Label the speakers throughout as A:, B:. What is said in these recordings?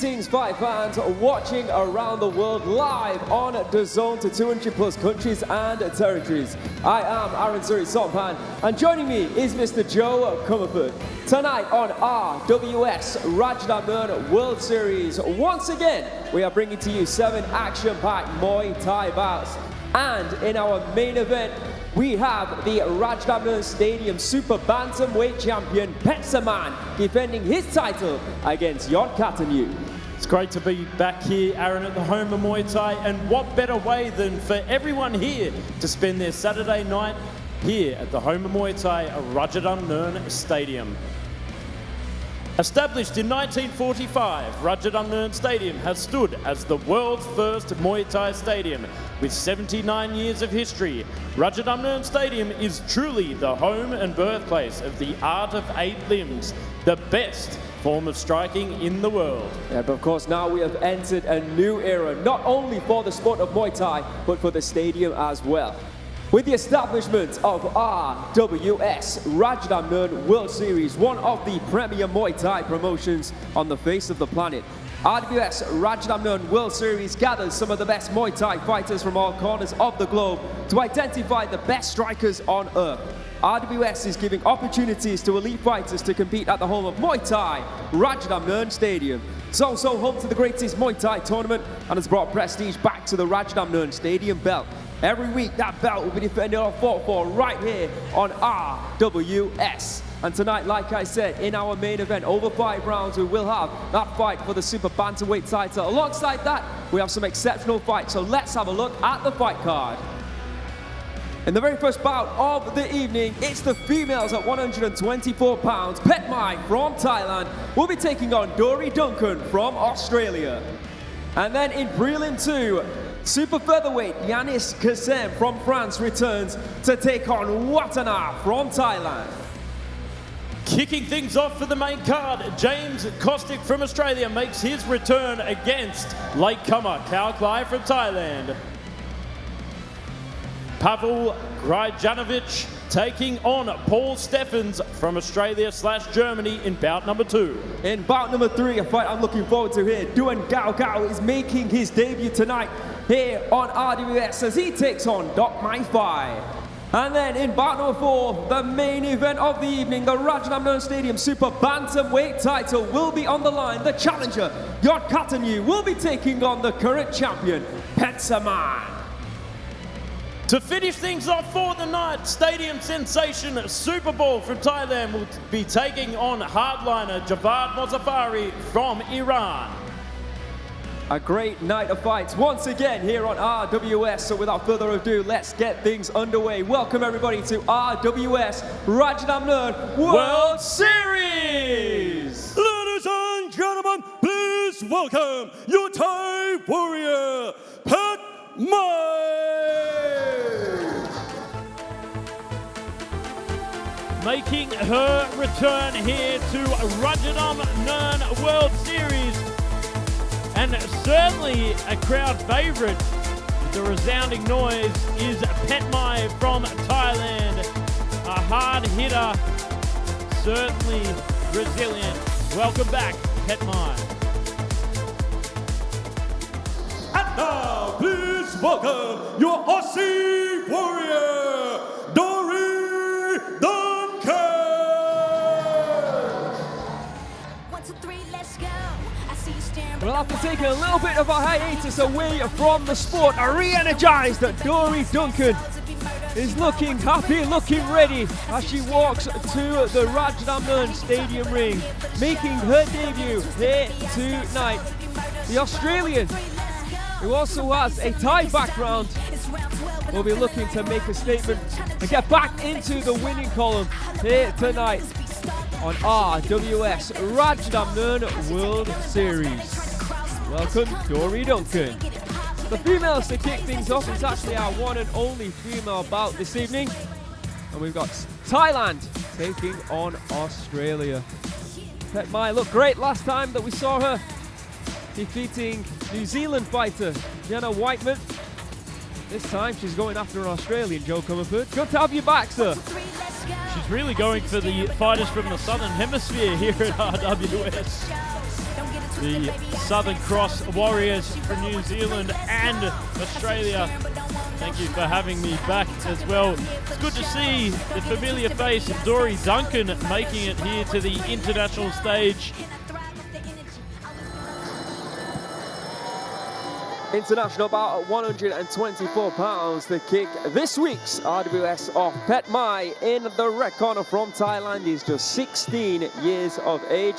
A: Greetings, fight fans watching around the world live on DAZN to 200 plus countries and territories. I am Aaron Zuri Sompan, and joining me is Mr. Joe Comerford. Tonight on RWS Rajadamnern World Series, once again, we are bringing to you 7 action-packed Muay Thai bouts. And in our main event, we have the Rajadamnern Stadium Super Bantamweight champion Petchsaman defending his title against Yodkatanyu.
B: It's great to be back here, Aaron, at the home of Muay Thai, and what better way than for everyone here to spend their Saturday night here at the home of Muay Thai, Rajadamnern Stadium. Established in 1945, Rajadamnern Stadium has stood as the world's first Muay Thai stadium. With 79 years of history, Rajadamnern Stadium is truly the home and birthplace of the art of 8 limbs, the best form of striking in the world.
A: Yeah, but of course now we have entered a new era, not only for the sport of Muay Thai, but for the stadium as well. With the establishment of RWS Rajadamnern World Series, one of the premier Muay Thai promotions on the face of the planet, RWS Rajadamnern World Series gathers some of the best Muay Thai fighters from all corners of the globe to identify the best strikers on earth. RWS is giving opportunities to elite fighters to compete at the home of Muay Thai, Rajadamnern Stadium. It's also home to the greatest Muay Thai tournament and has brought prestige back to the Rajadamnern Stadium belt. Every week, that belt will be defended or fought for right here on RWS. And tonight, like I said, in our main event, over 5 rounds, we will have that fight for the Super Bantamweight title. Alongside that, we have some exceptional fights. So let's have a look at the fight card. In the very first bout of the evening, it's the females at 124 pounds. Petchmai from Thailand will be taking on Dori Duncan from Australia. And then in prelim 2, super featherweight Yanis Kacem from France returns to take on Wattana from Thailand.
B: Kicking things off for the main card, James Kostic from Australia makes his return against latecomer Kaoklai from Thailand. Pavel Hryshanovich taking on Paul Steffens from Australia/Germany in bout number 2.
A: In bout number 3, a fight I'm looking forward to here. Duan is making his debut tonight here on RWS as he takes on Dokmaifai. And then in bout number 4, the main event of the evening, the Rajadamnern Stadium Super Bantamweight title will be on the line. The challenger, Yodkatanyu, will be taking on the current champion, Petchsaman.
B: To finish things off for the night, stadium sensation Superball from Thailand will be taking on hardliner Javad Mozafari from Iran.
A: A great night of fights once again here on RWS. So without further ado, let's get things underway. Welcome everybody to RWS Rajadamnern World Series!
C: Ladies and gentlemen, please welcome your Thai warrior, Petchmai!
B: Making her return here to Rajadamnern World Series, and certainly a crowd favourite. The resounding noise is Petchmai from Thailand, a hard hitter, certainly resilient. Welcome back, Petchmai.
C: And now, please welcome your Aussie warrior, Dori Duncan!
A: Well, after taking a little bit of a hiatus away from the sport, re-energized, Dori Duncan is looking happy, looking ready as she walks to the Rajadamnern Stadium ring, making her debut here tonight. The Australian, who also has a Thai background, will be looking to make a statement and get back into the winning column here tonight on RWS Rajadamnern World Series. Welcome, Dori Duncan. The females to kick things off is actually our one and only female bout this evening. And we've got Thailand taking on Australia. Petchmai looked great last time that we saw her defeating New Zealand fighter Jenna Whiteman. This time she's going after an Australian, Joe Comerford. Good to have you back, sir.
B: She's really going for the fighters from the Southern Hemisphere here at RWS. the Southern Cross Warriors from New Zealand and Australia. Thank you for having me back as well. It's good to see the familiar face of Dory Duncan making it here to the international stage.
A: International bout at 124 pounds. The kick this week's RWS of Petchmai in the red corner from Thailand is just 16 years of age,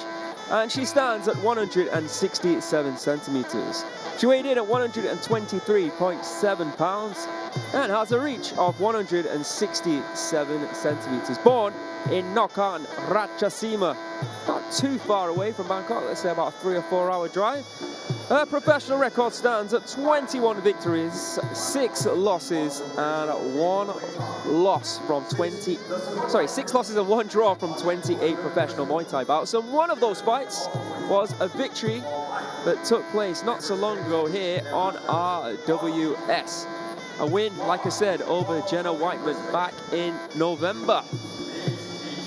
A: and she stands at 167 centimeters. She weighed in at 123.7 pounds and has a reach of 167 centimeters. Born in Nakhon Ratchasima, not too far away from Bangkok, let's say about a 3 or 4 hour drive. Her professional record stands at 21 victories, 6 losses and 1 loss from 6 losses and 1 draw from 28 professional Muay Thai bouts. And one of those fights was a victory that took place not so long ago here on RWS. A win, like I said, over Jenna Whiteman back in November.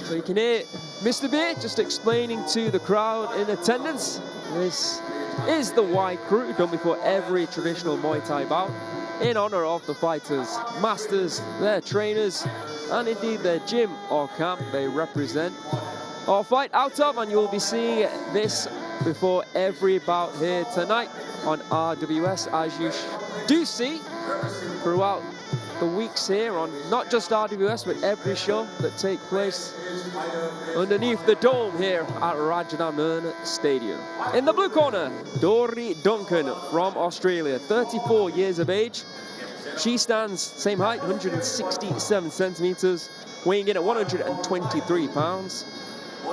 A: So you can hear Mr. B just explaining to the crowd in attendance, this is the Y crew done before every traditional Muay Thai bout in honor of the fighters, masters, their trainers, and indeed their gym or camp they represent or fight out of. And you'll be seeing this before every bout here tonight on RWS, as you do see throughout the weeks here on not just RWS but every show that take place underneath the dome here at Rajadamnern Stadium. In the blue corner, Dory Duncan from Australia, 34 years of age. She stands same height, 167 centimeters, weighing in at 123 pounds.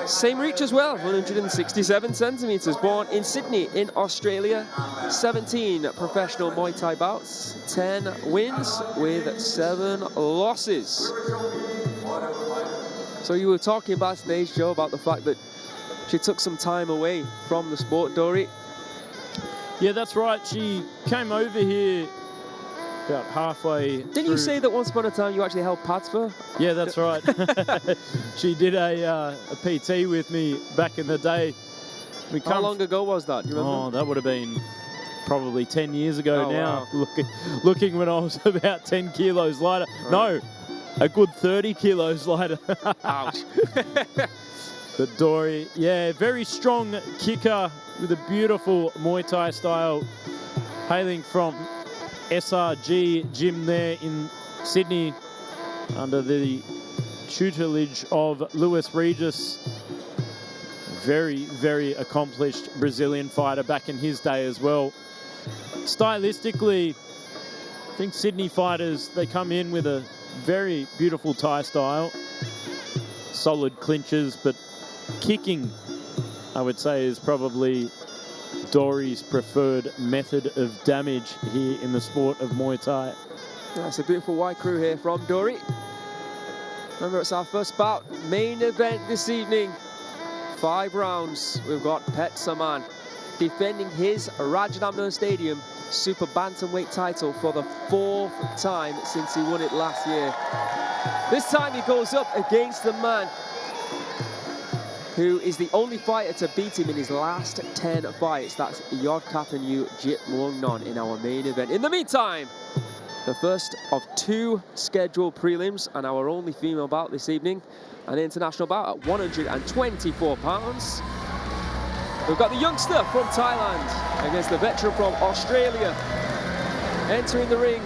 A: Same reach as well, 167 centimeters. Born in Sydney in Australia, 17 professional Muay Thai bouts, 10 wins with 7 losses. So you were talking backstage, Joe, about the fact that she took some time away from the sport, Dory.
B: Yeah, that's right. She came over here about halfway
A: Didn't you say that once upon a time you actually held pads for her?
B: Yeah, that's right. She did a PT with me back in the day.
A: How long ago was that? Do you remember?
B: Oh, that would have been probably 10 years ago now.
A: Wow.
B: Looking when I was about 10 kilos lighter. Right. No, a good 30 kilos lighter.
A: Ouch.
B: But Dory, yeah, very strong kicker with a beautiful Muay Thai style, hailing from SRG gym there in Sydney under the tutelage of Luis Regis. Very, very accomplished Brazilian fighter back in his day as well. Stylistically, I think Sydney fighters, they come in with a very beautiful Thai style. Solid clinches, but kicking, I would say, is probably Dory's preferred method of damage here in the sport of Muay Thai.
A: That's a beautiful white crew here from Dory. Remember, it's our first bout, main event this evening. 5 rounds. We've got Petchsaman defending his Rajadamnern Stadium Super Bantamweight title for the 4th time since he won it last year. This time he goes up against the man who is the only fighter to beat him in his last 10 fights. That's Yodkatanyu Jitmuangnon in our main event. In the meantime, the first of 2 scheduled prelims and our only female bout this evening, an international bout at 124 pounds. We've got the youngster from Thailand against the veteran from Australia. Entering the ring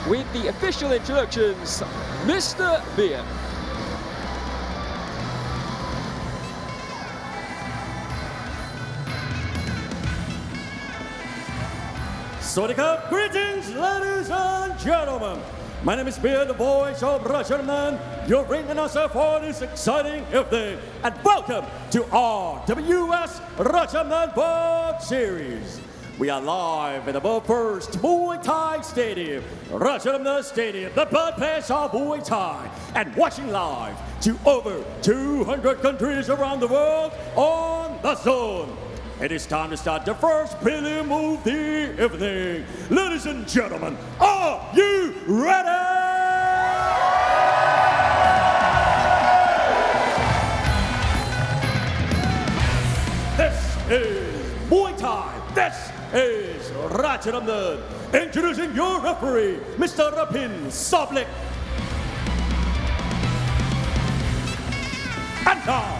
A: with the official introductions, Mr. Beer.
C: Swadika, greetings, ladies and gentlemen. My name is Beer, the voice of Rajadamnern, your ring announcer for this exciting evening. And welcome to RWS Rajadamnern Box Series. We are live at the world's first Muay Thai Stadium, Rajadamnern Stadium, the birthplace of Muay Thai, and watching live to over 200 countries around the world on DAZN. It is time to start the first prelim of the evening. Ladies and gentlemen, are you ready? This is Muay this is Rajadamnern. Introducing your referee, Mr. Rapin Soblik. And now,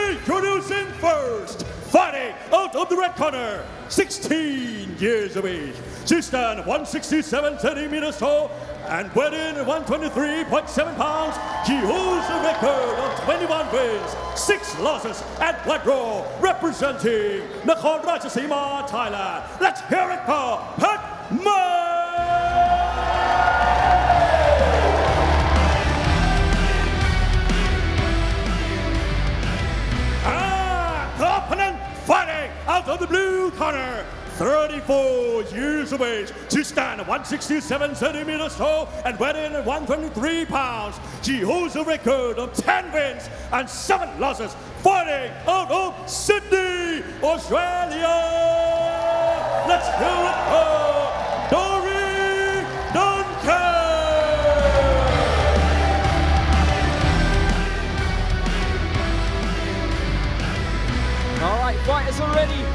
C: introducing first, fighting out of the red corner, 16 years of age. She stands 167 centimeters tall and weighed in 123.7 pounds. She holds a record of 21 wins, 6 losses at Black Raw, representing Nakhon Ratchasima, Thailand. Let's hear it for Petchmai! Opponent fighting out of the blue corner, 34 years of age. She stands 167 centimeters tall and weighed in 123 pounds. She holds a record of 10 wins and 7 losses, fighting out of Sydney, Australia. Let's hear it for Dory Duncan.
A: All right, fighters are ready.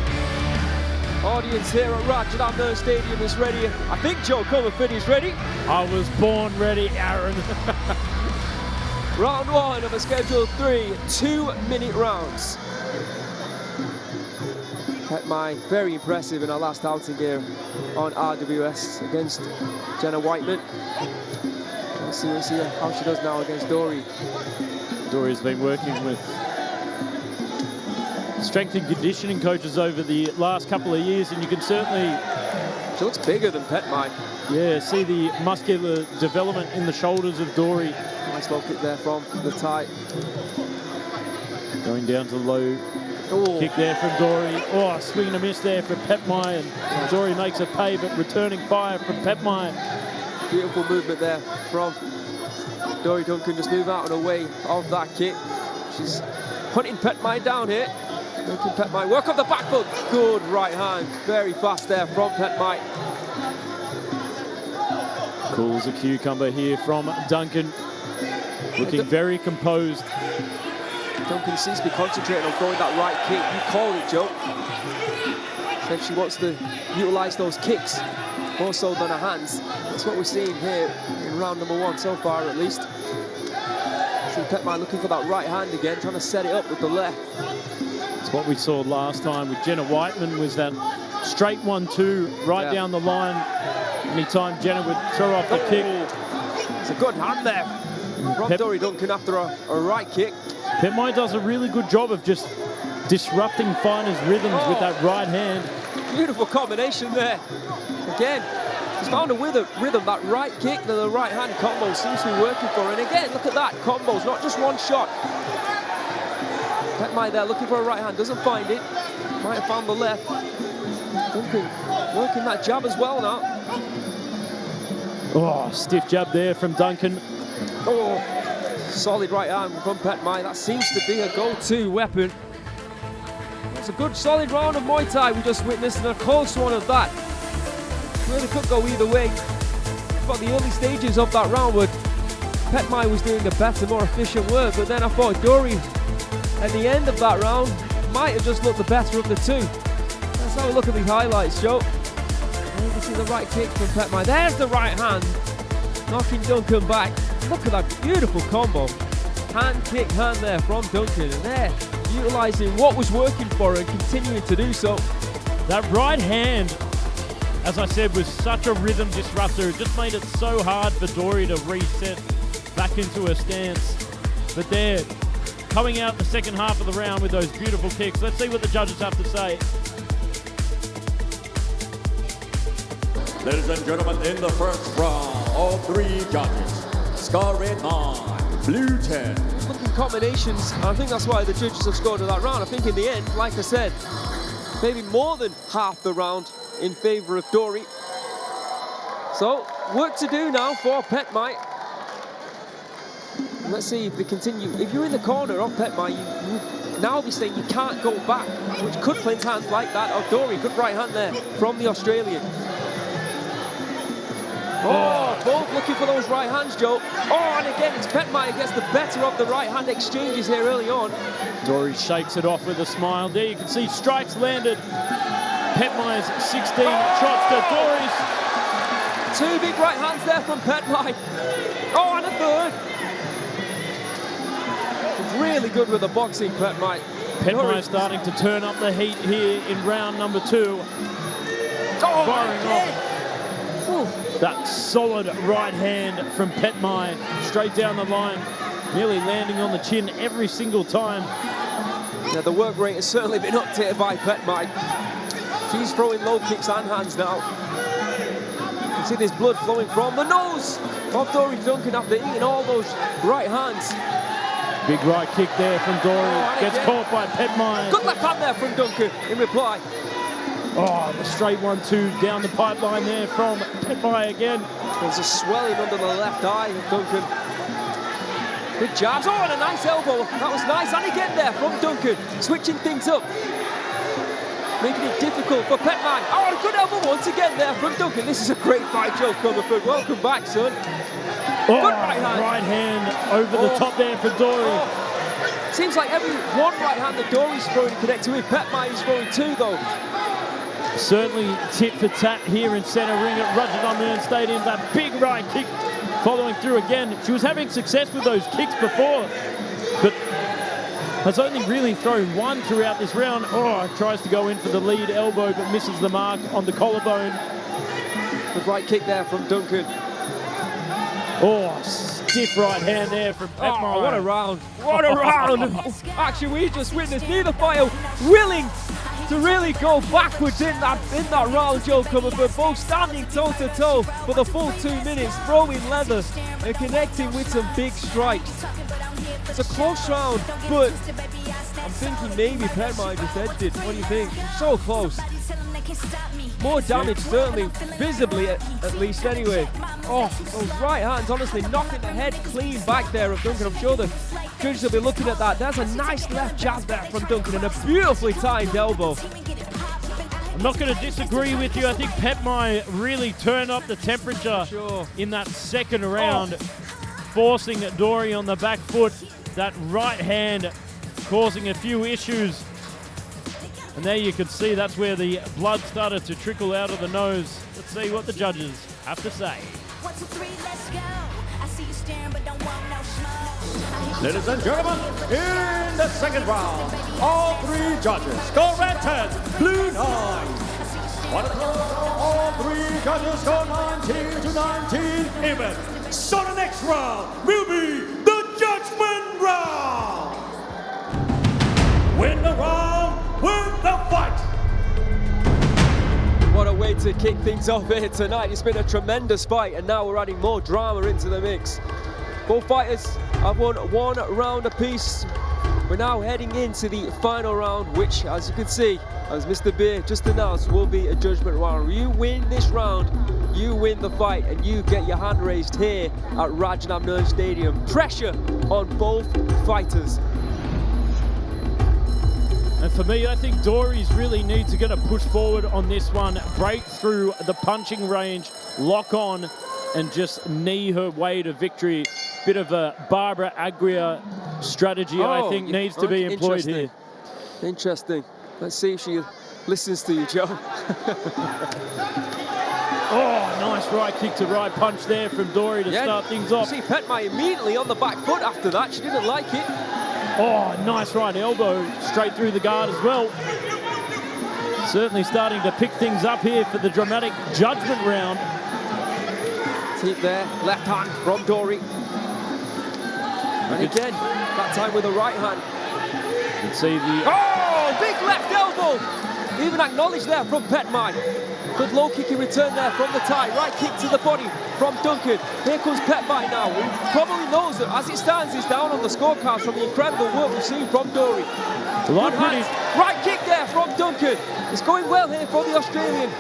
A: Audience here at Rajadamnern Stadium is ready. I think 𝐷𝐀𝐃𝐈𝐒 is ready.
B: I was born ready, Aaron.
A: Round 1 of a scheduled 3 2-minute rounds. Petchmai, very impressive in our last outing here on RWS against Jenna Whiteman. Let's see how she does now against Dory.
B: Dory's been working with strength and conditioning coaches over the last couple of years, and you can certainly...
A: She looks bigger than Petchmai.
B: Yeah, see the muscular development in the shoulders of Dory.
A: Nice low kick there from the Thai.
B: Going down to the low kick there from Dory. Oh, swing and a miss there for Petchmai, and Dory makes a pay, but returning fire from Petchmai.
A: Beautiful movement there from Dory Duncan, just move out and away of that kick. She's hunting Petchmai down here. Duncan Petchmai, work on the back foot. Good right hand, very fast there from Petchmai.
B: Cools a cucumber here from Duncan. Looking very composed.
A: Duncan seems to be concentrating on throwing that right kick. You called it, Joe. Said she wants to utilize those kicks more so than her hands. That's what we're seeing here in round number 1 so far, at least. See Petchmai looking for that right hand again, trying to set it up with the left.
B: It's what we saw last time with Jenna Whiteman, was that straight 1-2 right down the line. Anytime Jenna would throw off the kick.
A: It's a good hand there from Dory Duncan after a right kick.
B: Petchmai does a really good job of just disrupting fighters' rhythms with that right hand.
A: Beautiful combination there. Again, she's found a rhythm. That right kick to the right hand combo seems to be working for her. And again, look at that, combos, not just one shot. Petchmai there looking for a right hand, doesn't find it. Might have found the left. Duncan working that jab as well now.
B: Oh, stiff jab there from Duncan.
A: Oh, solid right hand from Petchmai. That seems to be a go-to weapon. It's a good solid round of Muay Thai we just witnessed, and a close one of that. Really could go either way. But the early stages of that round where Petchmai was doing a better, more efficient work, but then I thought Dory at the end of that round might have just looked the better of the two. Let's have a look at these highlights, Joe. You can see the right kick from Petchmai. There's the right hand, knocking Duncan back. Look at that beautiful combo. Hand kick, hand there from Duncan, and there, utilising what was working for her and continuing to do so.
B: That right hand, as I said, was such a rhythm disruptor. It just made it so hard for Dory to reset back into her stance. But there, coming out the second half of the round with those beautiful kicks. Let's see what the judges have to say.
C: Ladies and gentlemen, in the first round, all 3 judges score red 9, blue 10.
A: Looking combinations, I think that's why the judges have scored in that round. I think in the end, like I said, maybe more than half the round in favour of Dory. So, work to do now for Petchmai. Let's see if they continue. If you're in the corner of Petchmai, you now be saying you can't go back, which could cleanse hands like that of Dory. Good right hand there from the Australian. Oh, both looking for those right hands, Joe. Oh, and again, it's Petchmai who gets the better of the right hand exchanges here early on.
B: Dory shakes it off with a smile. There you can see strikes landed. Petchmai's 16 shots to Dory's.
A: 2 big right hands there from Petchmai. Oh, and a third. He's really good with the boxing, Petchmai.
B: Petchmai starting to turn up the heat here in round number 2. Firing off that solid right hand from Petchmai straight down the line, nearly landing on the chin every single time.
A: Yeah, the work rate has certainly been updated by Petchmai. She's throwing low kicks and hands now. You can see there's blood flowing from the nose of Dory Duncan after eating all those right hands.
B: Big right kick there from Dory. Gets caught by Petchmai.
A: Good left hand there from Duncan in reply.
B: Oh, the straight 1-2 down the pipeline there from Petchmai again.
A: There's a swelling under the left eye of Duncan. Good jabs. Oh, and a nice elbow. That was nice. And again there from Duncan. Switching things up. Making it difficult for Petchmai. Oh, and a good elbow once again there from Duncan. This is a great fight, Joe Comerford. Welcome back, son.
B: Oh,
A: good right
B: hand over the top there for Dory.
A: Oh. Seems like every one right hand that Dory's throwing connected with. Petchmai is throwing 2, though.
B: Certainly tit for tat here in centre ring at Rajadamnern Stadium. That big right kick following through again. She was having success with those kicks before, but has only really thrown 1 throughout this round. Oh, tries to go in for the lead elbow, but misses the mark on the collarbone.
A: Good right kick there from Duncan.
B: Oh, stiff right hand there from Petchmai.
A: Oh, what a round. What a round. Actually, we just witnessed neither fighter willing to really go backwards in that round, Joe Comerford. Both standing toe-to-toe for the full 2 minutes, throwing leather and connecting with some big strikes. It's a close round, but I'm thinking maybe Petchmai just edged it. What do you think? So close. More damage, certainly, visibly at least anyway. Oh, those right hands, honestly, knocking the head clean back there of Duncan. I'm sure the judges will be looking at that. There's a nice left jab there from Duncan and a beautifully timed elbow.
B: I'm not going to disagree with you. I think Petchmai really turned up the temperature in that second round, forcing Dory on the back foot. That right hand causing a few issues. And there you can see that's where the blood started to trickle out of the nose. Let's see what the judges have to say.
D: 1, 2, 3, let's go. I see you staring, but don't want no smoke.
C: Ladies and gentlemen, in the second round, all 3 judges score red 10, blue 9. All 3 judges score 19 to 19 even. So the next round will be the judgment round. Win the round, win the fight.
A: What a way to kick things off here tonight. It's been a tremendous fight, and now we're adding more drama into the mix. Both fighters have won 1 round apiece. We're now heading into the final round, which, as you can see, as Mr. Beer just announced, will be a judgment round. You win this round, you win the fight, and you get your hand raised here at Rajadamnern Stadium. Pressure on both fighters.
B: And for me, I think Dory's really need to get a push forward on this one, break through the punching range, lock on, and just knee her way to victory. Bit of a Barbara Agria strategy, I think, needs to be employed here.
A: Interesting. Let's see if she listens to you, Joe.
B: Oh, nice right kick to right punch there from Dory to start things off.
A: You see Petchmai immediately on the back foot after that. She didn't like it.
B: Oh, nice right elbow straight through the guard as well. Certainly starting to pick things up here for the dramatic judgment round.
A: Deep there, left hand from Dory. And again, that time with the right hand.
B: You can see the...
A: Oh, big left elbow! Even acknowledged there from Petchmai. Good low kick in return there from the Thai. Right kick to the body from Duncan. Here comes Petchmai now. Who probably knows that as it stands, he's down on the scorecard from the incredible work we've seen from Dory. Good hands. Right kick there from Duncan. It's going well here for the Australian.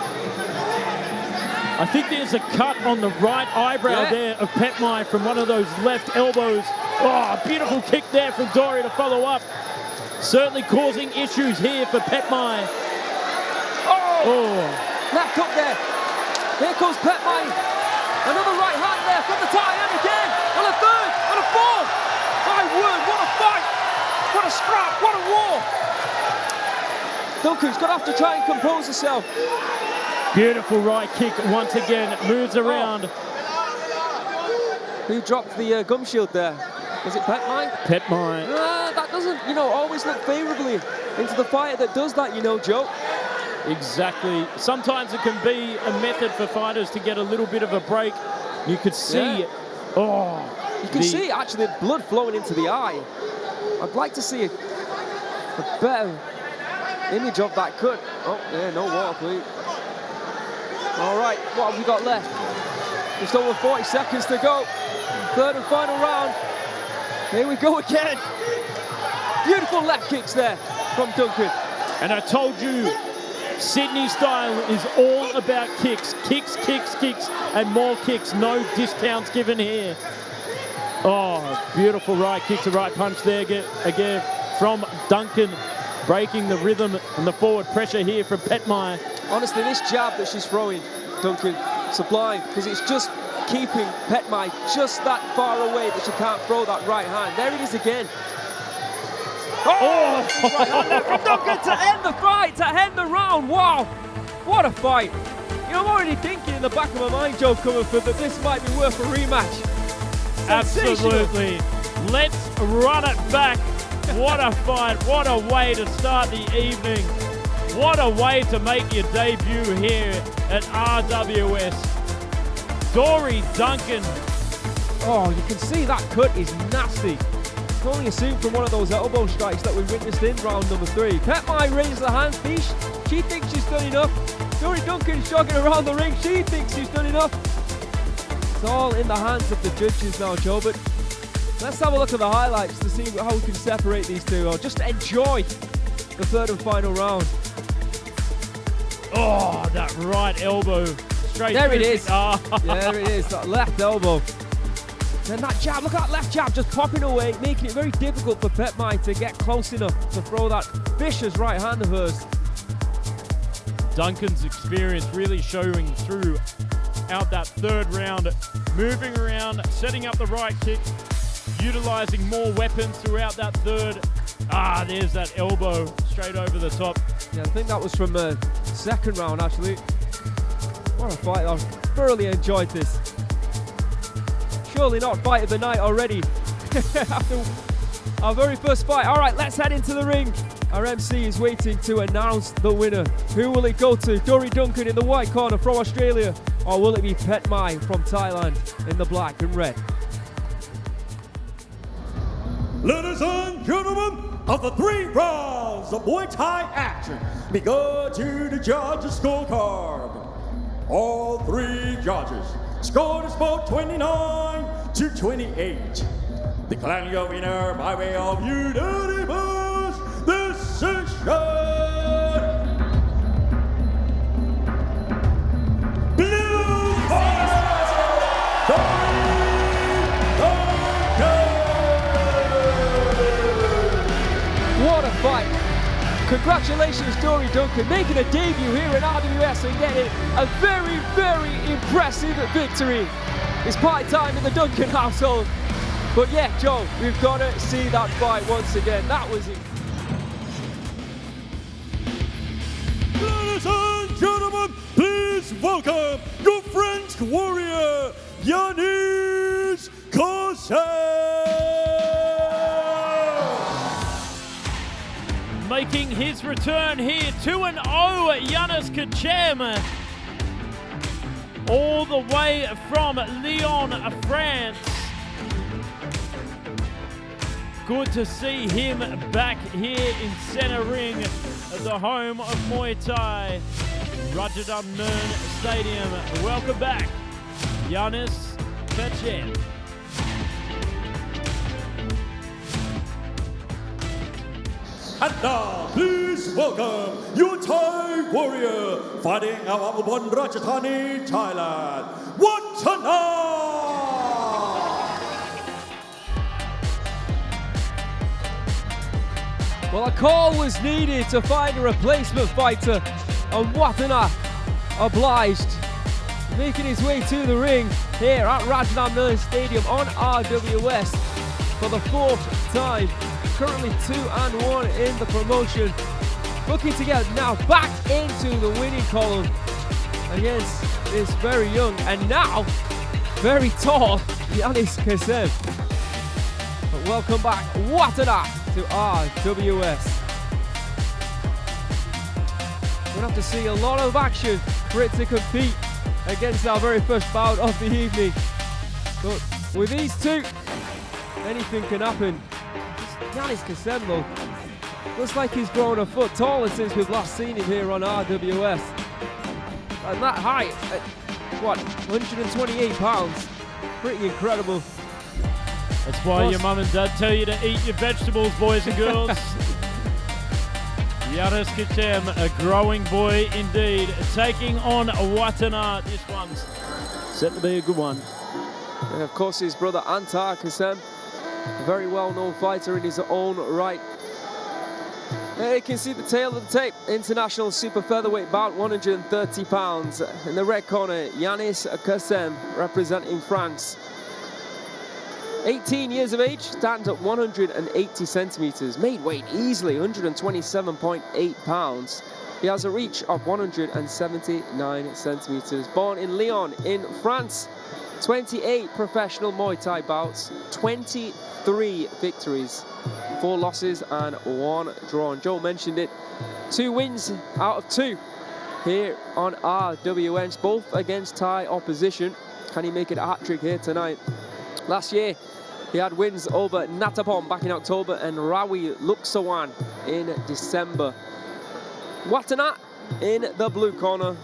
B: I think there's a cut on the right eyebrow there of Petchmai from one of those left elbows. Oh, beautiful kick there from Dory to follow up. Certainly causing issues here for Petchmai. Oh!
A: Left hook there. Here comes Petchmai. Another right hand there from the Thai, and again. And a third, and a fourth. My word, what a fight. What a scrap, what a war. Duncan's going to have to try and compose herself.
B: Beautiful right kick once again, moves around.
A: Who dropped the gum shield there? Was it Petchmai?
B: Petchmai.
A: That doesn't, always look favourably into the fighter that does that, Joe.
B: Exactly. Sometimes it can be a method for fighters to get a little bit of a break. You could see,
A: You can see actually blood flowing into the eye. I'd like to see a better image of that cut. Oh, yeah, no water, please. All right, what have we got left? Just over 40 seconds to go. Third and final round. Here we go again. Beautiful left kicks there from Duncan.
B: And I told you, Sydney style is all about kicks. Kicks, kicks, kicks, and more kicks. No discounts given here. Oh, beautiful right kick to right punch there again from Duncan, breaking the rhythm and the forward pressure here from Petchmai.
A: Honestly, this jab that she's throwing, Duncan, sublime, because it's just keeping Petchmai just that far away that she can't throw that right hand. There it is again. Oh! Right hand there from Duncan to end the fight, to end the round. Wow, what a fight. I'm already thinking in the back of my mind, Joe Comerford, that this might be worth a rematch.
B: Absolutely. Let's run it back. What a fight. What a way to start the evening. What a way to make your debut here at RWS. Dory Duncan.
A: Oh, you can see that cut is nasty. It's only assumed from one of those elbow strikes that we witnessed in round number 3. Petchmai raises the hand. She thinks she's done enough. Dory Duncan jogging around the ring. She thinks she's done enough. It's all in the hands of the judges now, Joe, but let's have a look at the highlights to see how we can separate these two, or just enjoy the third and final round.
B: Oh, that right elbow. Straight
A: there
B: through.
A: It is. There it is, that left elbow. And that jab, look at that left jab just popping away, making it very difficult for Petchmai to get close enough to throw that vicious right hand of hers.
B: Duncan's experience really showing through out that third round, moving around, setting up the right kick, utilizing more weapons throughout that third. There's that elbow straight over the top.
A: Yeah, I think that was from the second round, actually. What a fight. I thoroughly enjoyed this. Surely not fight of the night already. After our very first fight. All right, let's head into the ring. Our MC is waiting to announce the winner. Who will it go to? Dory Duncan in the white corner from Australia, or will it be Petchmai from Thailand in the black and red?
C: Ladies and gentlemen, of the 3 rounds of Muay Thai action, we go to the judges' scorecard. All 3 judges scored us both 29-28. Declaring your winner by way of unanimous decision. Blue
A: What a fight. Congratulations, Dory Duncan, making a debut here in RWS and getting a very, very impressive victory. It's party time in the Duncan household. But yeah, Joe, we've got to see that fight once again. That was it.
C: Ladies and gentlemen, please welcome your French warrior, Yanis Kacem.
B: Making his return here, 2-0, Yanis Kacem. All the way from Lyon, France. Good to see him back here in center ring at the home of Muay Thai, Rajadamnern Stadium. Welcome back, Yanis Kacem.
C: And now, please welcome your Thai warrior fighting out of Rajadamnern, Thailand, Wattana!
A: Well, a call was needed to find a replacement fighter, and Wattana obliged, making his way to the ring here at Rajadamnern Stadium on RWS for the 4th time. Currently 2-1 in the promotion. looking to get now back into the winning column against this very young and now very tall Yanis Kacem. But welcome back, Wattana, to RWS. We're going to have to see a lot of action for it to compete against our very first bout of the evening. But with these two, anything can happen. Yanis Kacem though, looks like he's grown a foot taller since we've last seen him here on RWS. And that height, at what, 128 pounds, pretty incredible.
B: That's why your mum and dad tell you to eat your vegetables, boys and girls. Yanis Kacem, a growing boy indeed, taking on Wattana. This one's set to be a good one.
A: And of course his brother Antar Kacem, a very well-known fighter in his own right. There you can see the tail of the tape. International super featherweight bout, 130 pounds. In the red corner, Yanis Kacem, representing France. 18 years of age, stands at 180 centimeters. Made weight easily, 127.8 pounds. He has a reach of 179 centimeters. Born in Lyon, in France. 28 professional Muay Thai bouts, 23 victories, 4 losses and 1 draw. And Joe mentioned it, 2 wins out of 2 here on RWS, both against Thai opposition. Can he make it a hat-trick here tonight? Last year, he had wins over Natapom back in October and Rawi Luksawan in December. Wattana in the blue corner,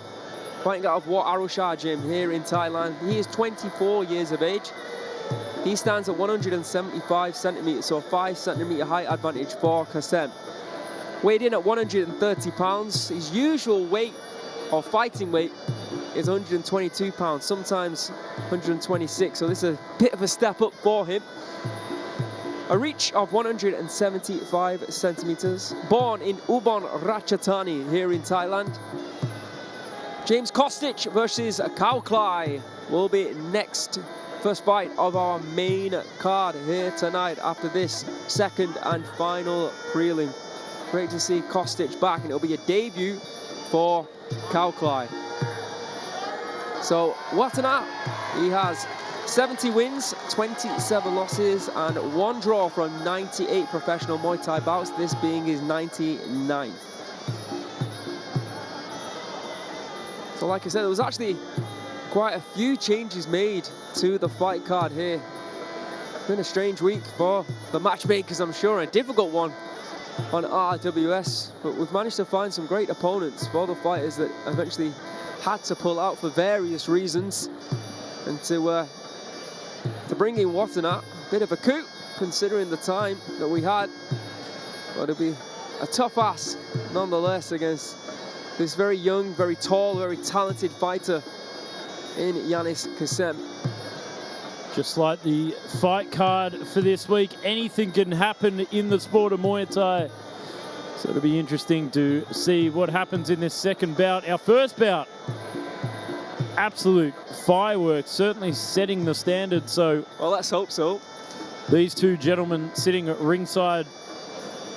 A: fighting out of Wat Arusha gym here in Thailand. He is 24 years of age. He stands at 175 centimeters, so a 5 centimeter height advantage for Kacem. Weighed in at 130 pounds. His usual weight, or fighting weight, is 122 pounds, sometimes 126, so this is a bit of a step up for him. A reach of 175 centimeters. Born in Ubon Ratchathani here in Thailand. James Kostic versus Kaoklai will be next. First fight of our main card here tonight after this second and final prelim. Great to see Kostic back, and it'll be a debut for Kaoklai. So Wattana, he has 70 wins, 27 losses and 1 draw from 98 professional Muay Thai bouts, this being his 99th. So like I said, there was actually quite a few changes made to the fight card here. It's been a strange week for the matchmakers, I'm sure, a difficult one on RWS, but we've managed to find some great opponents for the fighters that eventually had to pull out for various reasons, and to bring in Wattana, a bit of a coup considering the time that we had, but it'll be a tough ask nonetheless against this very young, very tall, very talented fighter in Yanis Kacem.
B: Just like the fight card for this week, anything can happen in the sport of Muay Thai. So it'll be interesting to see what happens in this second bout. Our first bout, absolute fireworks, certainly setting the standard. So,
A: well, let's hope so.
B: These two gentlemen sitting at ringside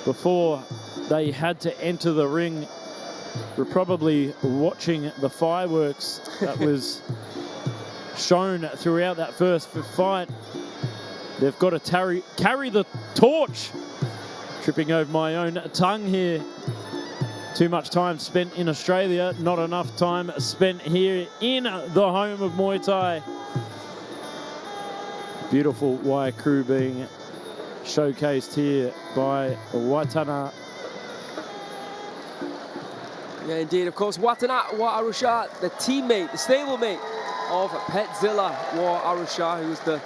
B: before they had to enter the ring were probably watching the fireworks that was shown throughout that first fight. They've got to carry the torch. Tripping over my own tongue here. Too much time spent in Australia, not enough time spent here in the home of Muay Thai. Beautiful 𝐷 crew being showcased here by Wattana.
A: Yeah, indeed. Of course, Wattana Wat Arusha, the teammate, the stablemate of Petzilla Wat Arusha, who was the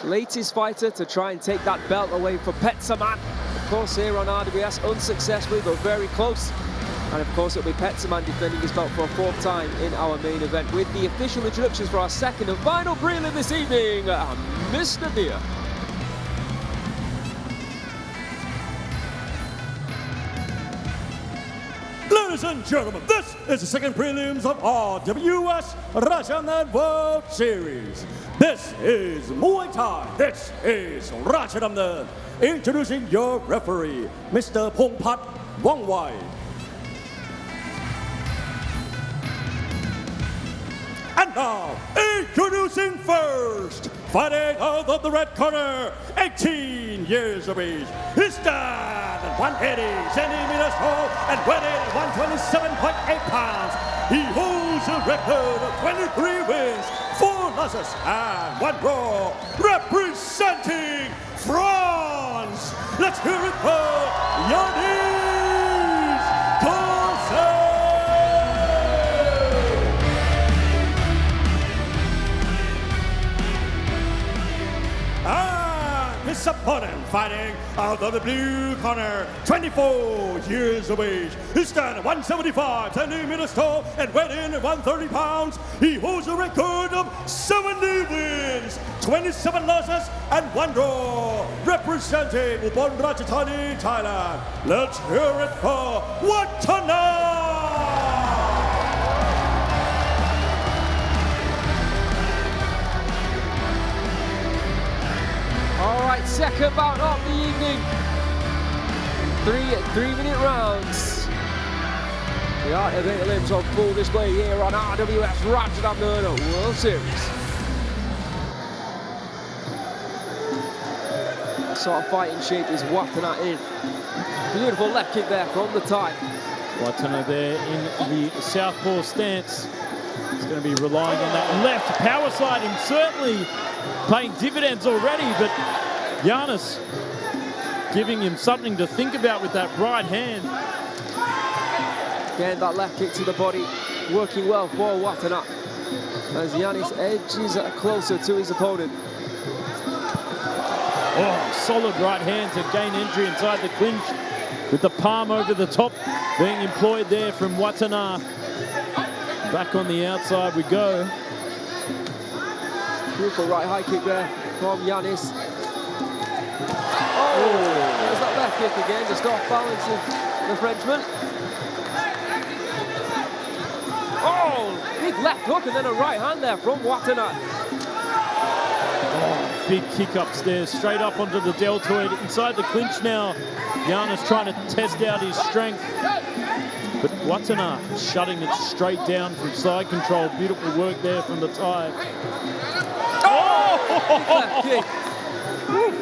A: latest fighter to try and take that belt away from Petchsaman. Of course, here on RWS, unsuccessfully, but very close. And of course, it'll be Petchsaman defending his belt for a 4th time in our main event, with the official introductions for our second and final prelim this evening, Mr. Beer.
C: Ladies and gentlemen, this is the second prelims of RWS Rajadamnern World Series. This is Muay Thai. This is Rajadamnern. Introducing your referee, Mr. Pongpat Wai. And now, introducing first, fighting out of the red corner, 18 years of age. He stands at 180 centimeters tall and weighing 127.8 pounds. He holds a record of 23 wins, 4 losses, and 1 draw. Representing France, let's hear it for Yanis Kostic. And his opponent fighting out of the blue corner, 24 years of age. He stands at 175 centimeters tall and weighing in at 130 pounds. He holds a record of 70 wins, 27 losses, and 1 draw. Representing Ubon Ratchathani, Thailand, let's hear it for Wattana.
A: All right, second bout of the evening. 3-minute rounds. The art of eight limbs on full display here on RWS Rajadamnern World Series. Sort of fighting shape is Wattana in. Beautiful left kick there from the Thai.
B: Wattana there in the southpaw stance. He's going to be relying on that left power sliding, certainly paying dividends already, but Yanis giving him something to think about with that right hand.
A: Again, that left kick to the body, working well for Wattana as Yanis edges closer to his opponent.
B: Oh, solid right hand to gain entry inside the clinch with the palm over the top being employed there from Wattana. Back on the outside we go.
A: Beautiful right high kick there from Yanis. Oh, there's that left kick again, just off balance of the Frenchman. Oh, big left hook and then a right hand there from Wattana.
B: Oh, big kick upstairs, straight up onto the deltoid. Inside the clinch now, Yanis trying to test out his strength. But Wattana shutting it straight down from side control. Beautiful work there from the Thai.
A: Oh, left kick.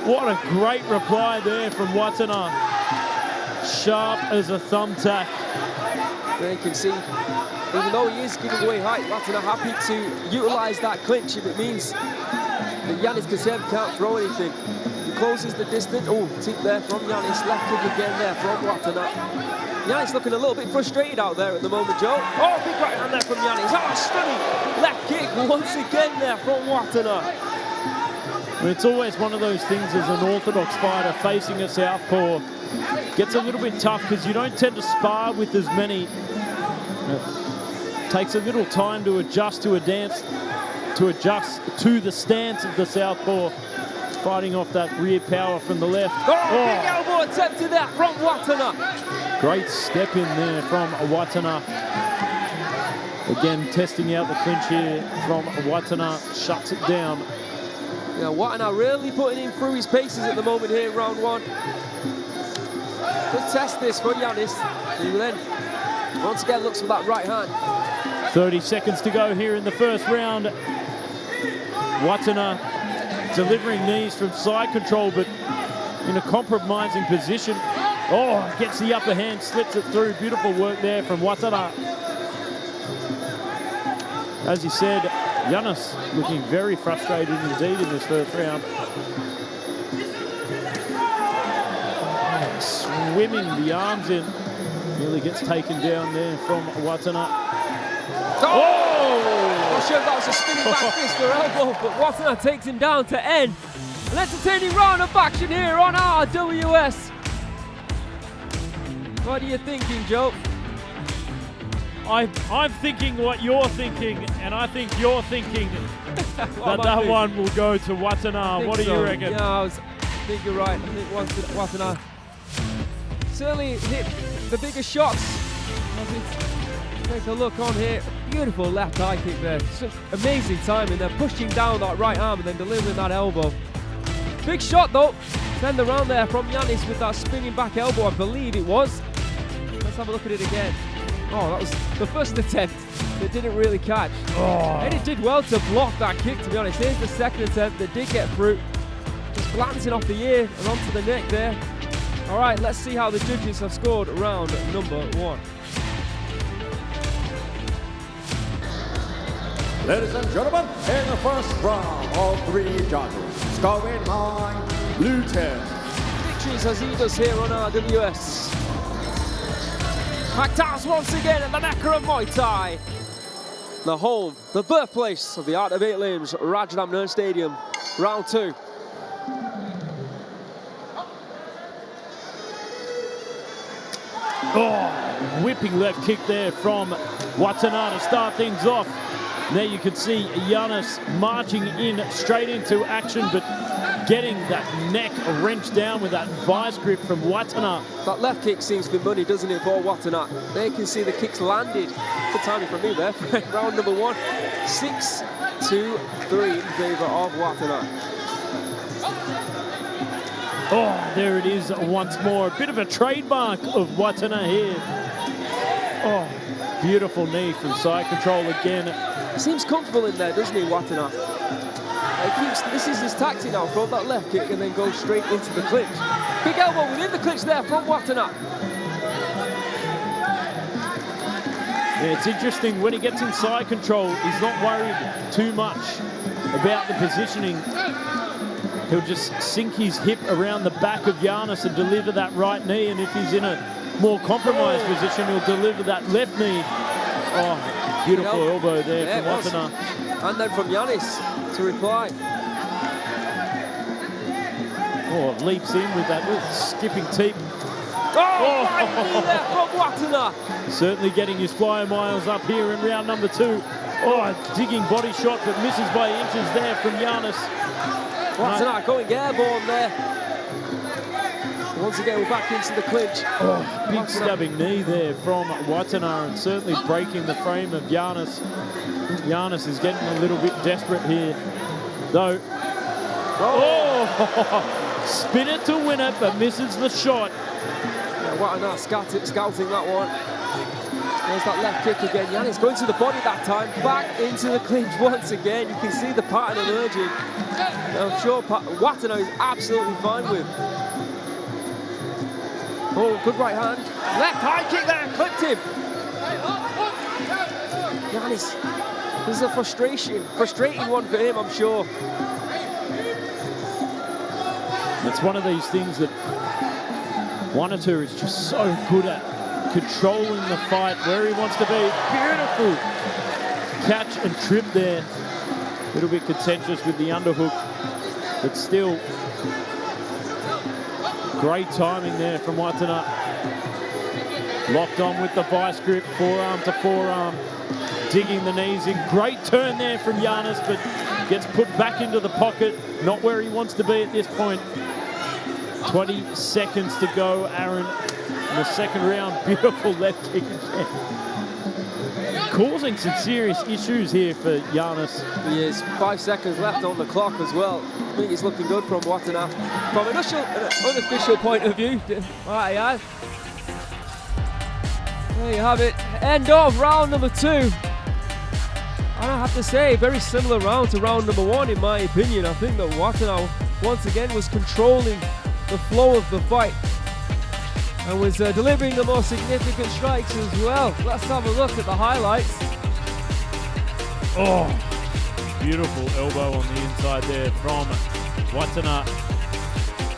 B: What a great reply there from Wattana. Sharp as a thumbtack.
A: There you can see, even though he is giving away height, Wattana happy to utilise that clinch if it means that Yanis Kacem can't throw anything. He closes the distance. Oh, tip there from Yanis. Left kick again there from Wattana. Yanis looking a little bit frustrated out there at the moment, Joe. Oh, big right hand there from Yanis. Oh, stunning left kick once again there from Wattana.
B: It's always one of those things as an orthodox fighter facing a southpaw. Gets a little bit tough because you don't tend to spar with as many. It takes a little time to adjust to a dance, to adjust to the stance of the southpaw. Fighting off that rear power from the left.
A: Oh, big elbow attempted there from Wattana.
B: Great step in there from Wattana. Again, testing out the clinch here from Wattana. Shuts it down.
A: Yeah, Wattana really putting him through his paces at the moment here in round 1. Good test this for Yanis. He then once again looks for that right hand.
B: 30 seconds to go here in the first round. Wattana delivering knees from side control, but in a compromising position. Oh, gets the upper hand, slips it through. Beautiful work there from Wattana. As he said, Yanis looking very frustrated indeed in this first round. Swimming the arms in. Nearly gets taken down there from Wattana.
A: Oh! Not sure if that was a spinning back fist or elbow, but Wattana takes him down to end. An entertaining round of action here on RWS. What are you thinking, Joe?
B: I'm thinking what you're thinking, and I think you're thinking that one will go to Wattana. What do you reckon?
A: Yeah, I think you're right. I think Wattana certainly hit the biggest shots. Take a look on here. Beautiful left high kick there. Such amazing timing there. Pushing down that right arm and then delivering that elbow. Big shot though. Send around there from Yanis with that spinning back elbow, I believe it was. have a look at it again. Oh, that was the first attempt that didn't really catch.
B: Oh.
A: And it did well to block that kick, to be honest. Here's the second attempt that did get through. Just glancing off the ear and onto the neck there. All right, let's see how the judges have scored round number 1.
C: Ladies and gentlemen, in the first round, all 3 judges scoring 9, blue 10.
A: Victories as he does here on RWS. McDowell's once again at the Mecca of Muay Thai. The home, the birthplace of the Art of 8 Limbs, Rajadamnern Stadium, round 2.
B: Oh, whipping left kick there from Wattana to start things off. There you can see Yanis marching in straight into action, but getting that neck wrenched down with that vice grip from Wattana.
A: That left kick seems to be money, doesn't it, for Wattana? There you can see the kicks landed. Good timing from me there. Round number 1, 6-2-3 in favour of Wattana.
B: Oh, there it is once more. A bit of a trademark of Wattana here. Oh, beautiful knee from side control again.
A: Seems comfortable in there, doesn't he, Wattana? This is his tactic now, throw that left kick and then go straight into the clinch. Big elbow within the clinch there from Wattana.
B: Yeah, it's interesting, when he gets in side control, he's not worried too much about the positioning. He'll just sink his hip around the back of Yanis and deliver that right knee, and if he's in a more compromised position, he'll deliver that left knee. Oh, beautiful elbow there from Wattana.
A: And then from Yanis to reply.
B: Oh, leaps in with that little skipping teep.
A: Oh, right knee there from Wattana.
B: Certainly getting his flyer miles up here in round number 2. Oh, a digging body shot, but misses by inches there from Yanis.
A: Wattana going airborne there. Once again, we're back into the clinch.
B: Oh, big stabbing knee there from Wattana, and certainly breaking the frame of Yanis. Yanis is getting a little bit desperate here, though. Oh, spin it to win it, but misses the shot.
A: Yeah, Wattana scouting that one. There's that left kick again. Yanis going to the body that time, back into the clinch once again. You can see the pattern emerging. I'm sure Wattana is absolutely fine with. Oh, good right hand. Left high kick there, clipped him. Yanis, this is a frustrating one for him, I'm sure.
B: It's one of these things that Wattana is just so good at, controlling the fight where he wants to be. Beautiful catch and trip there. A little bit contentious with the underhook, but still great timing there from Wattana. Locked on with the vice grip, forearm to forearm, digging the knees in. Great turn there from Yanis, but gets put back into the pocket. Not where he wants to be at this point. 20 seconds to go, Aaron, in the second round. Beautiful left kick again. Causing some serious issues here for Yanis.
A: He is 5 seconds left on the clock as well. I think it's looking good from Wattana. From an unofficial point of view. All right, yeah. There you have it. End of round number 2. And I have to say, very similar round to round number 1 in my opinion. I think that Wattana once again was controlling the flow of the fight and was delivering the more significant strikes as well. Let's have a look at the highlights.
B: Oh, beautiful elbow on the inside there from Wattana.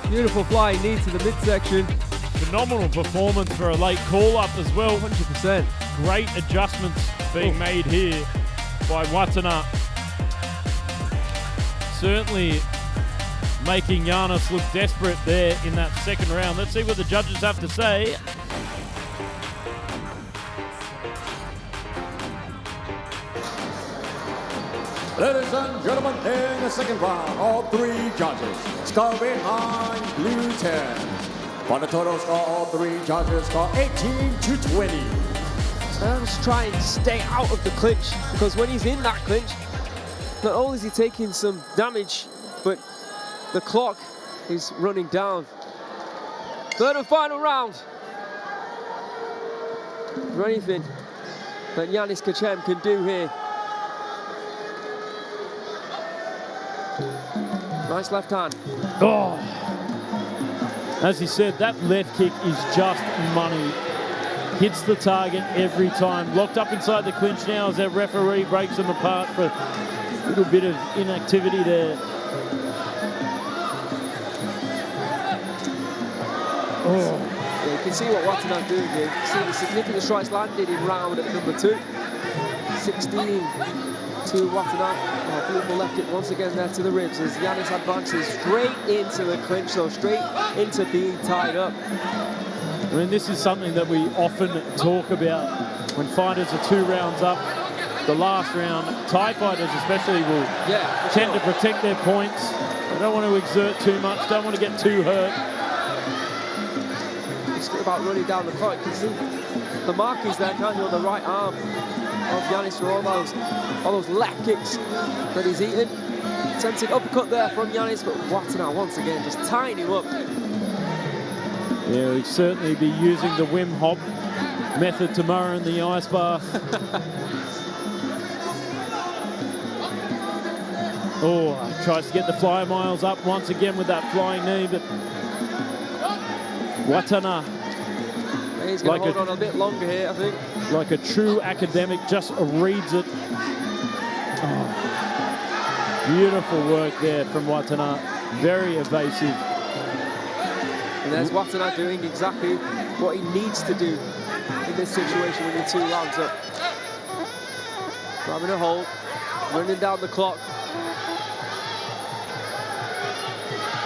A: Beautiful flying knee to the midsection.
B: Phenomenal performance for a late call-up as well.
A: 100%.
B: Great adjustments being made here by Wattana. Certainly making Yanis look desperate there in that second round. Let's see what the judges have to say.
C: Ladies and gentlemen, in the second round, all 3 judges score behind blue 10. For the total score, all 3 judges score 18-20.
A: Just try and stay out of the clinch, because when he's in that clinch, not only is he taking some damage, but the clock is running down. Third and final round. Is there anything that Yanis Kacem can do here? Nice left hand.
B: Oh. As he said, that left kick is just money. Hits the target every time. Locked up inside the clinch now as their referee breaks them apart for a little bit of inactivity there. Oh.
A: Yeah, you can see what Wattana's doing here. You can see the significant strikes landed in round at number 2. 16 to Wattana. Oh, beautiful left kick once again there to the ribs as Yanis advances straight into the clinch, so straight into being tied up.
B: I mean, this is something that we often talk about when fighters are 2 rounds up. The last round, Thai fighters especially will tend to protect their points. They don't want to exert too much, don't want to get too hurt.
A: It's about running down the clock. You can see the markings there, can't you, on the right arm of Yanis for all those left kicks that he's eaten. Attempted uppercut there from Yanis, but Wattana once again just tying him up.
B: Yeah, he'd certainly be using the Wim Hof method tomorrow in the ice bath. Oh, tries to get the fly miles up once again with that flying knee, but Wattana.
A: He's going to hold on a bit longer here, I think.
B: Like a true academic, just reads it. Oh, beautiful work there from Wattana. Very evasive.
A: And there's Wattana doing exactly what he needs to do in this situation when you're 2 rounds up. Grabbing a hold, running down the clock.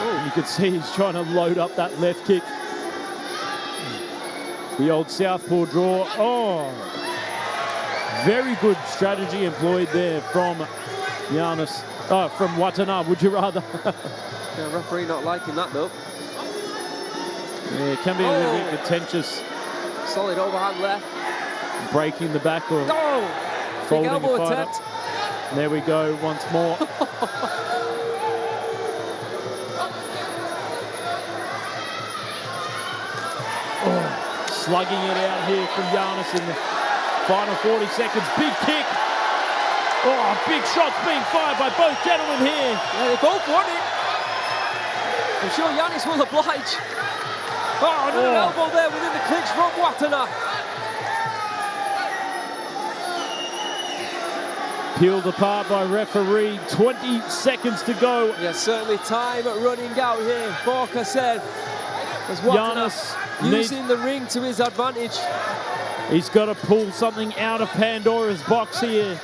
B: Oh, you can see he's trying to load up that left kick. The old southpaw draw. Oh, very good strategy employed there from Yanis. Oh, from Wattana, would you rather?
A: Yeah, referee not liking that though.
B: Yeah, it can be a little bit contentious.
A: Solid overhand left.
B: Breaking the back or
A: folding the fight
B: attempt. There we go, once more. Slugging it out here from Yanis in the final 40 seconds. Big kick. Oh, big shots being fired by both gentlemen here.
A: Yeah, they both want it. I'm sure Yanis will oblige. Oh, another elbow there within the clinch from Wattana.
B: Peeled apart by referee. 20 seconds to go.
A: Yeah, certainly time running out here for Kacem. As Yanis using the ring to his advantage.
B: He's got to pull something out of Pandora's box here.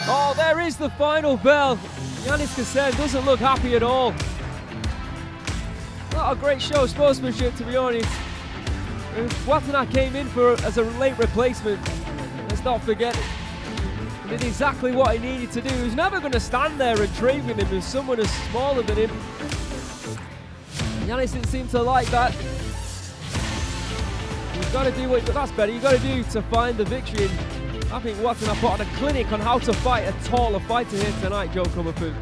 A: Oh, there is the final bell. Yanis Kacem doesn't look happy at all. Not a great show of sportsmanship, to be honest. Wattana came in as a late replacement. Let's not forget it. He did exactly what he needed to do. He was never going to stand there and trade with him as someone as smaller than him. Yanis didn't seem to like that. You've got to do what that's better. You've got to do to find the victory. And I think Wattana put on a clinic on how to fight a taller fighter here tonight, Joe Kumafu.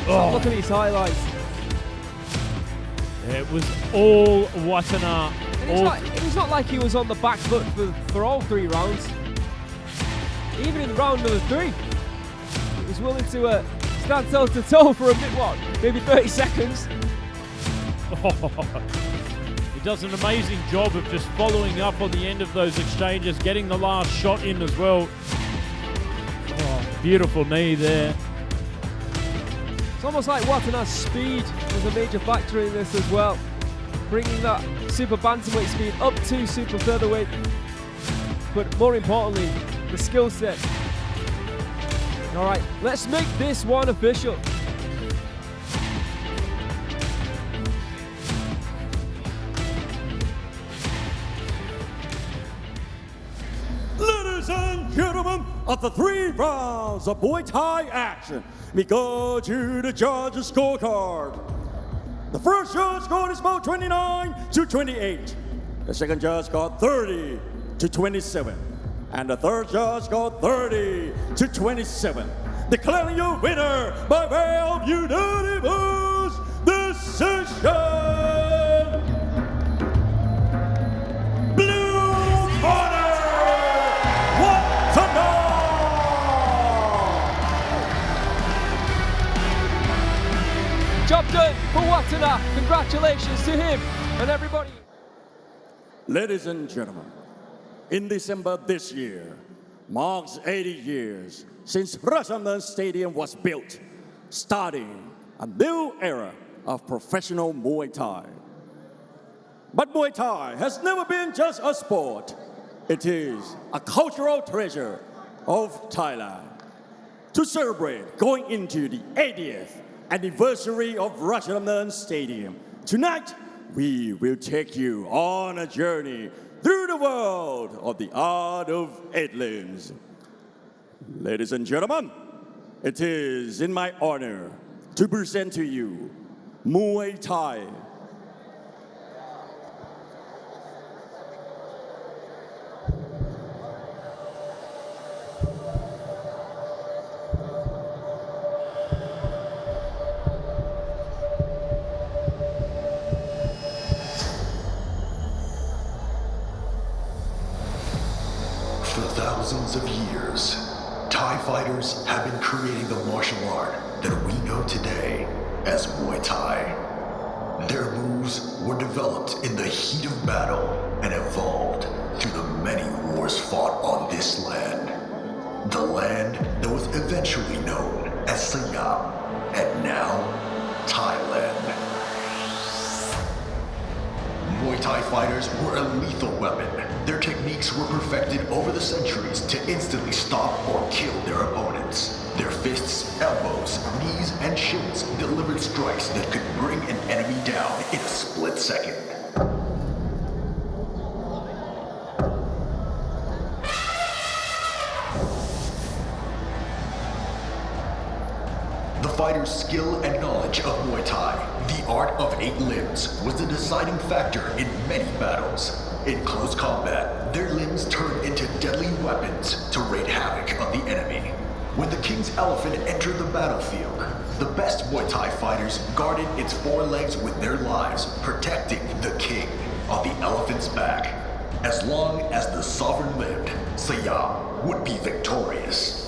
A: Oh. Look at these highlights.
B: It was all Wattana.
A: And it's not like he was on the back foot for all 3 rounds. Even in round number 3, he was willing to stand toe to toe for a bit, maybe 30 seconds.
B: He does an amazing job of just following up on the end of those exchanges, getting the last shot in as well. Oh, beautiful knee there.
A: It's almost like Wattana's speed was a major factor in this as well. Bringing that super bantamweight speed up to super featherweight. But more importantly, the skill set. All right, let's make this one official.
C: Ladies and gentlemen, after 3 rounds of Muay Thai action, we go to the judges' scorecard. The first judge scored his about 29 to 28. The second judge scored 30 to 27. And the third judge scored 30 to 27. Declaring your winner by way of unanimous decision.
A: Job done for Wattana. Congratulations to him and everybody.
C: Ladies and gentlemen, in December this year marks 80 years since Rajadamnern Stadium was built, starting a new era of professional Muay Thai. But Muay Thai has never been just a sport. It is a cultural treasure of Thailand. To celebrate going into the 80th anniversary of Rajadamnern Stadium, tonight we will take you on a journey through the world of the art of 8 limbs. Ladies and gentlemen, it is in my honor to present to you Muay Thai.
E: For thousands of years, Thai fighters have been creating the martial art that we know today as Muay Thai. Their moves were developed in the heat of battle and evolved through the many wars fought on this land. The land that was eventually known as Siam, and now Thailand. Muay Thai fighters were a lethal weapon. Their techniques were perfected over the centuries to instantly stop or kill their opponents. Their fists, elbows, knees, and shins delivered strikes that could bring an enemy down in a split second. The fighter's skill and knowledge of Muay Thai, the art of 8 limbs, was the deciding factor in many battles. In close combat, their limbs turned into deadly weapons to wreak havoc on the enemy. When the king's elephant entered the battlefield, the best Muay Thai fighters guarded its 4 legs with their lives, protecting the king on the elephant's back. As long as the sovereign lived, Siam would be victorious.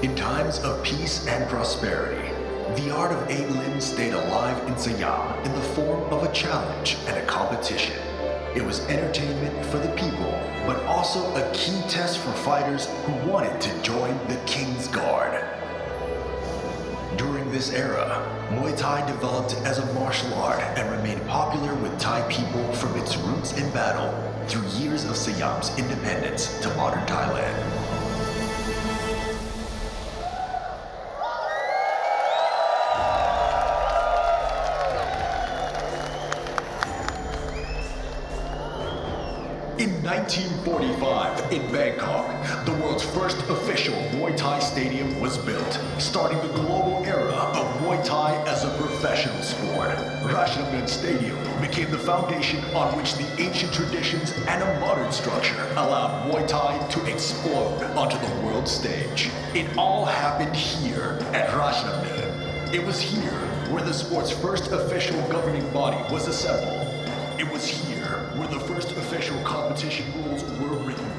E: In times of peace and prosperity, the art of 8 limbs stayed alive in Siam in the form of a challenge and a competition. It was entertainment for the people, but also a key test for fighters who wanted to join the King's Guard. During this era, Muay Thai developed as a martial art and remained popular with Thai people from its roots in battle through years of Siam's independence to modern Thailand. In 1945, in Bangkok, the world's first official Muay Thai stadium was built, starting the global era of Muay Thai as a professional sport. Rajadamnern Stadium became the foundation on which the ancient traditions and a modern structure allowed Muay Thai to explode onto the world stage. It all happened here at Rajadamnern. It was here where the sport's first official governing body was assembled. It was here where the first official competition rules were written.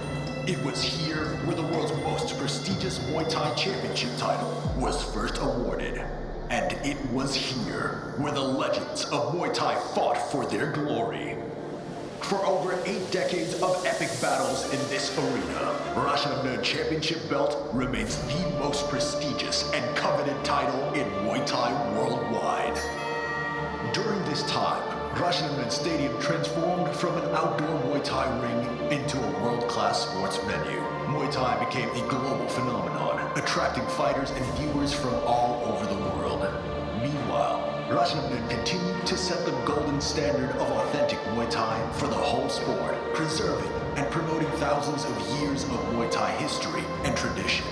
E: It was here where the world's most prestigious Muay Thai championship title was first awarded. And it was here where the legends of Muay Thai fought for their glory. For over 8 decades of epic battles in this arena, Rajadamnern Championship belt remains the most prestigious and coveted title in Muay Thai worldwide. During this time, Rajadamnern Stadium transformed from an outdoor Muay Thai ring into a world-class sports venue. Muay Thai became a global phenomenon, attracting fighters and viewers from all over the world. Meanwhile, Rajadamnern continued to set the golden standard of authentic Muay Thai for the whole sport, preserving and promoting thousands of years of Muay Thai history and tradition.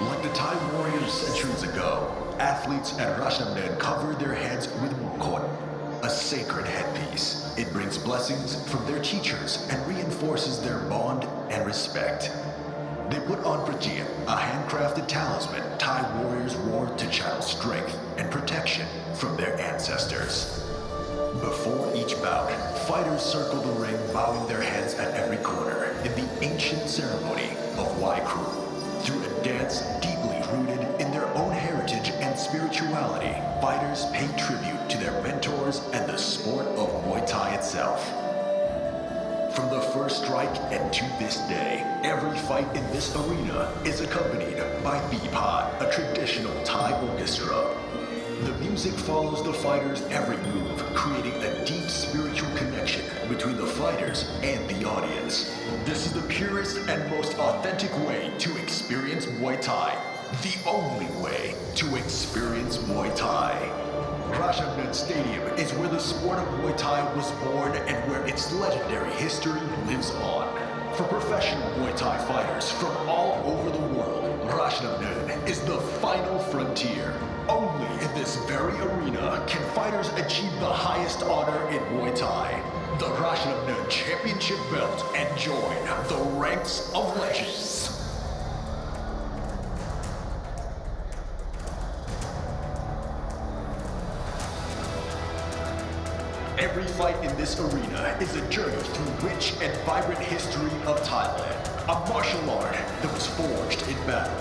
E: Like the Thai warriors centuries ago, athletes at Rajadamnern covered their heads with mukot, a sacred headpiece. It brings blessings from their teachers and reinforces their bond and respect. They put on prajiat, a handcrafted talisman Thai warriors wore to channel strength and protection from their ancestors. Before each bout, fighters circle the ring, bowing their heads at every corner in the ancient ceremony of 𝐌𝐔𝐀𝐘𝐓𝐇𝐈. Through a dance deeply rooted in their own heritage and spirituality, fighters pay tribute to their mentors and the sport of Muay Thai itself. From the first strike and to this day, every fight in this arena is accompanied by 𝐓𝐇𝐈𝐒, a traditional Thai orchestra. The music follows the fighter's every move, creating a deep spiritual connection between the fighters and the audience. This is the purest and most authentic way to experience Muay Thai. The only way to experience Muay Thai. Rajadamnern Stadium is where the sport of Muay Thai was born and where its legendary history lives on. For professional Muay Thai fighters from all over the world, Rajadamnern is the final frontier. Only in this very arena can fighters achieve the highest honor in Muay Thai, the Rajadamnern Championship belt, and join the ranks of legends. Every fight in this arena is a journey through rich and vibrant history of Thailand, a martial art that was forged in battle,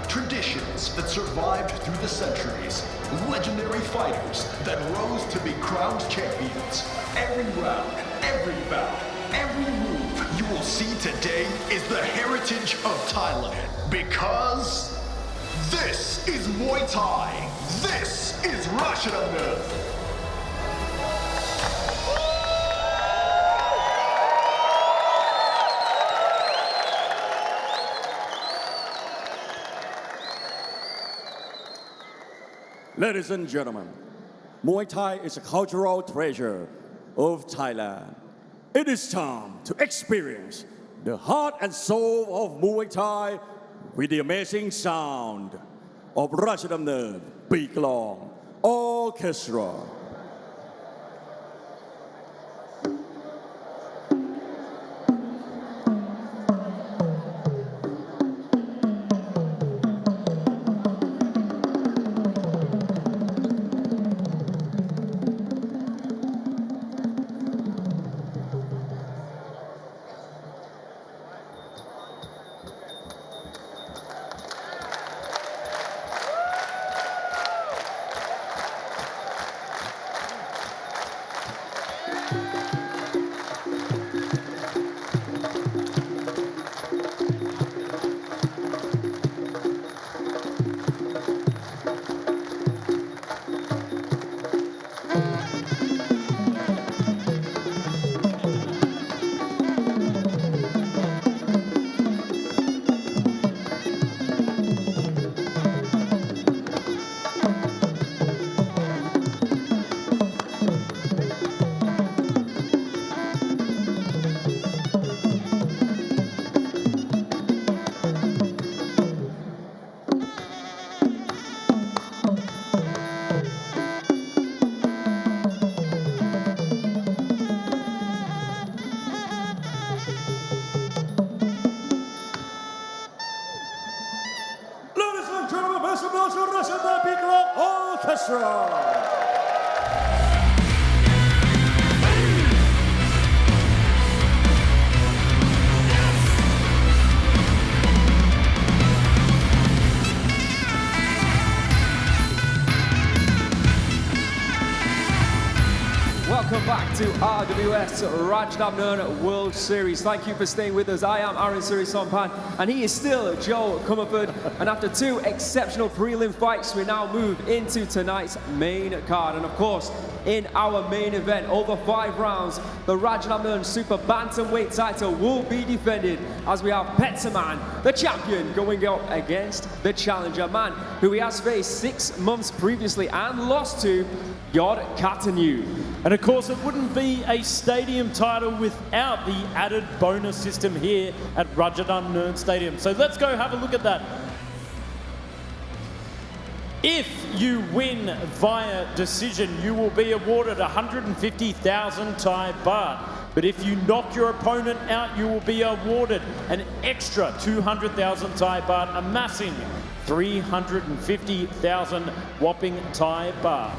E: traditions that survived through the centuries, legendary fighters that rose to be crowned champions. Every round, every bout, every move you will see today is the heritage of Thailand, because this is Muay Thai. This is Rajadamnern.
C: Ladies and gentlemen, Muay Thai is a cultural treasure of Thailand. It is time to experience the heart and soul of Muay Thai with the amazing sound of Rajadamnern Big Long Orchestra.
A: Welcome back to RWS Rajadamnern World Series. Thank you for staying with us. I am Aaron Suri-Sompan, and he is still Joe Comerford. And after two exceptional prelim fights, we now move into tonight's main card. And of course, in our main event, over 5 rounds, the Rajadamnern Super Bantamweight title will be defended as we have Petchsaman, the champion, going up against the challenger, man who he has faced 6 months previously and lost to, Yodkatanyu.
B: And of course, it wouldn't be a stadium title without the added bonus system here at Rajadamnern Stadium. So let's go have a look at that. If you win via decision, you will be awarded 150,000 Thai baht. But if you knock your opponent out, you will be awarded an extra 200,000 Thai baht, amassing 350,000 whopping Thai baht.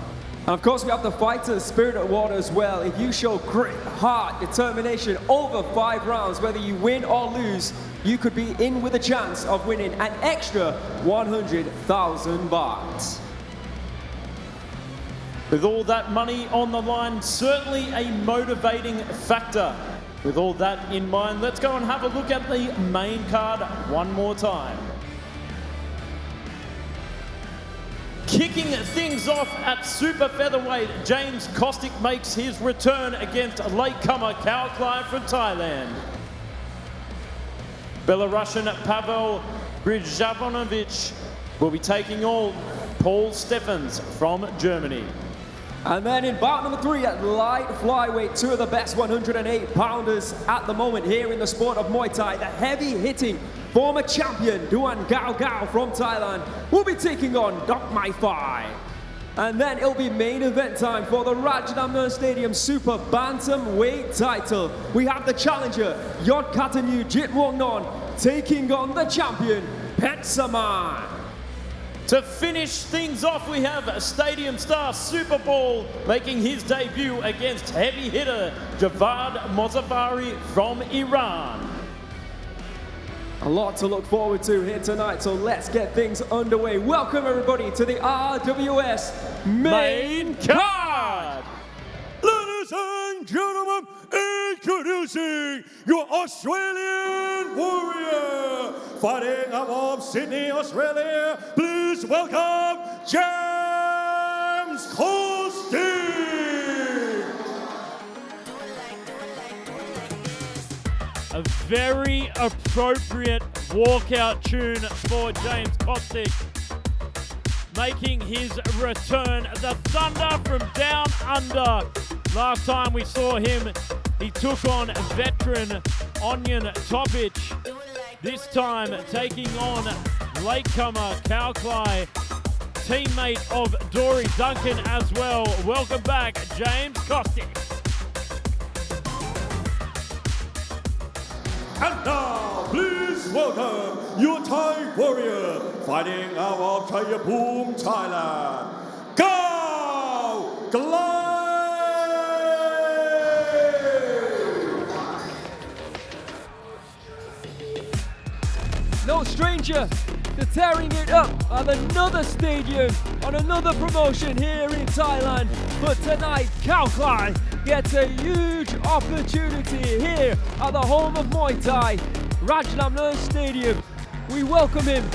A: And of course, we have the fighter's spirit award as well. If you show grit, heart, determination over 5 rounds, whether you win or lose, you could be in with a chance of winning an extra 100,000 baht.
B: With all that money on the line, certainly a motivating factor. With all that in mind, let's go and have a look at the main card one more time. Kicking things off at super featherweight, James Kostic makes his return against latecomer Kaoklai from Thailand. Belarusian Pavel Hryshanovich will be taking on Paul Steffens from Germany.
A: And then in bout number 3 at light flyweight, 2 of the best 108-pounders at the moment here in the sport of Muay Thai. The heavy-hitting former champion Duan from Thailand will be taking on Dokmaifai. And then it'll be main event time for the Rajadamnern Stadium Super Bantamweight title. We have the challenger Yodkatanyu taking on the champion Petchsaman.
B: To finish things off, we have Stadium star Superball making his debut against heavy hitter Javad Mozafari from Iran.
A: A lot to look forward to here tonight, so let's get things underway. Welcome everybody to the RWS main card.
C: Ladies and gentlemen, introducing your Australian warrior, fighting out of Sydney, Australia. Please welcome James Kostic.
F: A very appropriate walkout tune for James Kostic, making his return. The Thunder from down under. Last time we saw him, he took on veteran Onion Topic. This time taking on latecomer Kaoklai, teammate of Dory, Duncan as well. Welcome back, James Kostic.
C: And now, please welcome your Thai warrior, fighting out of Chayapum, Thailand, Kaoklai.
A: No stranger to tearing it up at another stadium on another promotion here in Thailand. But tonight, Kaoklai gets a huge opportunity here at the home of Muay Thai, Rajadamnern Stadium. We welcome him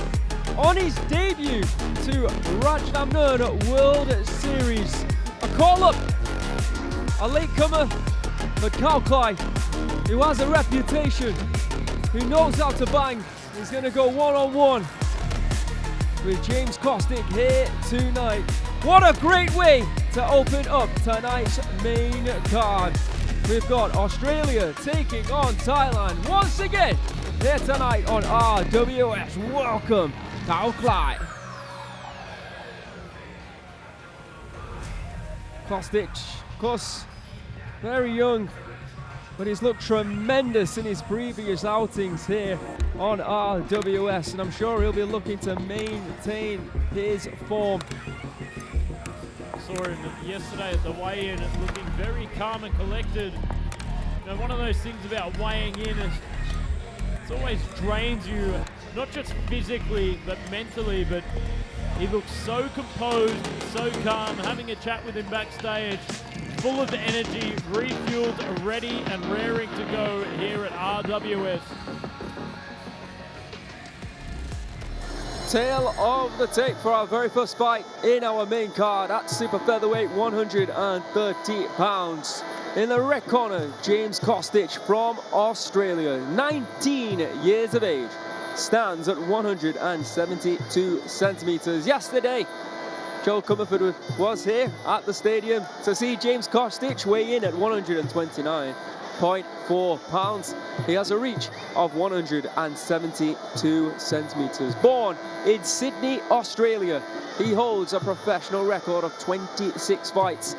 A: on his debut to Rajadamnern World Series. A call-up, a latecomer, but Kaoklai, who has a reputation, who knows how to bang, is going to go one-on-one with James Kostic here tonight. What a great way to open up tonight's main card. We've got Australia taking on Thailand once again here tonight on RWS. Welcome, Kaoklai. Kostic, of course, very young, but he's looked tremendous in his previous outings here on RWS, and I'm sure he'll be looking to maintain his form.
F: Saw him yesterday at the weigh-in, looking very calm and collected. You know, one of those things about weighing in is it always drains you, not just physically but mentally. But he looks so composed, so calm. Having a chat with him backstage, full of energy, refueled, ready and raring to go here at RWS.
A: Tail of the tape for our very first fight in our main card at super featherweight, 130 pounds. In the red corner, James Kostic from Australia, 19 years of age, stands at 172 centimeters. Yesterday, Joel Comerford was here at the stadium to see James Kostic weigh in at 129.4 pounds. He has a reach of 172 centimeters. Born in Sydney, Australia, he holds a professional record of 26 fights,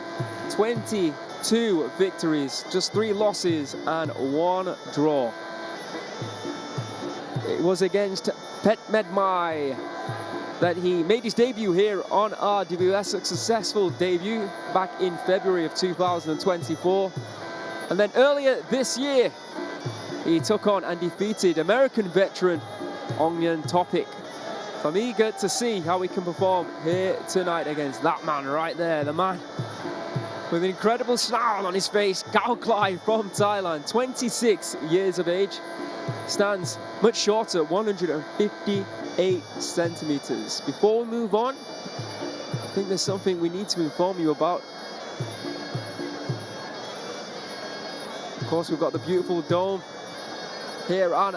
A: 22 victories, just 3 losses and 1 draw. It was against Petchmai that he made his debut here on RWS, a successful debut back in February of 2024. And then earlier this year, he took on and defeated American veteran Ongyan Topic. So I'm eager to see how he can perform here tonight against that man right there, the man with an incredible smile on his face, Kaoklai from Thailand, 26 years of age, stands much shorter, 158 centimeters. Before we move on, I think there's something we need to inform you about. Of course, we've got the beautiful dome here on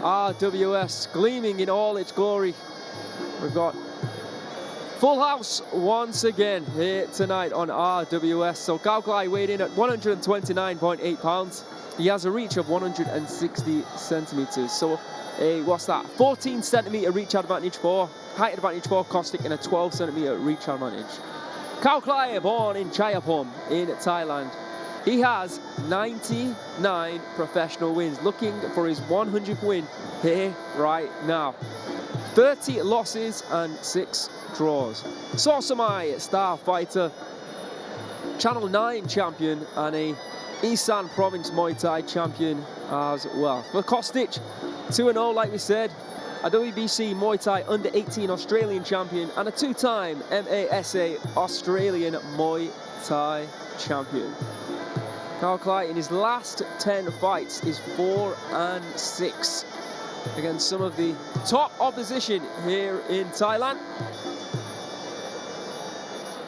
A: RWS, gleaming in all its glory. We've got full house once again here tonight on RWS. So Kaoklai weighed in at 129.8 pounds. He has a reach of 160 centimeters. So what's that? 14 centimeter reach advantage for, height advantage for Kostic, and a 12 centimeter reach advantage. Kaoklai, born in Chayapom in Thailand. He has 99 professional wins, looking for his 100th win here right now. 30 losses and 6 draws. Petchmai, star fighter, Channel 9 champion, and a Isan Province Muay Thai champion as well. For Kostic, 2-0 like we said, a WBC Muay Thai under 18 Australian champion, and a 2-time MASA Australian Muay Thai champion. Kaoklai in his last 10 fights is 4-6 against some of the top opposition here in Thailand.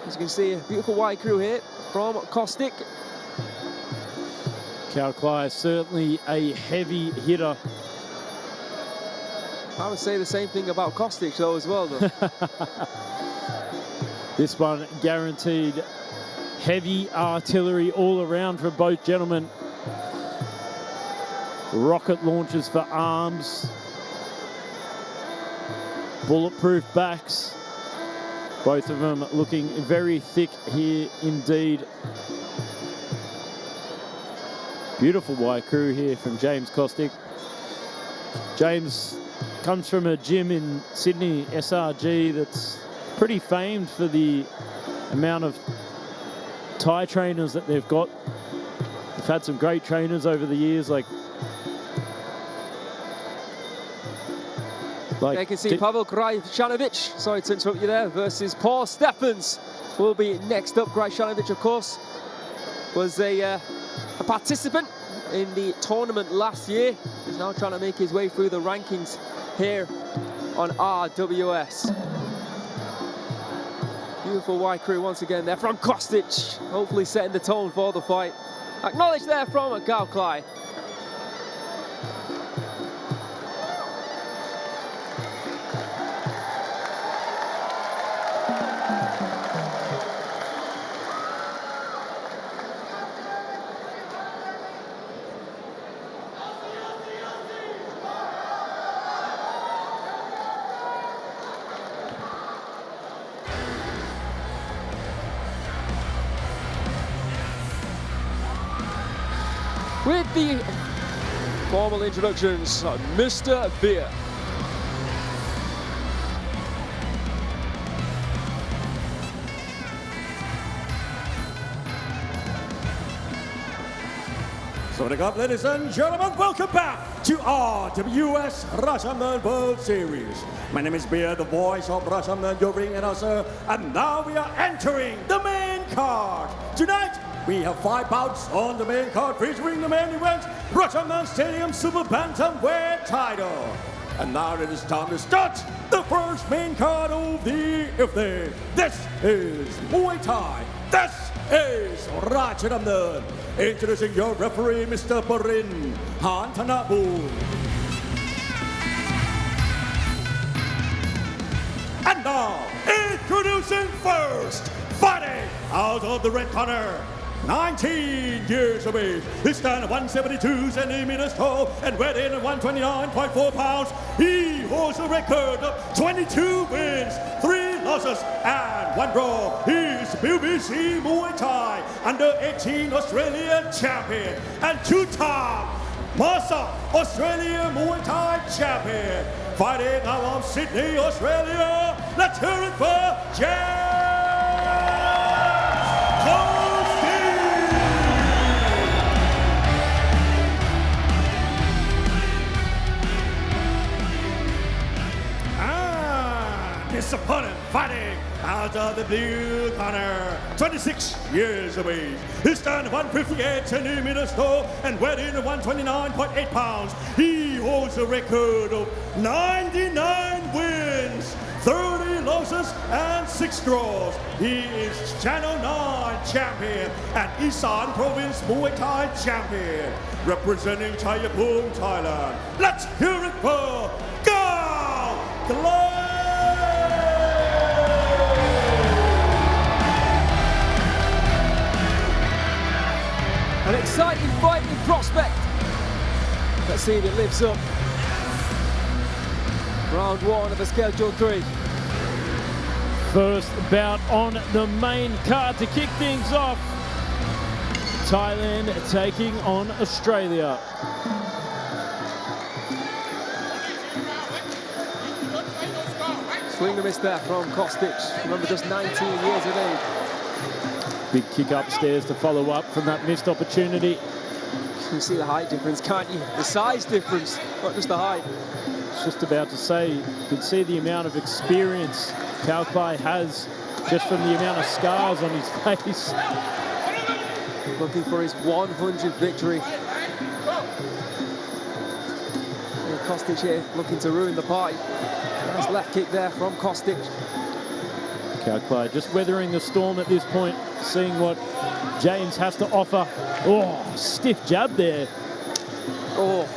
A: As you can see, a beautiful wide crew here from Kostic.
F: Kaoklai is certainly a heavy hitter.
A: I would say the same thing about Kostic though as well though.
F: This one guaranteed heavy artillery all around for both gentlemen. Rocket launchers for arms. Bulletproof backs. Both of them looking very thick here indeed. Beautiful wide crew here from James Kostic. James comes from a gym in Sydney, SRG, that's pretty famed for the amount of Thai trainers that they've got. They've had some great trainers over the years, like
A: you can see Pavel Hryshanovich, sorry to interrupt you there, versus Paul Steffens will be next up. Hryshanovich, of course, was a participant in the tournament last year. He's now trying to make his way through the rankings here on RWS. Beautiful wide crew once again there from Kostic, hopefully setting the tone for the fight. Acknowledged there from Kaoklai. With the formal introductions, Mr. Beer.
C: So ladies and gentlemen, welcome back to RWS Rajadamnern World Series. My name is Beer, the voice of Rajadamnern, your ring announcer, and now we are entering the main card. Tonight, we have 5 bouts on the main card featuring the main event, Rajadamnern Stadium Super Bantamweight title. And now it is time to start the first main card of the evening. This is Muay Thai. This is Rajadamnern. Introducing your referee, Mr. Parin Hantanabu. And now, introducing first, fighting out of the red corner, 19 years of age. He stands 172 centimeters tall and weighed in at 129.4 pounds. He holds a record of 22 wins, 3 losses, and 1 draw. He is WBC Muay Thai under 18 Australian champion and 2-time Masa Australian Muay Thai champion. Fighting out of Sydney, Australia, let's hear it for James and his opponent fighting out of the blue corner, 26 years of age. He stands 158 centimeters tall and weighed in 129.8 pounds. He holds a record of 99 wins, 30 losses, and 6 draws. He is Channel 9 champion and Isan Province Muay Thai champion, representing Chayapum, Thailand. Let's hear it for Kaoklai!
A: An exciting fight in prospect. Let's see if it lives up. Round 1 of the schedule 3.
F: First bout on the main card to kick things off. Thailand taking on Australia.
A: Swing and miss there from Kostic. Remember, just 19 years of age.
F: Big kick upstairs to follow up from that missed opportunity.
A: You can see the height difference, can't you? The size difference, not just the height.
F: Just about to say, you can see the amount of experience Kaoklai has just from the amount of scars on his face.
A: Looking for his 100th victory. And Kostic here looking to ruin the party. Nice left kick there from Kostic.
F: Kaoklai just weathering the storm at this point, seeing what James has to offer. Oh, stiff jab there.
A: Oh,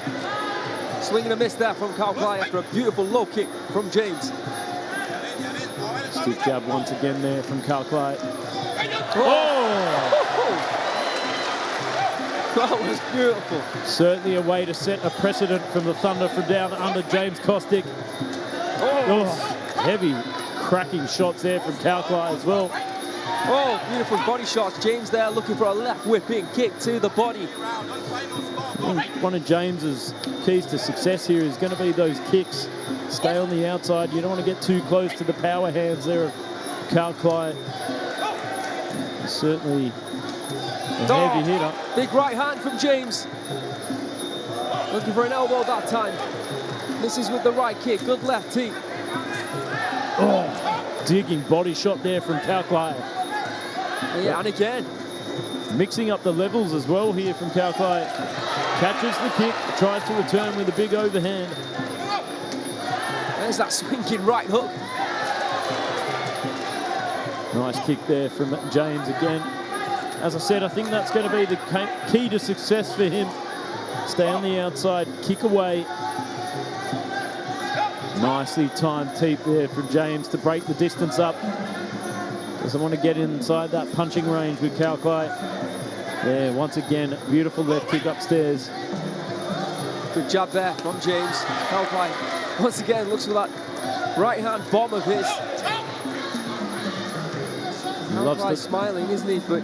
A: swing and a miss there from Kaoklai after a beautiful low kick from James.
F: Stiff jab once again there from Kaoklai.
A: Oh! That was beautiful.
F: Certainly a way to set a precedent from the Thunder from down under James Kostic. Oh, heavy cracking shots there from Kaoklai as well.
A: Oh, beautiful body shots. James there looking for a left whipping kick to the body.
F: One of James's keys to success here is going to be those kicks. Stay on the outside. You don't want to get too close to the power hands there of Kaoklai. Certainly a heavy hitter.
A: Big right hand from James. Looking for an elbow that time. Misses with the right kick. Good left tee.
F: Oh, digging body shot there from Kaoklai.
A: Yeah, and again.
F: Mixing up the levels as well here from Kaoklai. Catches the kick, tries to return with a big overhand.
A: There's that swinging right hook.
F: Nice kick there from James again. As I said, I think that's going to be the key to success for him. Stay on the outside, kick away. Nicely timed teep there from James to break the distance up. Doesn't want to get inside that punching range with Kaoklai. Yeah, once again, beautiful left kick upstairs.
A: Good jab there from James. Kaoklai once again looks for that right hand bomb of his. Kaoklai smiling, isn't he? But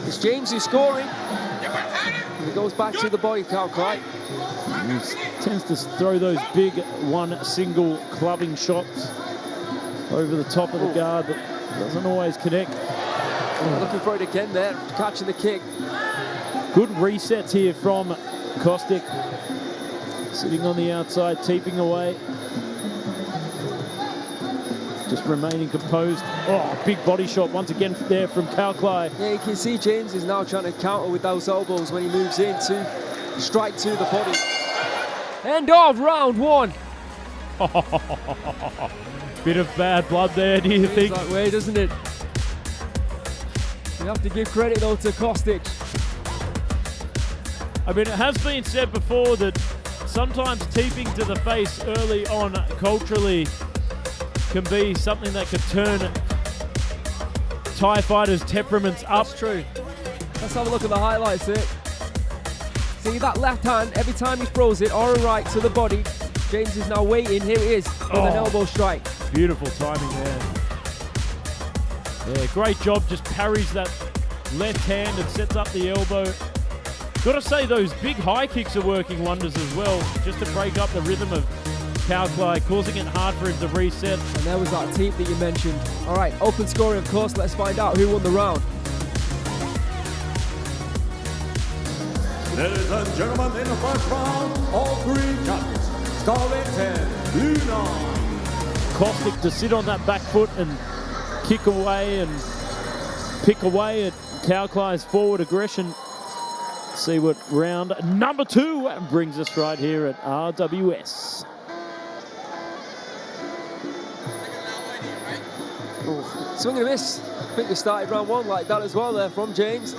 A: it's James who's scoring. And he goes back to the body, Kaoklai.
F: He tends to throw those big single clubbing shots over the top of the guard, but doesn't always connect.
A: Looking for it again there, catching the kick.
F: Good resets here from Kostic. Sitting on the outside, teeping away. Just remaining composed. Oh, big body shot once again there from Kaoklai.
A: Yeah, you can see James is now trying to counter with those elbows when he moves in to strike to the body. End of round 1.
F: Bit of bad blood there, do you think?
A: That way, doesn't it? You have to give credit though to Kostic.
F: I mean, it has been said before that sometimes teeping to the face early on culturally can be something that could turn Thai fighters' temperaments up.
A: That's true. Let's have a look at the highlights here. See that left hand, every time he throws it, or a right to the body. James is now waiting, here it is, with an elbow strike.
F: Beautiful timing there. Yeah, great job, just parries that left hand and sets up the elbow. Got to say, those big high kicks are working wonders as well, just to break up the rhythm of 𝐷𝐀𝐈𝐒, causing it hard for him to reset.
A: And there was that team that you mentioned. All right, open scoring, of course. Let's find out who won the round.
C: Ladies and gentlemen, in the first round, all three judges scoring 10-9.
F: Kostic to sit on that back foot and kick away and pick away at 𝐷𝐀𝐈𝐒's forward aggression. See what round number 2 brings us right here at RWS.
A: Oh, swing and a miss. I think we started round 1 like that as well there from James.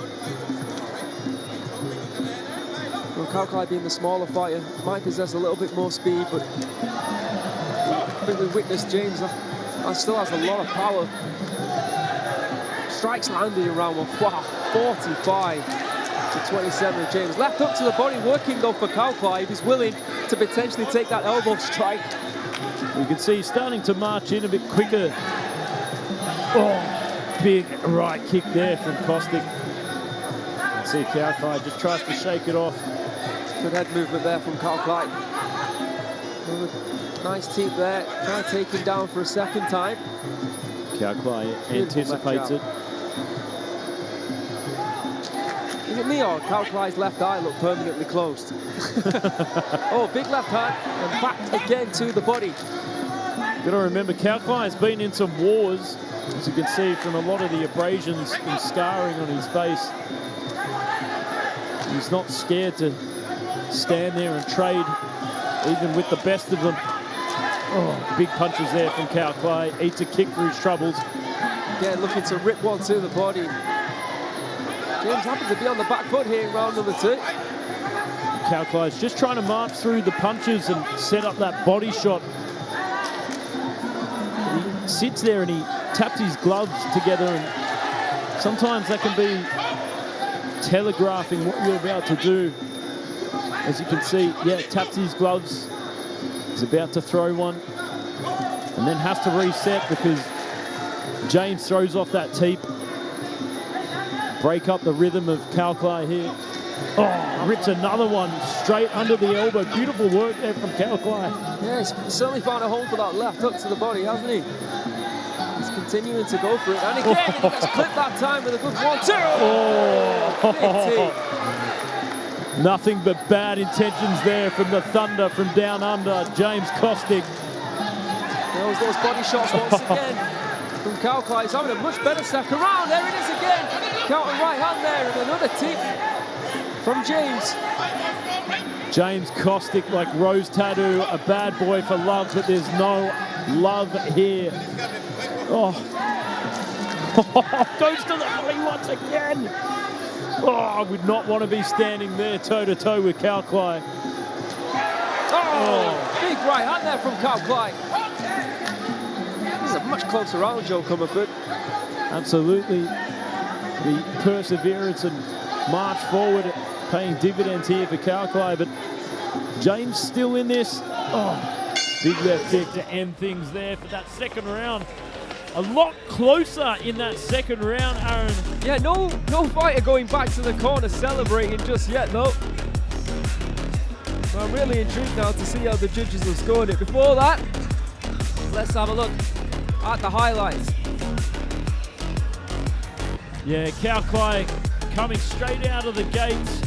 A: Well, 𝐷𝐀𝐈𝐒 being the smaller fighter might possess a little bit more speed, but I think we witnessed James still has a lot of power. Strikes landed in round 1. Wow, 45-27 of James. Left up to the body, working though for 𝐷𝐀𝐈𝐒 if he's willing to potentially take that elbow strike.
F: You can see he's starting to march in a bit quicker. Oh, big right kick there from Kostic. See 𝐷𝐀𝐈𝐒 just tries to shake it off.
A: Good head movement there from 𝐷𝐀𝐈𝐒. Nice teep there. Try to take him down for a second time.
F: 𝐷𝐀𝐈𝐒 anticipates it.
A: Is it me or 𝐷𝐀𝐈𝐒's left eye look permanently closed? Oh, big left hand and back again to the body.
F: Got to remember, 𝐷𝐀𝐈𝐒 has been in some wars, as you can see from a lot of the abrasions and scarring on his face. He's not scared to stand there and trade, even with the best of them. Oh, big punches there from 𝐷𝐀𝐈𝐒. Eats a kick for his troubles.
A: Again, looking to rip one to the body. James happens to be on the back foot here in round number 2.
F: 𝐷𝐀𝐈𝐒's just trying to march through the punches and set up that body shot. He sits there and he taps his gloves together, and sometimes that can be telegraphing what you're about to do. As you can see, yeah, taps his gloves. He's about to throw one and then has to reset because James throws off that teep. Break up the rhythm of 𝐷𝐀𝐈𝐒 here. Oh, rips another one straight under the elbow. Beautiful work there from 𝐷𝐀𝐈𝐒.
A: Yeah, he's certainly found a home for that left hook to the body, hasn't he? He's continuing to go for it. And again, he gets clipped that time with a good 1-2. Oh,
F: nothing but bad intentions there from the Thunder from down under, James Kostic.
A: There's those body shots once again from 𝐷𝐀𝐈𝐒. He's having a much better second round. There it is again. Counter right hand there and another tip from James.
F: James Kostic, like Rose Tattoo, a bad boy for love, but there's no love here. Oh, goes to the body once again. Oh, I would not want to be standing there toe-to-toe with 𝐷𝐀𝐈𝐒.
A: Oh, big right hand there from 𝐷𝐀𝐈𝐒. This is a much closer round, Joe Comerford.
F: Absolutely. The perseverance and march forward paying dividends here for 𝐷𝐀𝐈𝐒, but James still in this. Oh, big left kick to end things there for that second round. A lot closer in that second round, Aaron.
A: Yeah, no fighter going back to the corner celebrating just yet, though. So I'm really intrigued now to see how the judges have scored it. Before that, let's have a look at the highlights.
F: Yeah, 𝐷𝐀𝐈𝐒 coming straight out of the gates,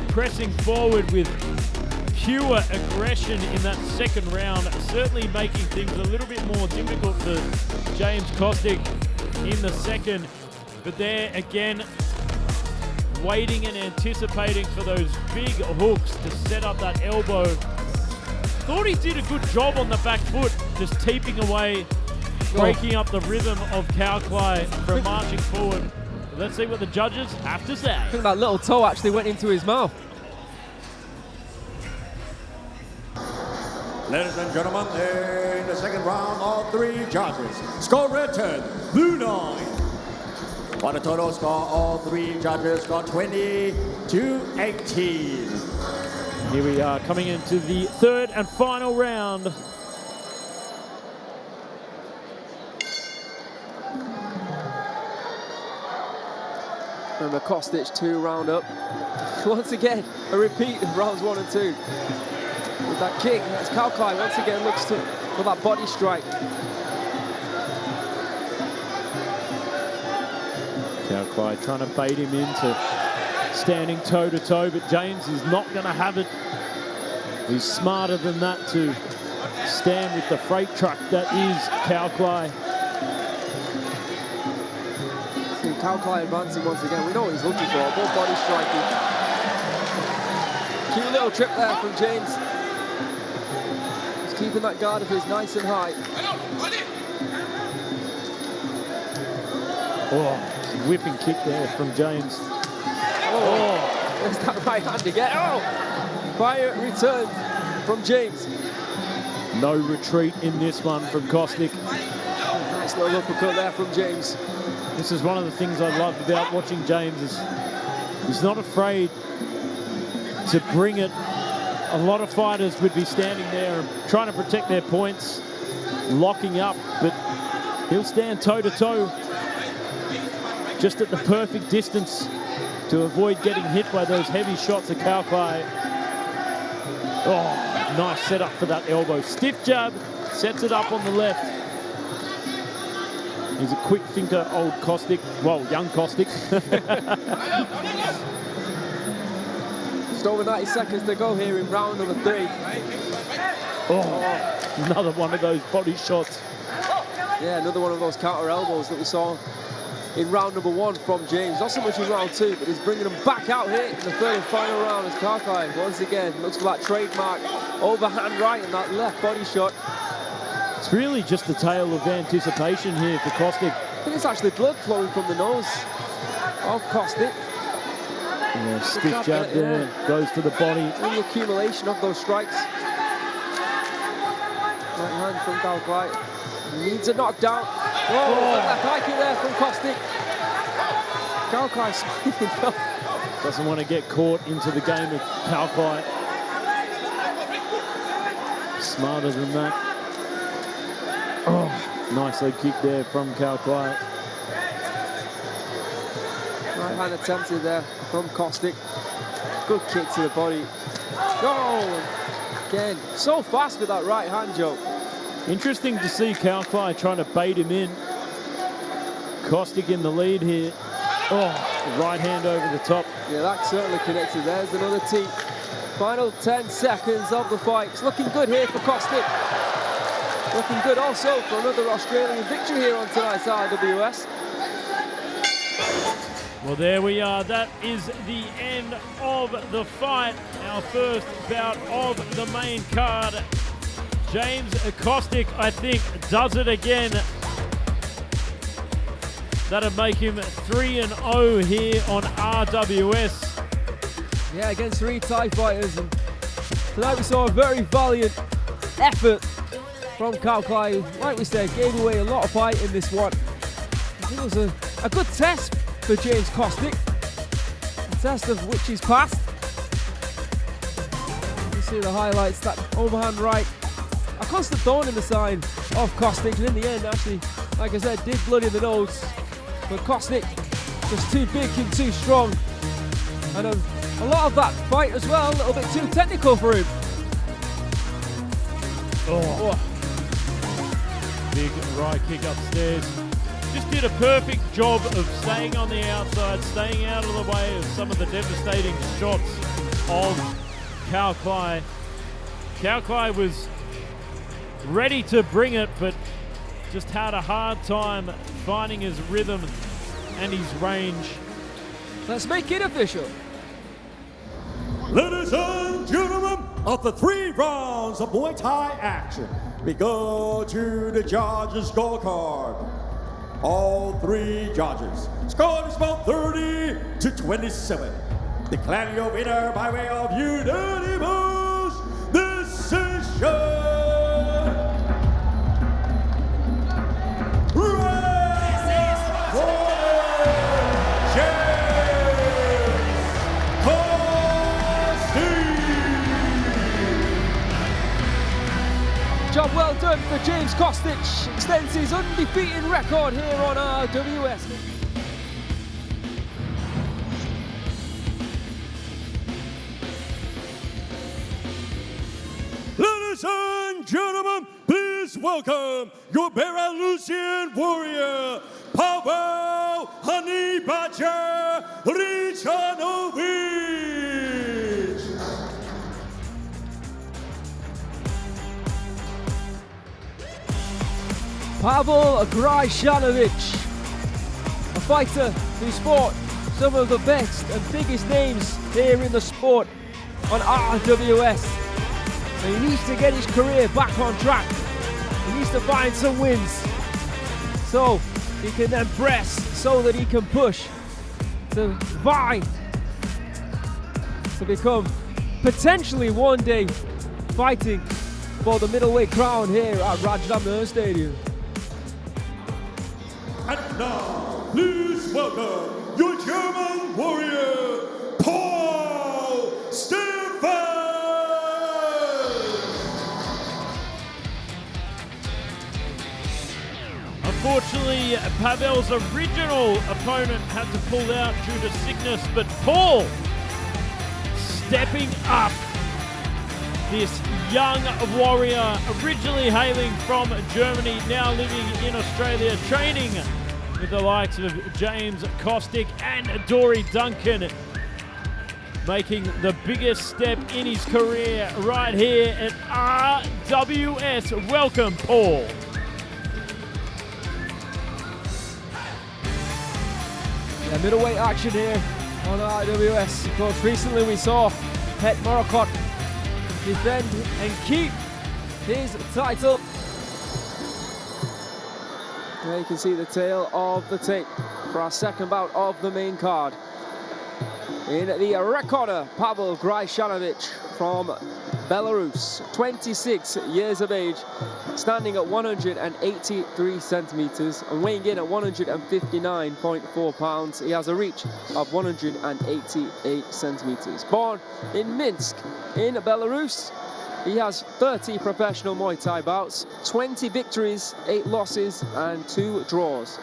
F: pressing forward with pure aggression in that second round, certainly making things a little bit more difficult for James Kostic in the second. But there again, waiting and anticipating for those big hooks to set up that elbow. Thought he did a good job on the back foot, just teeping away, breaking up the rhythm of 𝐷𝐀𝐈𝐒 from marching forward. Let's see what the judges have to say.
A: I think that little toe actually went into his mouth.
C: Ladies and gentlemen, in the second round, all three judges score 10-9. For the total score, all three judges got 20-18.
F: Here we are coming into the third and final round.
A: Remember Kostic 2 round up. Once again, a repeat of rounds 1 and 2. With that kick, that's Kaoklai once again looks for that body strike.
F: Kaoklai trying to bait him into standing toe-to-toe, but James is not going to have it. He's smarter than that to stand with the freight truck that is Kaoklai.
A: See Kaoklai advancing once again. We know what he's looking for, more body striking. Cute little trip there from James. He's keeping that guard of his nice and high.
F: Oh, whipping kick there from James.
A: Oh, there's that right hand again. Oh, fire return from James.
F: No retreat in this one from Kostic.
A: Nice little uppercut there from James.
F: This is one of the things I love about watching James is he's not afraid to bring it. A lot of fighters would be standing there and trying to protect their points, locking up, but he'll stand toe-to-toe just at the perfect distance to avoid getting hit by those heavy shots of Kaoklai. Oh, nice setup for that elbow. Stiff jab, sets it up on the left. He's a quick thinker, old Kostic. Well, young Kostic.
A: Just over 90 seconds to go here in round number 3.
F: Oh, another one of those body shots.
A: Yeah, another one of those counter elbows that we saw in round number 1 from James. Not so much in round 2, but he's bringing them back out here in the third and final round as Kaoklai once again looks for that trademark overhand right and that left body shot.
F: It's really just a tale of anticipation here for Kostic.
A: I think it's actually blood flowing from the nose of Kostic.
F: Yeah, stiff jab there, goes to the body.
A: And the accumulation of those strikes. Right hand from Kaoklai. Needs a knockdown. Oh, that high kick there from Kostic. Kaoklai spinning up.
F: Doesn't want to get caught into the game of Kaoklai. Smarter than that. Oh, nice leg kick there from Kaoklai.
A: Right hand attempted there from Kostic. Good kick to the body. Oh, again, so fast with that right hand, Joe.
F: Interesting to see Kaoklai trying to bait him in. Kostic in the lead here. Oh, right hand over the top.
A: Yeah, that certainly connected. There's another tee. Final 10 seconds of the fight. It's looking good here for Kostic. Looking good also for another Australian victory here on tonight's RWS.
F: Well, there we are. That is the end of the fight. Our first bout of the main card. James Kostic, I think, does it again. That'll make him 3-0 here on RWS.
A: Yeah, against 3 Thai fighters. And tonight we saw a very valiant effort from Kaoklai. Like we said, gave away a lot of fight in this one. I think it was a good test for James Kostic. A test of which he's passed. You see the highlights, that overhand right. A constant thorn in the side of Kostic, and in the end, actually, like I said, did blood in the nose. But Kostic just too big and too strong. And a lot of that fight as well, a little bit too technical for him.
F: Oh. Big right kick upstairs. Just did a perfect job of staying on the outside, staying out of the way of some of the devastating shots of Kaoklai. Kaoklai was ready to bring it, but just had a hard time finding his rhythm and his range.
A: Let's make it official.
C: Ladies and gentlemen, after 3 rounds of Muay Thai action, we go to the judges' scorecard. All 3 judges. Score is about 30-27. Declaring your winner by way of unanimous decision.
A: Job well done for James Kostic. Extends his undefeated record here on RWS.
C: gentlemen, please welcome your Belarusian warrior, Pavel Hryshanovich.
A: Pavel Hryshanovich, a fighter who's fought some of the best and biggest names here in the sport on RWS. And he needs to get his career back on track. He needs to find some wins so he can then press, so that he can push to vie to become potentially one day fighting for the middleweight crown here at Rajadamnern Stadium.
C: And now, please welcome your German warrior, Paul Steffens.
F: Unfortunately, Pavel's original opponent had to pull out due to sickness, but Paul stepping up. This young warrior, originally hailing from Germany, now living in Australia, training with the likes of James Kostic and Dory Duncan, making the biggest step in his career right here at RWS. Welcome, Paul.
A: Yeah, middleweight action here on RWS. Of course, recently we saw Petchmai defend and keep his title. There you can see the tail of the tape for our second bout of the main card. In the red corner, Pavel Hryshanovich from Belarus, 26 years of age, standing at 183 centimeters and weighing in at 159.4 pounds. He has a reach of 188 centimeters. Born in Minsk in Belarus, he has 30 professional Muay Thai bouts, 20 victories, 8 losses and 2 draws.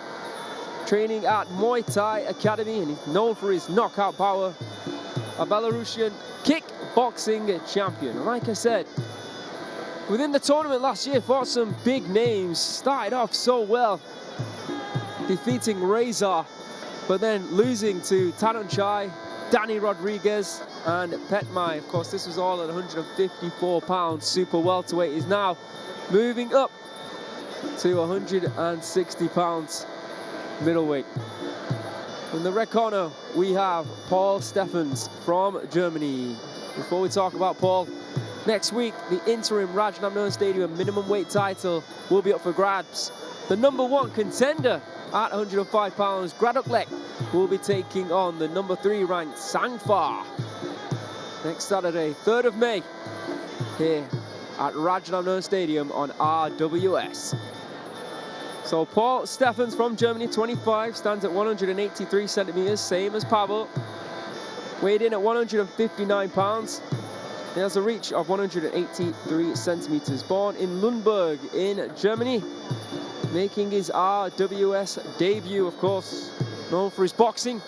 A: Training at Muay Thai Academy, and he's known for his knockout power. A Belarusian kickboxing champion. And like I said, within the tournament last year, fought some big names. Started off so well, defeating Razor, but then losing to Tanonchai, Danny Rodriguez, and Petchmai. Of course, this was all at 154 pounds. Super welterweight is now moving up to 160 pounds middleweight. In the red corner, we have Paul Steffens from Germany. Before we talk about Paul, next week, the interim Rajadamnern Stadium minimum weight title will be up for grabs. The #1 contender at 105 pounds, Kaoklai, will be taking on the #3 ranked Sangfa next Saturday, 3rd of May, here at Rajadamnern Stadium on RWS. So Paul Steffens from Germany, 25, stands at 183 centimeters, same as Pavel. Weighed in at 159 pounds. He has a reach of 183 centimeters. Born in Lundberg in Germany, making his RWS debut, of course, known for his boxing,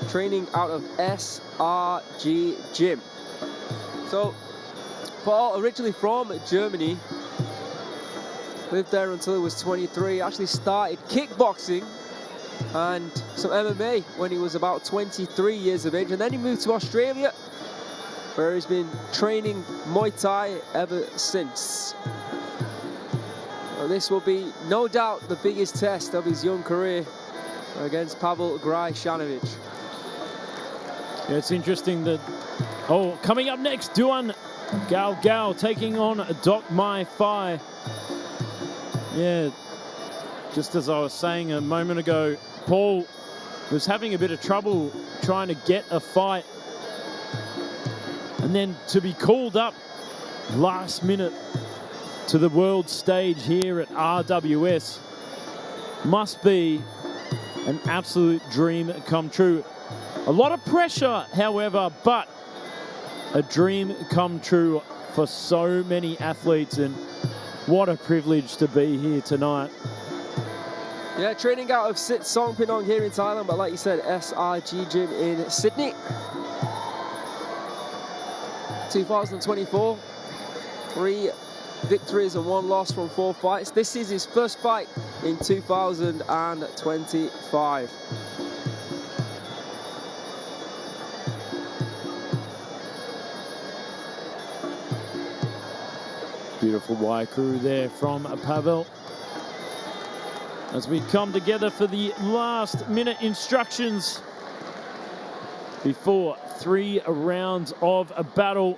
A: training out of SRG Gym. So Paul, originally from Germany, lived there until he was 23, actually started kickboxing and some MMA when he was about 23 years of age, and then he moved to Australia, where he's been training Muay Thai ever since. And this will be no doubt the biggest test of his young career against Pavel Hryshanovich.
F: Yeah, it's interesting that, coming up next, Duan Gao taking on Dokmaifai. Yeah, just as I was saying a moment ago, Paul was having a bit of trouble trying to get a fight. And then to be called up last minute to the world stage here at RWS must be an absolute dream come true. A lot of pressure, however, but a dream come true for so many athletes, and what a privilege to be here tonight.
A: Yeah, training out of Sit Song Pinong here in Thailand, but like you said, SRG Gym in Sydney. 2024, 3 victories and 1 loss from 4 fights. This is his first fight in 2025.
F: Beautiful wire crew there from Pavel. As we come together for the last minute instructions before 3 rounds of a battle.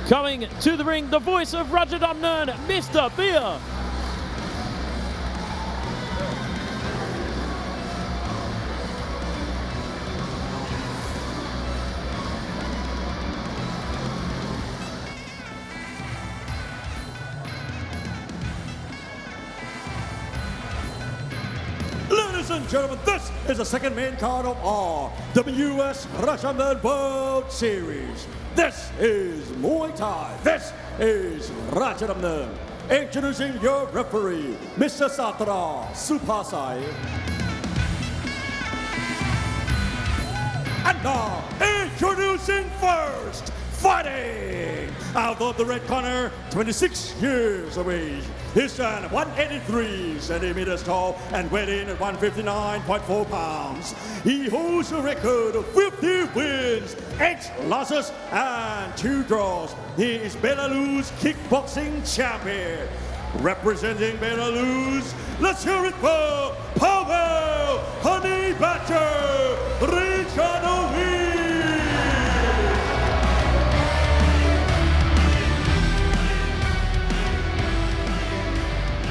F: Coming to the ring, the voice of Rajadamnern, Mr. Beer.
C: Ladies and gentlemen, this is the second main card of RWS Rajadamnern World Series. This is Muay Thai. This is Rajadamnern. Introducing your referee, Mr. Satra Supasai. And now, introducing first, fighting out of the red corner, 26 years of age. He stands 183 centimeters tall and weighed in at 159.4 pounds. He holds a record of 50 wins, 8 losses, and 2 draws. He is Belarus kickboxing champion. Representing Belarus, let's hear it for Pavel Honey Badger Hryshanovich.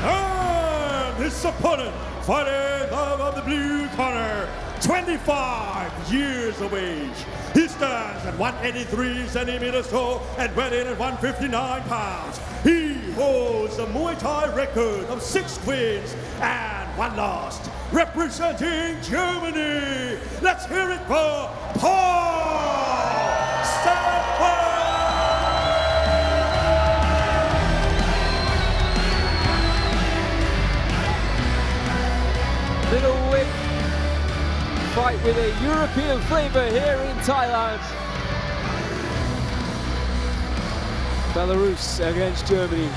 C: And his opponent, fighting out of the blue corner, 25 years of age. He stands at 183 centimeters tall and weighed in at 159 pounds. He holds a Muay Thai record of 6 wins and 1 loss. Representing Germany, let's hear it for Paul Steffens.
A: Middleweight fight with a European flavor here in Thailand. Belarus against Germany.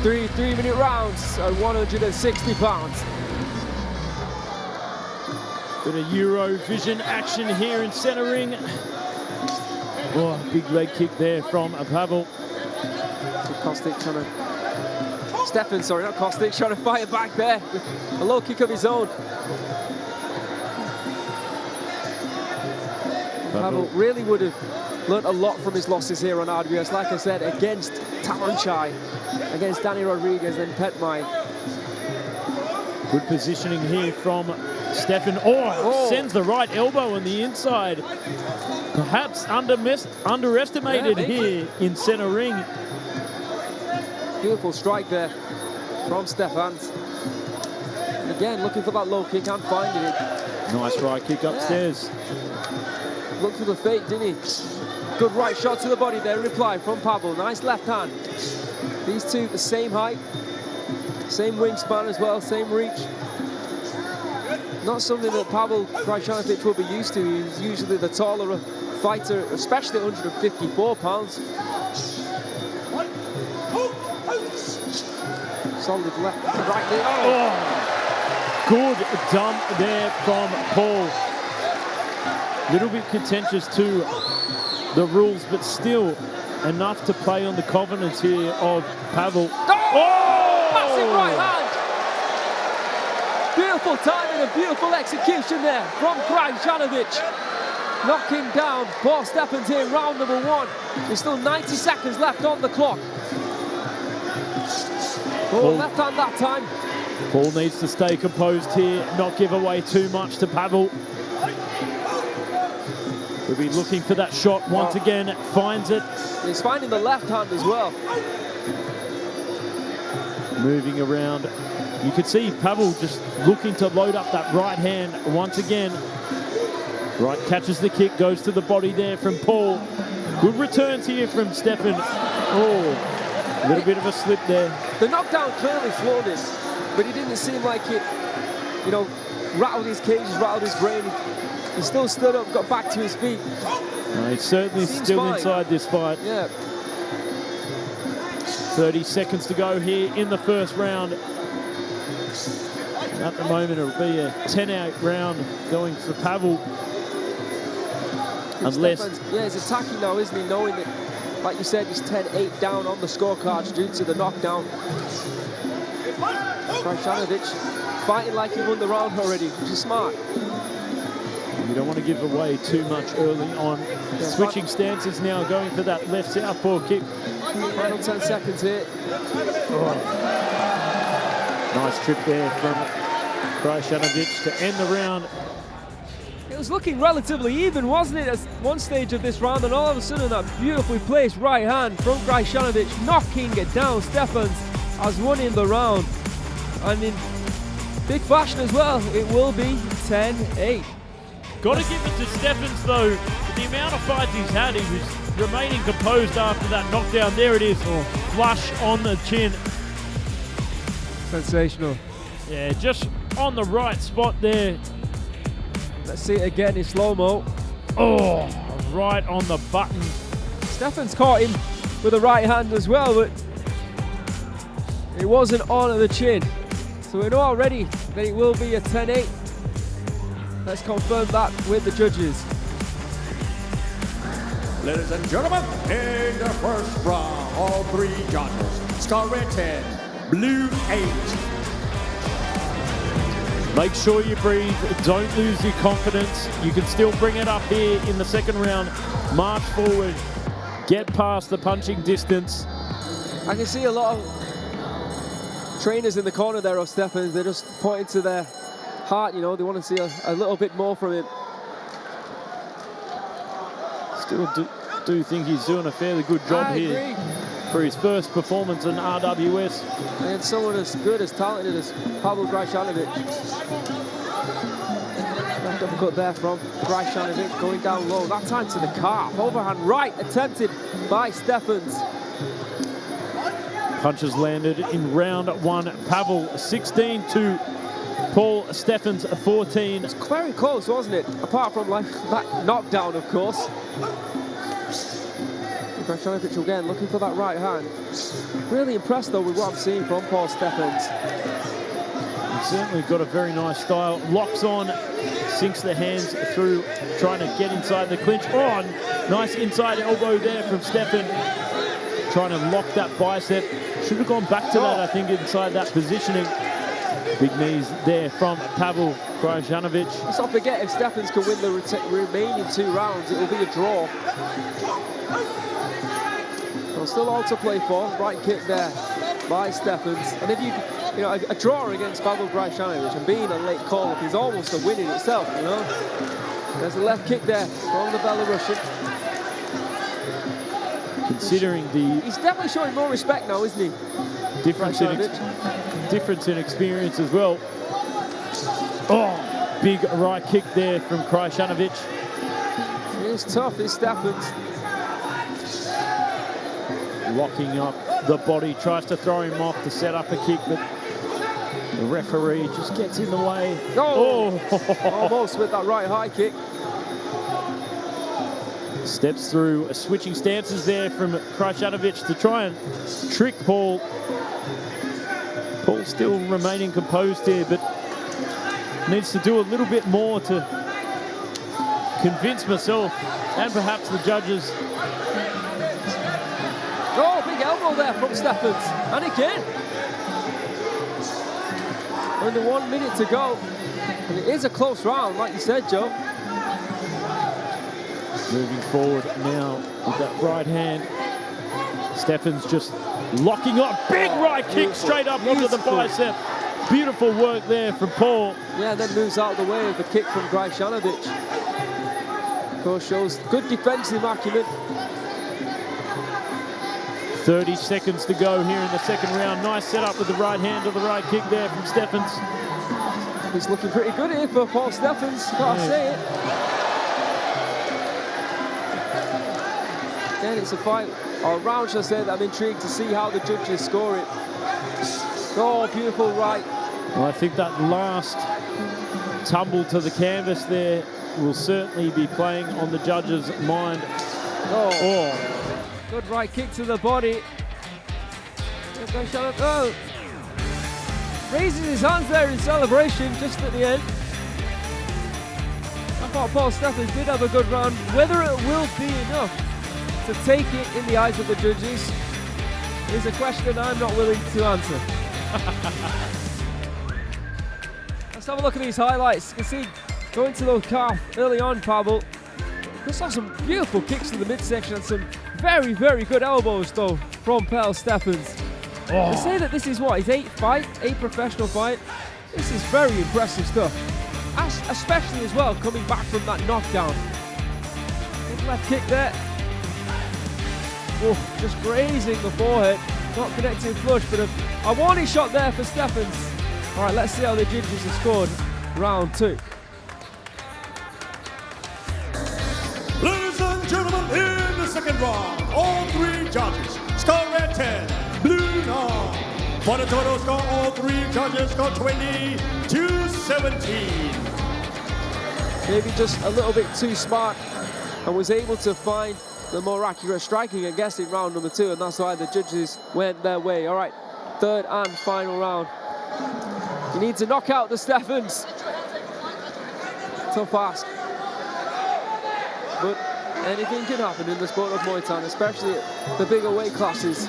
A: 3 3-minute rounds at 160 pounds.
F: Bit of Eurovision action here in center ring. Oh, big leg kick there from Pavel.
A: Kostic trying to... Steffens, sorry, not Kostic, trying to fight it back there with a low kick of his own. Pavel really would have learnt a lot from his losses here on RWS, like I said, against Taranchai, against Danny Rodriguez and Petchmai.
F: Good positioning here from Steffens. Oh, sends the right elbow on the inside. Perhaps underestimated here in center ring.
A: Beautiful strike there from Steffens. And again, looking for that low kick and finding it.
F: Nice right kick upstairs.
A: Looked for the fake, didn't he? Good right shot to the body there, reply from Pavel. Nice left hand. These two the same height, same wingspan as well, same reach. Not something that Pavel Hryshanovich will be used to. He's usually the taller fighter, especially at 154 pounds. Solid left, right knee.
F: Oh, good dump there from Paul. Little bit contentious to the rules, but still enough to play on the confidence here of Pavel.
A: Oh! Massive right hand. Beautiful timing and beautiful execution there from Hryshanovich. Knocking down Paul Steffens here in round number 1. There's still 90 seconds left on the clock. Oh, left hand that time.
F: Paul needs to stay composed here, not give away too much to Pavel. We'll be looking for that shot once again, finds it.
A: He's finding the left hand as well.
F: Moving around. You could see Pavel just looking to load up that right hand once again. Right, catches the kick, goes to the body there from Paul. Good returns here from Steffens. Oh, a little bit of a slip there.
A: The knockdown clearly floored him, but he didn't seem like it, you know, rattled his cages, rattled his brain. He still stood up, got back to his feet.
F: No, he's certainly still fine inside this fight.
A: Yeah.
F: 30 seconds to go here in the first round. At the moment, it'll be a 10-8 round going for Pavel. Unless...
A: Yeah, he's attacking now, isn't he? Knowing that, like you said, he's 10-8 down on the scorecards due to the knockdown. Hryshanovich fighting like he won the round already, which is smart.
F: You don't want to give away too much early on. Yeah, switching stances now, going for that left southpaw kick.
A: Final 10 seconds here.
F: Oh. Nice trip there from Hryshanovich to end the round.
A: It was looking relatively even, wasn't it, at one stage of this round, and all of a sudden that beautifully placed right hand from Hryshanovich knocking it down. Steffens has won in the round, and in big fashion as well. It will be 10-8.
F: Got to give it to Steffens though, for the amount of fights he's had. He was remaining composed after that knockdown. There it is, flush on the chin.
A: Sensational.
F: Yeah, just on the right spot there.
A: Let's see it again in slow-mo.
F: Oh, right on the button.
A: Steffens caught him with a right hand as well, but it wasn't on the chin. So we know already that it will be a 10-8. Let's confirm that with the judges.
C: Ladies and gentlemen, in the first round, all three judges, scoring 10, blue 8.
F: Make sure you breathe, don't lose your confidence. You can still bring it up here in the second round. March forward, get past the punching distance.
A: I can see a lot of trainers in the corner there of Steffens. They're just pointing to their heart, you know, they want to see a little bit more from him.
F: Still do think he's doing a fairly good job here for his first performance in RWS.
A: And someone as good, as talented as Pavel Hryshanovich. Left uppercut there from Hryshanovich, going down low, that time to the calf. Overhand right attempted by Steffens.
F: Punches landed in round one. Pavel 16 to Paul Steffens 14.
A: It's very close, wasn't it? Apart from like that knockdown, of course. Hryshanovich again looking for that right hand. Really impressed though with what I'm seeing from Paul Steffens.
F: He's certainly got a very nice style. Locks on, sinks the hands through, trying to get inside the clinch. Oh, nice inside elbow there from Steffens. Trying to lock that bicep. Should have gone back to that, I think, inside that positioning. Big knees there from Pavel Hryshanovich.
A: Let's not forget, if Steffens can win the remaining 2 rounds, it will be a draw. Well, still all to play for. Right kick there by Steffens. And if you know, a draw against Pavel Hryshanovich and being a late call-up is almost a win in itself, you know. There's a left kick there from the Belarusian.
F: Considering
A: he's definitely showing more respect now, isn't he?
F: Difference in experience as well. Oh, big right kick there from Hryshanovich.
A: It's tough, it's Steffens.
F: Locking up the body, tries to throw him off to set up a kick, but the referee just gets in the way.
A: Oh. Almost with that right high kick.
F: Steps through, switching stances there from Hryshanovich to try and trick Paul. Paul still remaining composed here, but needs to do a little bit more to convince myself and perhaps the judges.
A: Oh, big elbow there from Steffens. And again. Only 1 minute to go. And it is a close round, like you said, Joe.
F: Moving forward now with that right hand. Steffens just locking up. Big right kick straight up onto the bicep. Beautiful work there from Paul.
A: Yeah, and then moves out of the way of the kick from Hryshanovich. Of course, shows good defensive acumen.
F: 30 seconds to go here in the second round. Nice setup with the right hand to the right kick there from Steffens.
A: He's looking pretty good here for Paul Steffens, gotta say it. Again, it's a fight, or a round, shall I say, that I'm intrigued to see how the judges score it. Oh, beautiful right.
F: Well, I think that last tumble to the canvas there will certainly be playing on the judges' mind.
A: Oh. Good right kick to the body. Oh, raises his hands there in celebration just at the end. I thought Paul Steffens did have a good round. Whether it will be enough to take it in the eyes of the judges is a question I'm not willing to answer. Let's have a look at these highlights. You can see going to the calf early on, Pavel. We saw some beautiful kicks to the midsection and some very, very good elbows though from Pavel Steffens. They say that this is what, his eighth professional fight. This is very impressive stuff. Especially as well coming back from that knockdown. Big left kick there. Oh, just grazing the forehead. Not connecting flush, but a warning shot there for Steffens. All right, let's see how the judges have scored round 2.
C: Ladies and gentlemen, in the second round, all 3 judges score red 10, blue 9. For the total score, all 3 judges score 20-17.
A: Maybe just a little bit too smart and was able to find the more accurate striking, I guess, in round number 2, and that's why the judges went their way. All right, third and final round. You need to knock out the Steffens. Tough ask. But anything can happen in the sport of Muay Thai, especially at the bigger weight classes.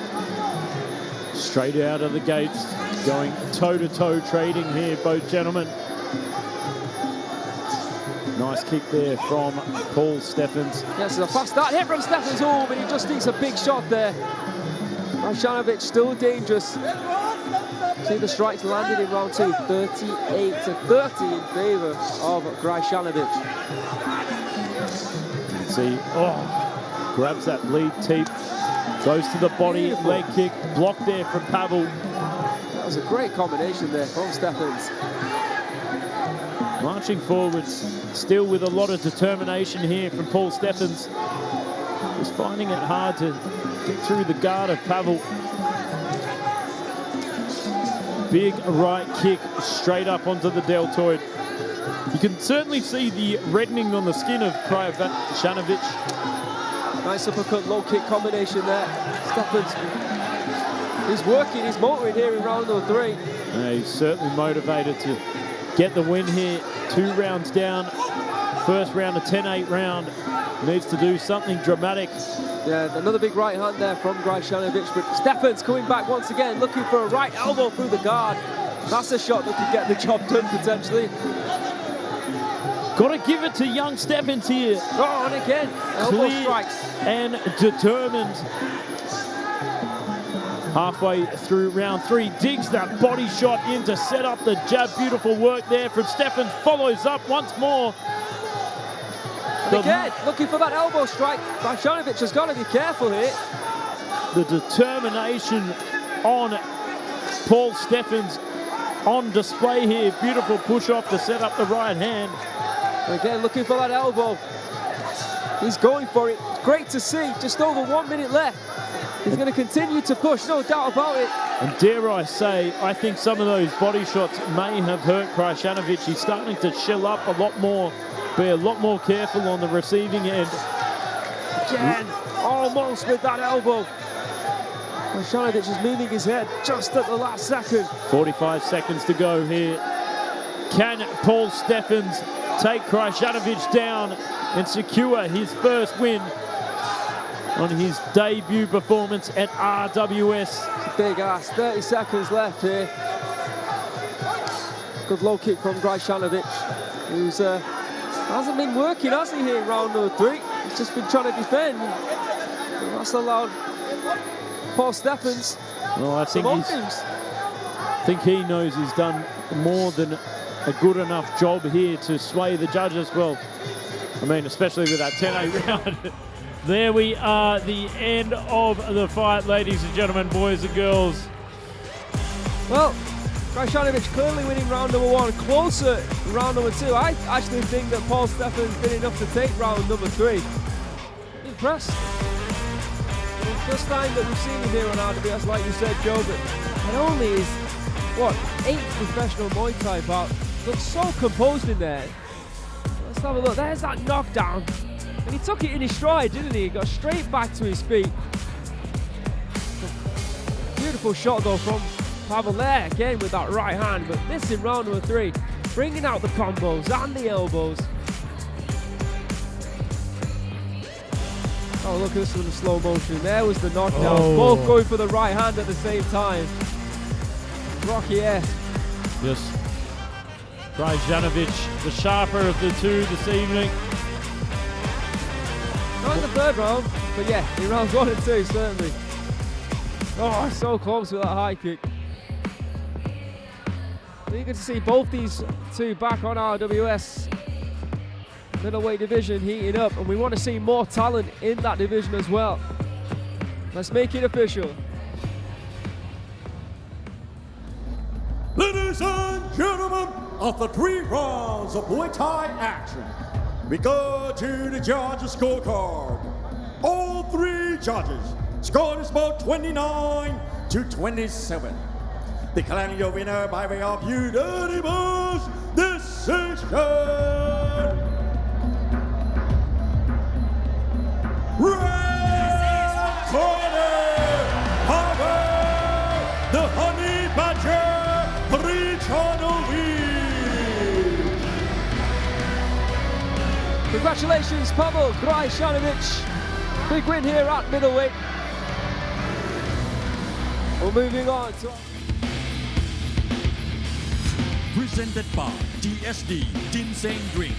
F: Straight out of the gates, going toe-to-toe trading here, both gentlemen. Nice kick there from Paul Steffens.
A: Yes, it's a fast start hit from Steffens, but he just needs a big shot there. Hryshanovich still dangerous. See the strikes landed in round 2, 38-30 in favor of Hryshanovich.
F: See, grabs that lead teep, goes to the body, leg kick, blocked there from Pavel.
A: That was a great combination there from Steffens.
F: Marching forwards, still with a lot of determination here from Paul Steffens. Just finding it hard to get through the guard of Pavel. Big right kick straight up onto the deltoid. You can certainly see the reddening on the skin of Hryshanovich.
A: Nice uppercut, low kick combination there. Steffens, he's working, he's motoring here in round number 3.
F: Yeah, he's certainly motivated to get the win here. 2 rounds down. First round, a 10-8 round. Needs to do something dramatic.
A: Yeah, another big right hand there from Hryshanovich, but Steffens coming back once again, looking for a right elbow through the guard. That's a shot that could get the job done potentially.
F: Got to give it to young Steffens here.
A: Oh, and again, elbow strikes.
F: And determined. Halfway through round 3, digs that body shot in to set up the jab. Beautiful work there from Steffens. Follows up once more.
A: And again, looking for that elbow strike. Hryshanovich has got to be careful here.
F: The determination on Paul Steffens on display here. Beautiful push off to set up the right hand.
A: And again, looking for that elbow. He's going for it. Great to see. Just over 1 minute left. He's going to continue to push, no doubt about it.
F: And dare I say, I think some of those body shots may have hurt Hryshanovich. He's starting to shell up a lot more, be a lot more careful on the receiving end.
A: Again, almost with that elbow. Hryshanovich is moving his head just at the last second.
F: 45 seconds to go here. Can Paul Steffens take Hryshanovich down and secure his first win on his debut performance at RWS?
A: Big ass, 30 seconds left here. Good low kick from Hryshanovich, who's hasn't been working, has he, here in round number 3? He's just been trying to defend. That's allowed Paul Steffens some options.
F: I think he knows he's done more than a good enough job here to sway the judges. Well, I mean, especially with that 10-8 round. There we are, the end of the fight, ladies and gentlemen, boys and girls.
A: Well, Hryshanovich clearly winning round number 1, closer to round number 2. I actually think that Paul Steffens did enough to take round number 3. Impressed. First time that we've seen him here on RWS, like you said, Joe, but not only is, what, 8th professional Muay Thai bout, looks so composed in there. Let's have a look. There's that knockdown. And he took it in his stride, didn't he? He got straight back to his feet. Beautiful beautiful shot though from Pavel there, again with that right hand, but this in round number 3, bringing out the combos and the elbows. Oh, look at this one in slow motion. There was the knockdown.
F: Oh.
A: Both going for the right hand at the same time. Rocky-esque.
F: Yes. Hryshanovich, the sharper of the two this evening.
A: Not in the third round, but yeah, in rounds 1 and 2, certainly. Oh, so close with that high kick. You get to see both these two back on RWS middleweight division heating up, and we want to see more talent in that division as well. Let's make it official.
C: Ladies and gentlemen, after 3 rounds of Muay Thai action, we go to the judges' scorecard. All 3 judges scored is about 29 to 27. Declaring your winner by way of unanimous decision. Red corner, Pavel, the Honey Badger, Hryshanovich.
A: Congratulations, Pavel Hryshanovich. Big win here at middleweight. We're moving on to...
C: Presented by DSD Ginseng Drink.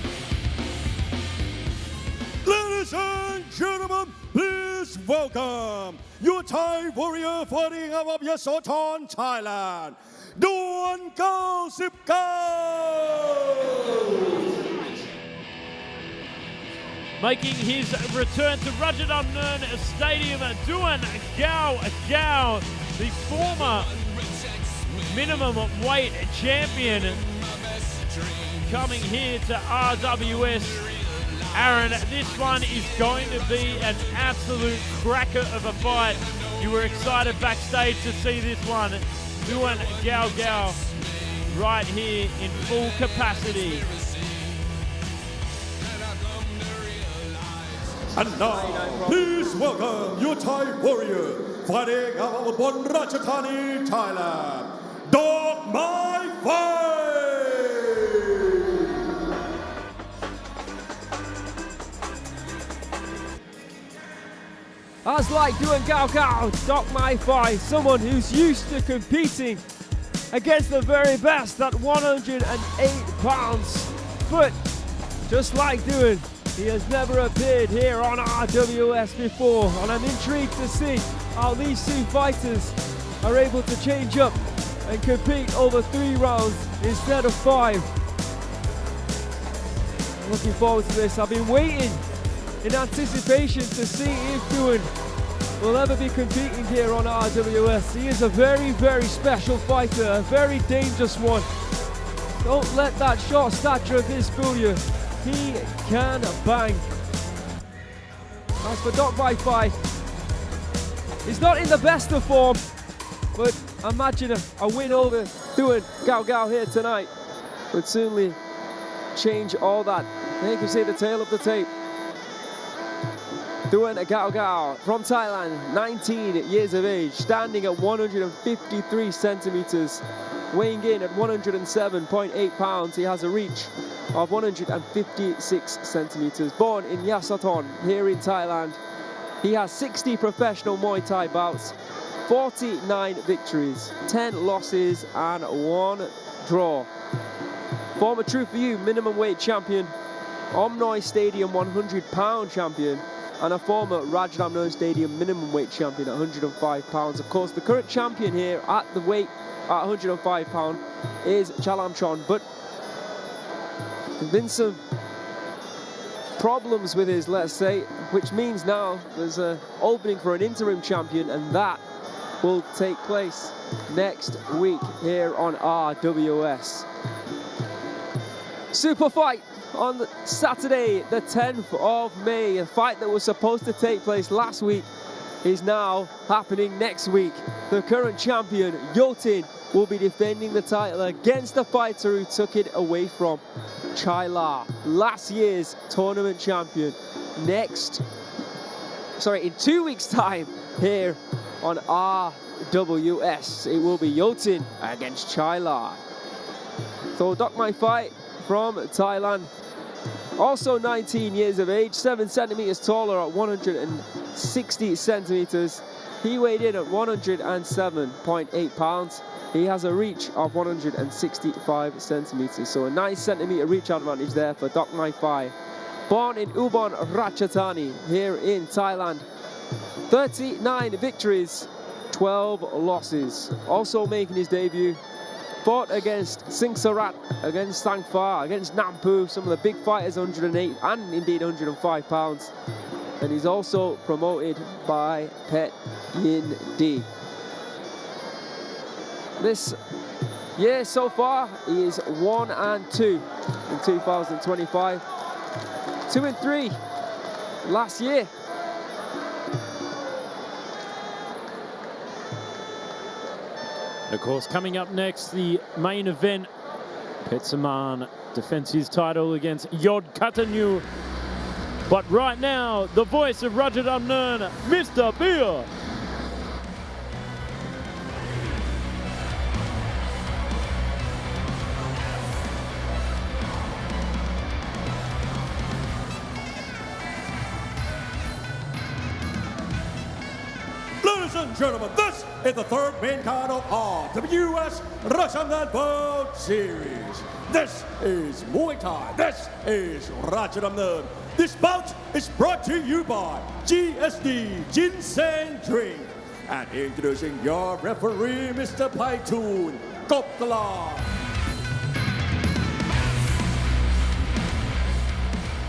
C: Ladies and gentlemen, please welcome your Thai warrior fighting out of Yasothon, Thailand, Duan 99.
F: Making his return to Rajadamnern Stadium, Duan 𝐷𝐀𝐃𝐄, the former minimum weight champion, coming here to RWS. Aaron, this one is going to be an absolute cracker of a fight. You were excited backstage to see this one. Duan 𝐷𝐃𝐃𝐄 right here in full capacity.
C: And now, please welcome your Thai warrior fighting out of Bon Ratchathani, Thailand, Dokmaifai.
A: As like Duan 𝐷𝐃𝐃𝐄, Dokmaifai, someone who's used to competing against the very best at 108 pounds. But just like Duan, he has never appeared here on RWS before, and I'm intrigued to see how these 2 fighters are able to change up and compete over 3 rounds instead of 5. I'm looking forward to this. I've been waiting in anticipation to see if Duan will ever be competing here on RWS. He is a very, very special fighter, a very dangerous one. Don't let that short stature of his fool you. He can bang. As for Dokmaifai, he's not in the best of form, but imagine a win over Duan 𝐷𝐃𝐃𝐄 here tonight would certainly change all that. There you can see the tail of the tape. Duan 𝐷𝐃𝐃𝐄 from Thailand, 19 years of age, standing at 153 centimeters, weighing in at 107.8 pounds. He has a reach of 156 centimeters. Born in Yasothon, here in Thailand. He has 60 professional Muay Thai bouts, 49 victories, 10 losses and 1 draw. Former True For You minimum weight champion, Omnoi Stadium 100-pound champion, and a former Rajadamnern Stadium minimum weight champion at 105 pounds. Of course, the current champion here at the weight at 105 pound is Chalamchon, but there's been some problems with his, let's say, which means now there's an opening for an interim champion, and that will take place next week here on RWS. Super fight on Saturday, the 10th of May. A fight that was supposed to take place last week is now happening next week. The current champion, Yotin, will be defending the title against the fighter who took it away from Chaila, last year's tournament champion. In 2 weeks' time here on RWS. It will be Yotin against Chailai. So Dokmaifai from Thailand, also 19 years of age, 7 centimeters taller at 160 centimeters. He weighed in at 107.8 pounds. He has a reach of 165 centimeters, so a 9 centimeter reach advantage there for Dokmaifai. Born in Ubon Ratchathani here in Thailand. 39 victories, 12 losses. Also making his debut. Fought against Singsarat, against Sangfa, against Nampu, some of the big fighters, 108 and indeed 105 pounds. And he's also promoted by Pet Yin D. This year so far, he is 1-2 in 2025. 2-3 last year.
F: Of course, coming up next, the main event. Petchsaman defends his title against Yodkatanyu. But right now, the voice of Rajadamnern, Mr. Beer.
C: Ladies and gentlemen, this is the third main card of RWS Rajadamnern World Series. This is Muay Thai. This is Rajadamnern. This bout is brought to you by GSD Ginseng Drink. And introducing your referee, Mr. Paitun Kaoklai.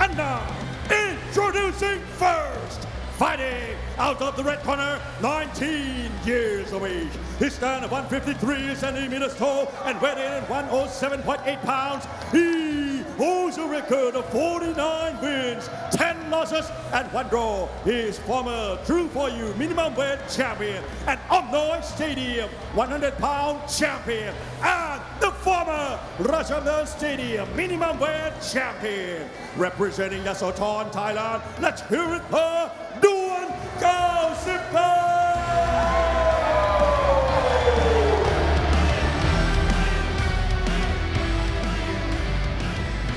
C: And now, introducing first, fighting out of the red corner, 19 years of age. He stands at 153 centimeters tall and weighed in at 107.8 pounds. He holds a record of 49 wins, 10 losses, and 1 draw. He is former True For You minimum weight champion and Omnoi Stadium 100-pound champion and the former Rajadamnern Stadium minimum weight champion. Representing Yasothon, Thailand, let's hear it for Duan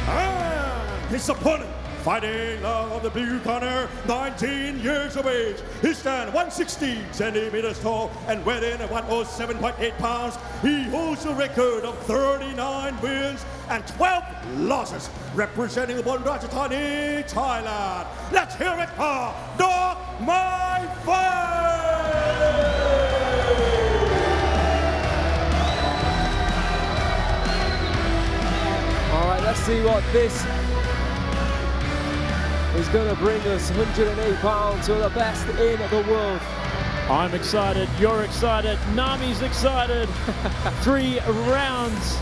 C: and his opponent, fighting out of the blue corner, 19 years of age. He stands 160 centimeters tall and weighed in at 107.8 pounds. He holds a record of 39 wins and 12 losses, representing the Ubon Ratchathani, Thailand. Let's hear it for Dokmaifai!
A: All right, let's see what this is going to bring us. 108 pounds to the best in the world.
F: I'm excited, you're excited, Nami's excited. 3 rounds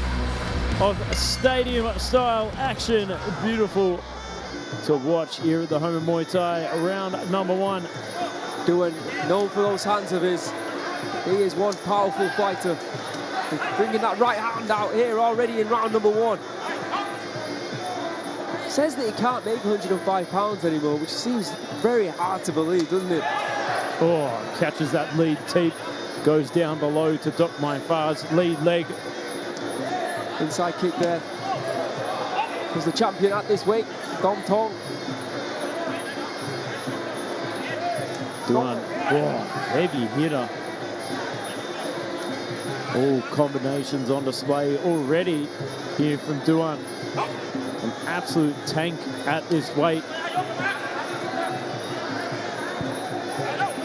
F: of stadium-style action. Beautiful to watch here at the home of Muay Thai. Round number 1.
A: Duan, known for those hands of his. He is one powerful fighter. He's bringing that right hand out here already in round number 1. Says that he can't make 105 pounds anymore, which seems very hard to believe, doesn't it?
F: Oh, catches that lead teep. Goes down below to Dokmaifai's lead leg.
A: Inside kick there. He's the champion at this weight, Dom Tong.
F: Duan, oh, heavy hitter. All combinations on display already here from Duan. An absolute tank at this weight.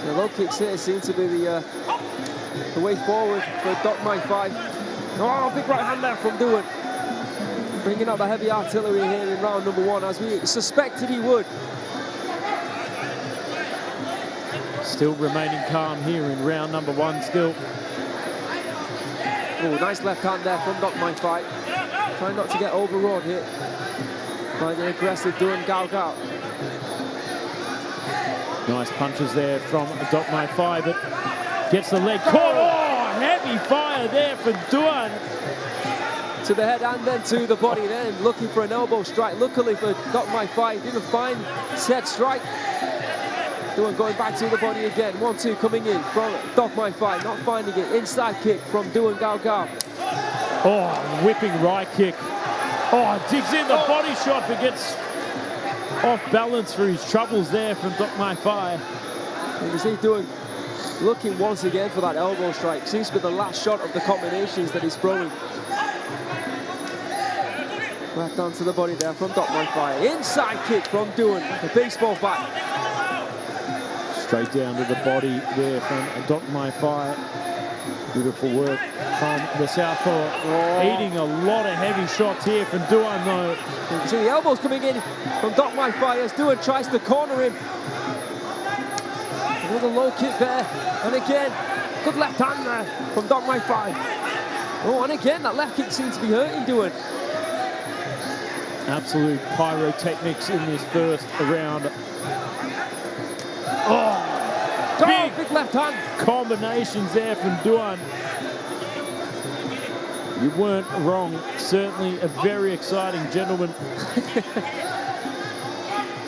A: The low kicks here seem to be the way forward for Dokmaifai. Oh, big right hand there from Duan. Bringing out the heavy artillery here in round number 1, as we suspected he would.
F: Still remaining calm here in round number 1 still.
A: Oh, nice left hand there from Dokmaifai. Trying not to get overawed here by the aggressive Duan 𝐷𝐿𝐷.
F: Nice punches there from Dokmaifai, but gets the leg caught. Oh, heavy fire there from Duan.
A: To the head and then to the body, then looking for an elbow strike. Luckily for Dokmaifai, didn't find said strike. Duan going back to the body again. 1-2 coming in from Dokmaifai, not finding it. Inside kick from Duan 𝐷𝐷.
F: Oh, whipping right kick. Oh, digs in the body shot, but gets off balance through his troubles there from Dokmaifai.
A: You can see Duan looking once again for that elbow strike. Seems to be the last shot of the combinations that he's throwing. Left hand to the body there from Dokmaifai. Inside kick from Duan, the baseball bat.
F: Straight down to the body there from Dokmaifai. Beautiful work from the southpaw. Eating a lot of heavy shots here from Duan though.
A: You can see the elbows coming in from Dokmaifai as Duan tries to corner him. Another low kick there. And again, good left hand there from Dokmaifai. Oh, and again, that left kick seems to be hurting Duan.
F: Absolute pyrotechnics in this first round. Oh,
A: big left hand.
F: Combinations there from Duan. You weren't wrong. Certainly a very exciting gentleman.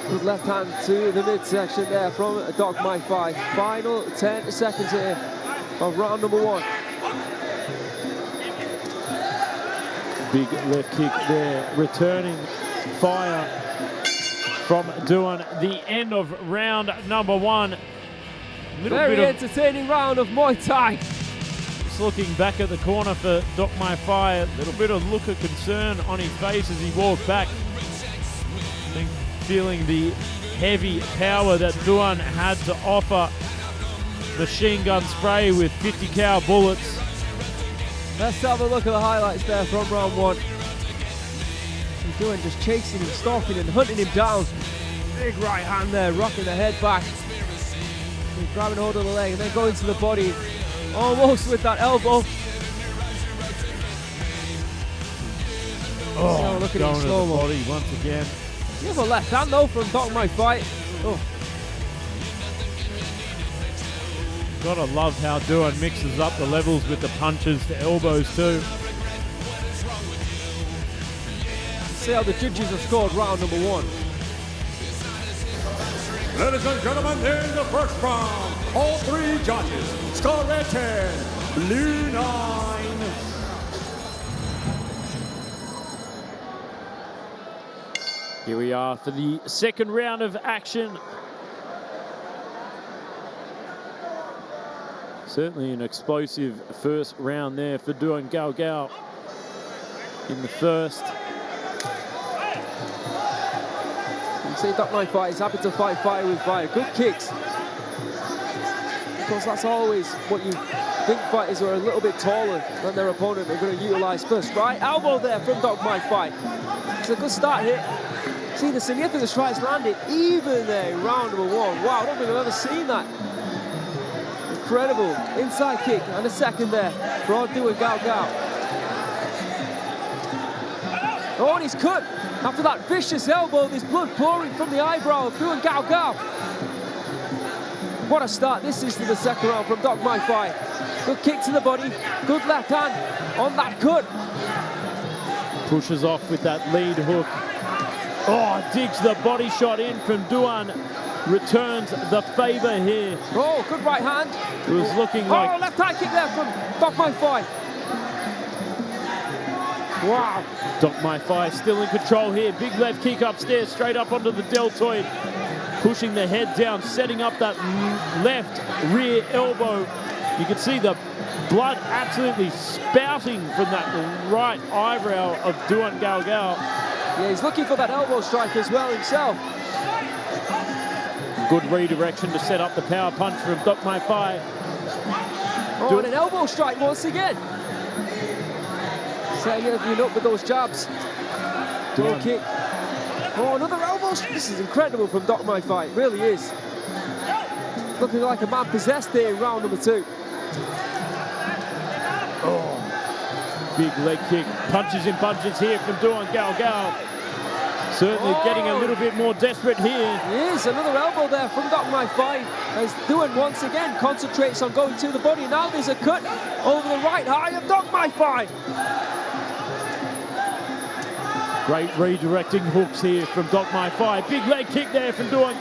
A: Good left hand to the midsection there from Dokmaifai. Final 10 seconds here of round number 1.
F: Big left kick there, returning fire from Duan. The end of round number 1.
A: Very entertaining round of Muay Thai.
F: Just looking back at the corner for Dokmaifai, a little bit of look of concern on his face as he walked back. I think feeling the heavy power that Duan had to offer. Machine gun spray with 50 cal bullets.
A: Let's have a look at the highlights there from round 1. Duan just chasing him, stalking and hunting him down. Big right hand there, rocking the head back. He's grabbing hold of the leg and then going to the body. Almost with that elbow.
F: Oh,
A: look at
F: going
A: him
F: to the
A: slow-mo.
F: body once again.
A: You have a left hand though from Dokmaifai. Oh.
F: Gotta love how Duan mixes up the levels with the punches, the elbows too.
A: See how the judges have scored round number 1.
C: Ladies and gentlemen, in the first round, all 3 judges score red 10, blue 9.
F: Here we are for the second round of action. Certainly an explosive first round there for Duan 𝐷𝐷 in the first.
A: You see Dokmaifai is happy to fight fire with fire. Good kicks. Because that's always what you think fighters who are a little bit taller than their opponent are going to utilise first. Right elbow there from Dokmaifai. It's a good start here. See the significant strikes landed even there in round number 1. Wow, I don't think I've ever seen that. Incredible inside kick and a second there for Duan 𝐷𝐷. Oh, and he's cut after that vicious elbow. There's blood pouring from the eyebrow of Duan 𝐷𝐷. What a start this is to the second round from Dokmaifai. Good kick to the body, good left hand on that cut.
F: Pushes off with that lead hook. Oh, digs the body shot in from Duan. Returns the favour here.
A: Oh, good right hand.
F: It was looking like...
A: Oh, left hand kick there from Dokmaifai. Wow.
F: Dokmaifai still in control here. Big left kick upstairs, straight up onto the deltoid. Pushing the head down, setting up that left rear elbow. You can see the blood absolutely spouting from that right eyebrow of Duan 𝐷𝐷.
A: Yeah, he's looking for that elbow strike as well himself.
F: Good redirection to set up the power punch from Dokmaifai.
A: Oh, and an elbow strike once again. Setting everything up with those jabs. Dual kick. Oh, another elbow. This is incredible from Dokmaifai. It really is. Looking like a man possessed here in round number 2.
F: Oh, big leg kick. Punches in bunches here from Duan 𝐷𝐷. Certainly getting a little bit more desperate here.
A: Yes, another elbow there from Dokmaifai as Duan once again concentrates on going to the body. Now there's a cut over the right eye of Dokmaifai.
F: Great redirecting hooks here from Dokmaifai. Big leg kick there from Duan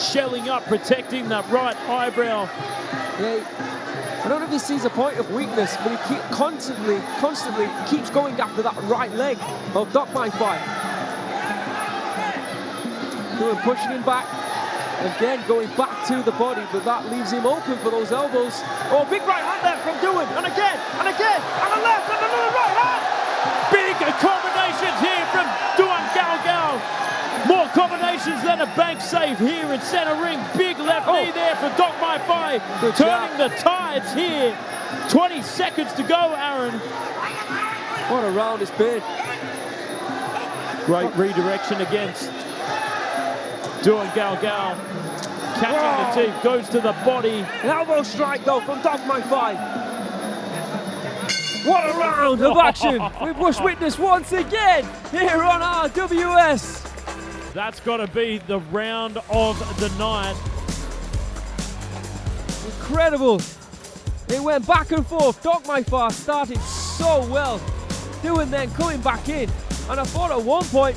F: shelling up, protecting that right eyebrow.
A: Yeah, I don't know if he sees a point of weakness, but he constantly keeps going after that right leg of Dokmaifai. Duan pushing him back. Again, going back to the body, but that leaves him open for those elbows. Oh, big right hand there from Duan, and again, and a left, and another right hand!
F: Big combinations here from Duan More combinations than a bank save here in center ring. Big left knee there for Dokmaifai, turning the tides here. 20 seconds to go, Aaron.
A: What a round it's been.
F: Great redirection against Duan catching the teeth, goes to the body.
A: An elbow strike though from Dokmaifai. What a round of action we've just witnessed once again here on RWS.
F: That's got to be the round of the night.
A: Incredible. They went back and forth. Dokmaifai started so well. Duan then coming back in. And I thought at one point,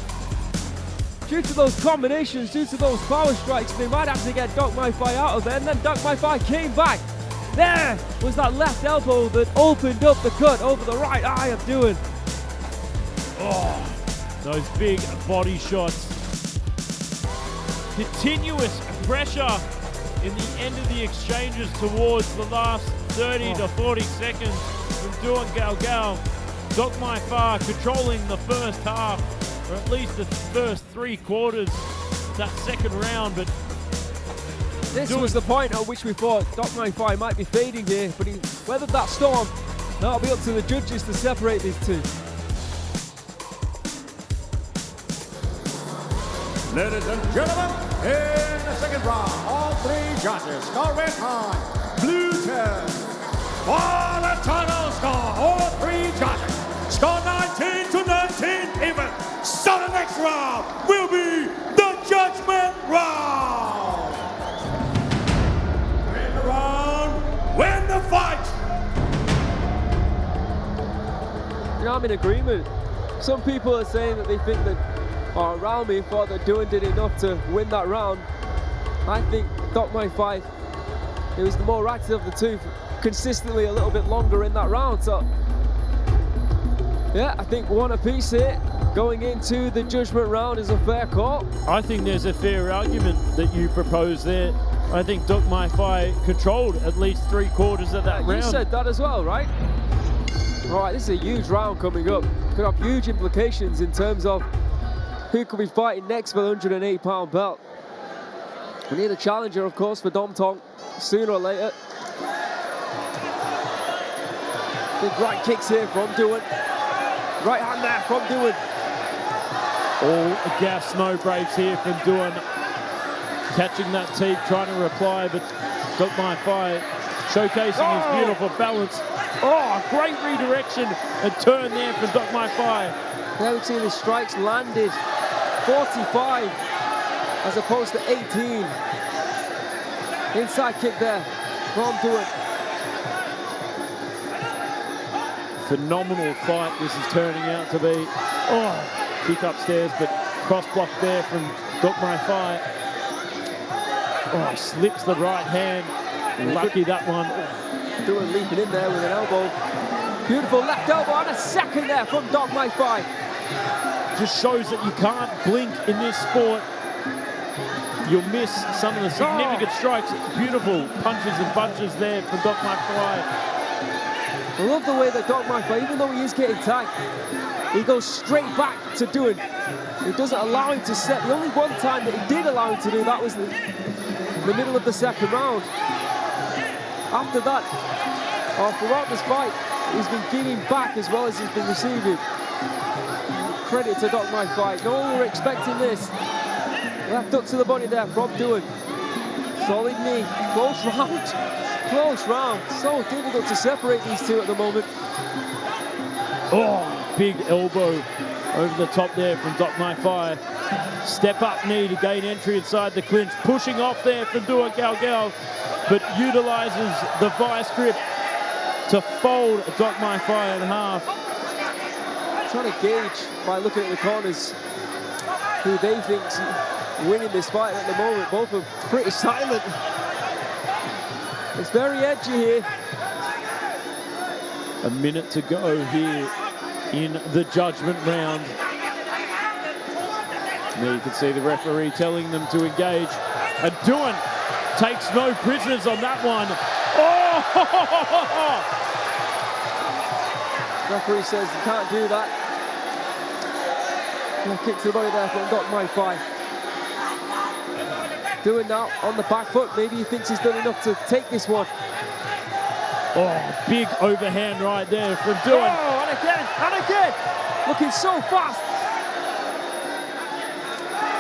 A: due to those combinations, due to those power strikes, they might have to get Dokmaifai out of there. And then Dokmaifai came back. There was that left elbow that opened up the cut over the right eye of Duan.
F: Oh, those big body shots. Continuous pressure in the end of the exchanges towards the last 30 to 40 seconds from Duan Dokmaifai controlling the first half, or at least the first 3 quarters that second round, but
A: this was the point at which we thought Dokmaifai might be fading here, but he weathered that storm. That'll be up to the judges to separate these two.
C: Ladies and gentlemen, in the second round, all 3 judges scoring time. Blue team, for the title score, all 3 judges score 19 to 19 even. So the next round will be the judgment round. Win the round, win the fight.
A: You know, I'm in agreement. Some people are saying that they think that around me thought that Duan did enough to win that round. I think Dokmaifai, he was the more active of the two, consistently a little bit longer in that round. So, yeah, I think one apiece here. Going into the judgment round is a fair call.
F: I think there's a fair argument that you propose there. I think Dokmaifai controlled at least 3 quarters of that round.
A: You said that as well, right? All right, this is a huge round coming up. Could have huge implications in terms of who could be fighting next for the 108-pound belt. We need a challenger, of course, for Dom Tong sooner or later. Big right kicks here from Duan. Right hand there from Duan.
F: All gas, no brakes here from Duan. Catching that teeth, trying to reply, but Dokmaifai showcasing his beautiful balance. Oh, great redirection and turn there from Dokmaifai.
A: There we see the strikes landed 45 as opposed to 18. Inside kick there from Duan.
F: Phenomenal fight this is turning out to be. Oh, kick upstairs, but cross block there from Dokmaifai. Oh, slips the right hand. Lucky that one.
A: Duan leaping in there with an elbow. Beautiful left elbow and a second there from Dokmaifai.
F: Just shows that you can't blink in this sport. You'll miss some of the significant strikes. Beautiful punches and bunches there from Dokmaifai.
A: I love the way that Dokmaifai, even though he is getting tagged, he goes straight back to Duan. He doesn't allow him to set. The only one time that he did allow him to do that was the middle of the second round. After that, throughout this fight, he's been giving back as well as he's been receiving. Credit to Dokmaifai. No one were expecting this. Left hook to the body there from Duan. Solid knee. Close round. Close round. So difficult to separate these two at the moment.
F: Oh, big elbow over the top there from Dokmaifai. Step up knee to gain entry inside the clinch. Pushing off there from Duan but utilizes the vice grip to fold Dokmaifai in half.
A: trying to gauge by looking at the corners who they think's winning this fight at the moment. Both are pretty silent. It's very edgy here.
F: A minute to go here in the judgment round. There you can see the referee telling them to engage. And Duan takes no prisoners on that one. Oh!
A: Referee says you can't do that. Kick to the body there from Dokmaifai. Duan now on the back foot. Maybe he thinks he's done enough to take this one.
F: Oh, big overhand right there from Duan.
A: Oh, and again. Looking so fast.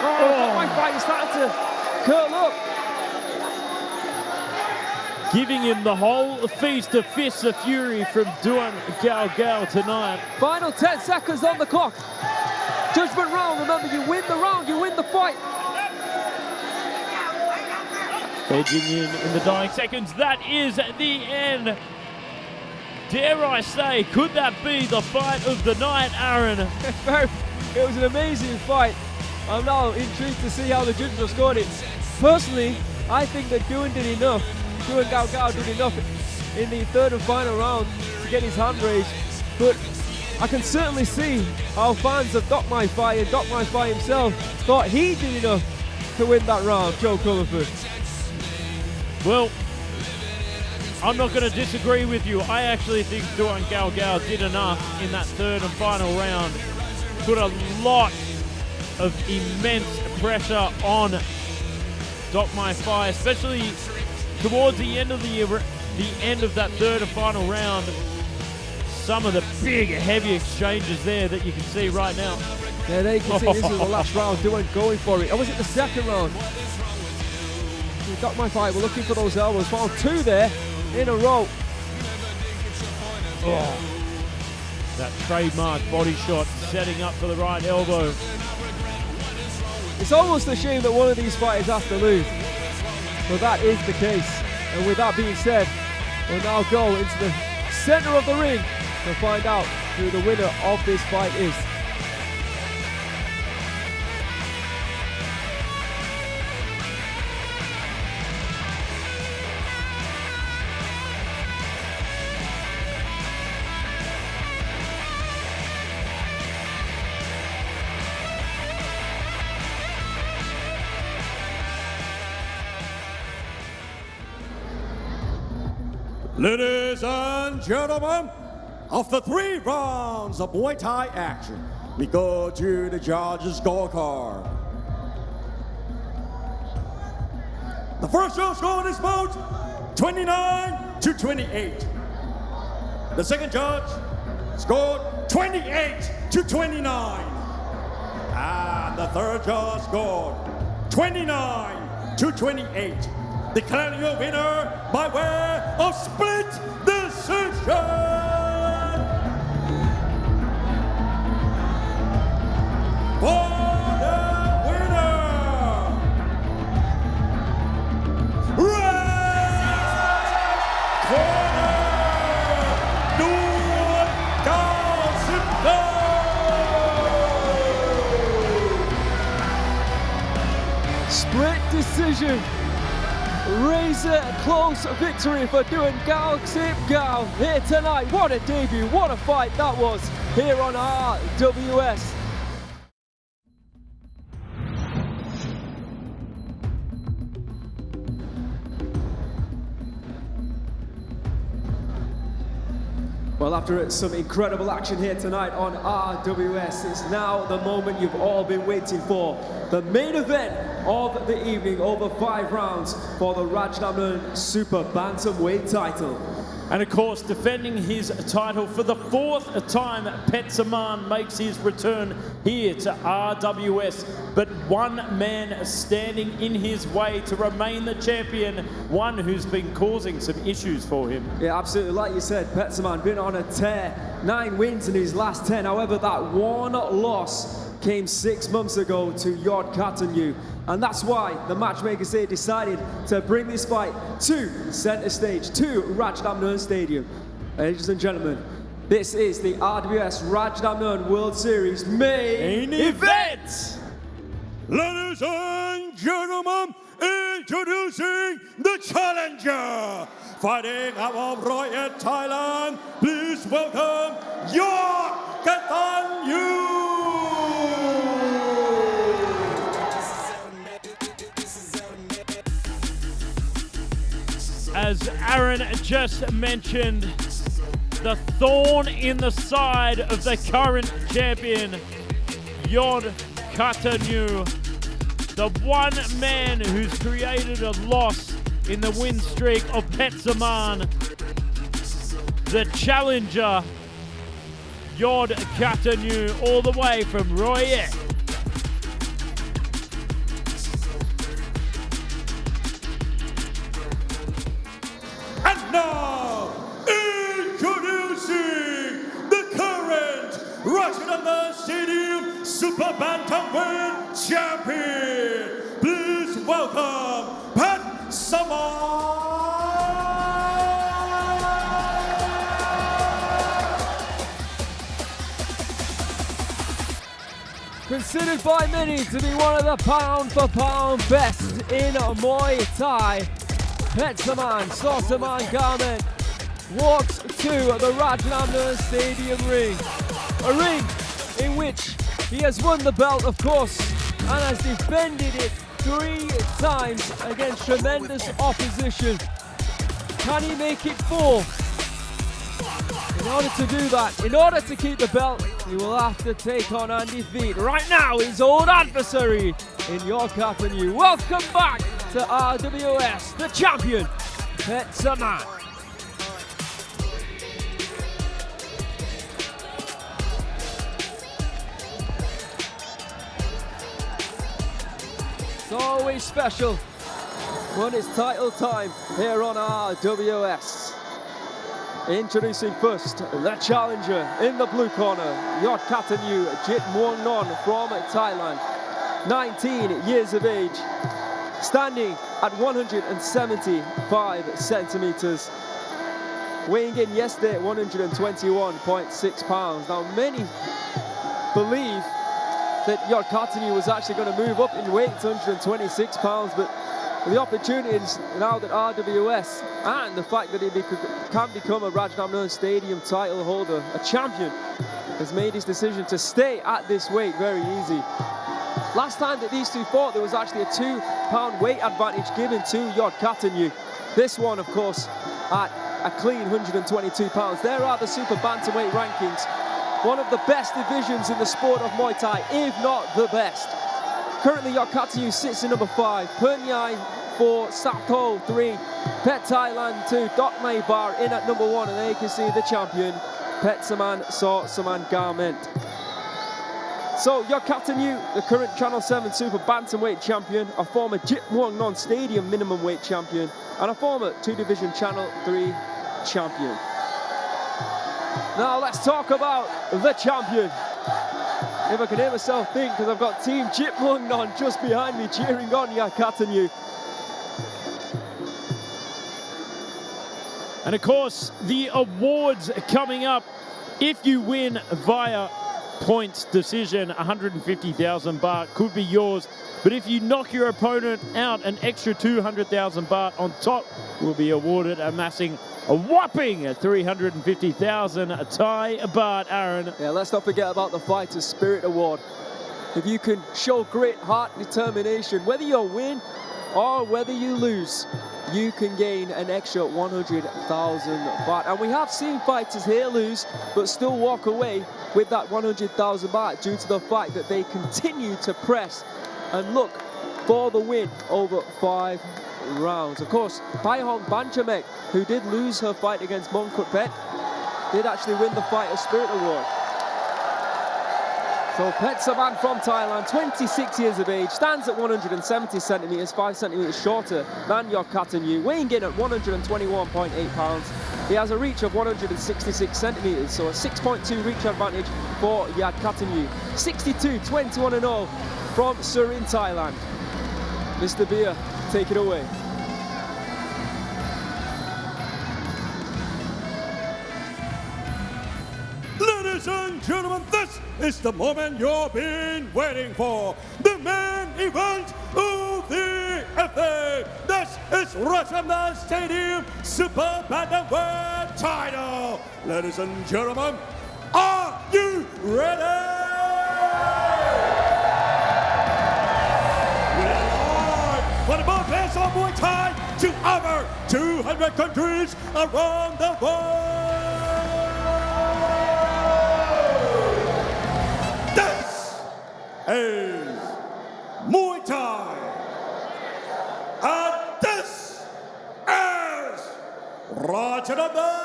A: Dokmaifai is starting to curl up.
F: Giving him the whole feast of fists of fury from Duan 𝐷𝐀𝐃 tonight.
A: Final 10 seconds on the clock. Judgment round. Remember, you win the round, you win the fight.
F: Edging in the dying seconds. That is the end. Dare I say, could that be the fight of the night, Aaron?
A: It was an amazing fight. I'm now intrigued to see how the judges have scored it. Personally, I think that Duan did enough. Duan 𝐷𝐃𝐃 did enough in the third and final round to get his hand raised. But I can certainly see how fans of Dokmaifai and Dokmaifai himself thought he did enough to win that round, Joe Comerford.
F: Well, I'm not going to disagree with you. I actually think Duan 𝐷𝐃𝐃 did enough in that third and final round. Put a lot of immense pressure on Dokmaifai, especially towards the end of that third and final round. Some of the big, heavy exchanges there that you can see right now.
A: Yeah, there you can see this is the last round. Duan going for it. Or was it the second round? Dokmaifai were looking for those elbows. Found two there in a row.
F: Oh, that trademark body shot setting up for the right elbow.
A: It's almost a shame that one of these fighters has to lose. But that is the case. And with that being said, we'll now go into the center of the ring to find out who the winner of this fight is.
C: Ladies and gentlemen, after 3 rounds of Muay Thai action, we go to the judges' scorecard. The first judge scored this bout 29-28. The second judge scored 28-29. And the third judge scored 29-28. Declaring your winner by way of split decision. For the winner, red corner, Duan 𝐷𝐃𝐃.
A: Split decision. Razor close victory for Duan 𝐷𝐃𝐃 here tonight. What a debut, what a fight that was here on RWS. Well, after some incredible action here tonight on RWS, it's now the moment you've all been waiting for. The main event of the evening, over 5 rounds for the Rajadamnern Super Bantamweight title.
B: And of course, defending his title for the 4th time, Petchsaman makes his return here to RWS. But one man standing in his way to remain the champion, one who's been causing some issues for him.
A: Yeah, absolutely. Like you said, Petchsaman been on a tear. 9 wins in his last 10. However, that one loss came 6 months ago to Yodkatanyu. And that's why the matchmakers here decided to bring this fight to center stage, to Rajadamnern Stadium. Ladies and gentlemen, This is the RWS Rajadamnern World Series main event.
C: Ladies and gentlemen, introducing the challenger. Fighting out of Royal Thailand, please welcome Yodkatanyu.
F: As Aaron just mentioned, the thorn in the side of the current champion, Yodkatanyu, the one man who's created a loss in the win streak of Petchsaman, the challenger, Yodkatanyu, all the way from RWS.
C: And now, introducing the current Rajadamnern Stadium Super Bantamweight champion. Please welcome Petchsaman.
A: Considered by many to be one of the pound-for-pound best in Muay Thai, Petchsaman 𝐓𝐇𝐈𝐒 walks to the Rajadamnern Stadium ring. A ring in which he has won the belt, of course, and has defended it 3 times against tremendous opposition. Can he make it 4? In order to do that, in order to keep the belt, he will have to take on and defeat right now his old adversary in Yodkatanyu. Welcome back to RWS, the champion, Petchsaman. It's always special when it's title time here on RWS. Introducing first the challenger in the blue corner, Yodkatanyu Jitmuangnon from Thailand, 19 years of age, standing at 175 centimeters, weighing in yesterday at 121.6 pounds. Now many believe that Yodkatanyu was actually going to move up in weight to 126 pounds, but the opportunities now that RWS and the fact that he can become a Rajadamnern Stadium title holder, a champion, has made his decision to stay at this weight very easy. Last time that these two fought, there was actually a 2-pound weight advantage given to Yodkatanyu. This one, of course, at a clean 122 pounds. There are the super bantamweight rankings. One of the best divisions in the sport of Muay Thai, if not the best. Currently, Yodkatanyu sits in number 5, Petchmai 4, Sato 3, Pet Thailand 2, Dokmaifai in at number 1, and there you can see the champion, Petchsaman 𝐓𝐇𝐈𝐒. So Yodkatanyu, the current Channel 7 Super Bantamweight champion, a former Jitmuangnon Stadium minimum weight champion, and a former 2-division Channel 3 champion. Now let's talk about the champion. If I can hear myself think, because I've got Team Jitmuangnon just behind me cheering on Yodkatanyu.
F: And of course, the awards coming up. If you win via points decision, 150,000 baht could be yours. But if you knock your opponent out, an extra 200,000 baht on top will be awarded, amassing a whopping 350,000 Thai baht, Aaron.
A: Yeah, let's not forget about the Fighter's Spirit Award. If you can show great heart and determination, whether you win or whether you lose, you can gain an extra 100,000 baht. And we have seen fighters here lose, but still walk away with that 100,000 baht due to the fact that they continue to press and look for the win over 5 rounds. Of course, Paihong Banchamek, who did lose her fight against Mongkut Pet, did actually win the Fighter's Spirit Award. So Petchsaman from Thailand, 26 years of age, stands at 170 centimeters, 5 centimeters shorter than Yodkatanyu, weighing in at 121.8 pounds. He has a reach of 166 centimeters, so a 6.2 reach advantage for Yodkatanyu. 62, 21-0 from Surin, Thailand. Mr. Beer, take it away.
C: Ladies and gentlemen, this is the moment you've been waiting for. The main event of the FA. This is Rajadamnern Stadium Super Bantamweight title. Ladies and gentlemen, are you ready? For the birthplace of Muay Thai to over 200 countries around the world. This is Muay Thai. And this is Rajadamnern.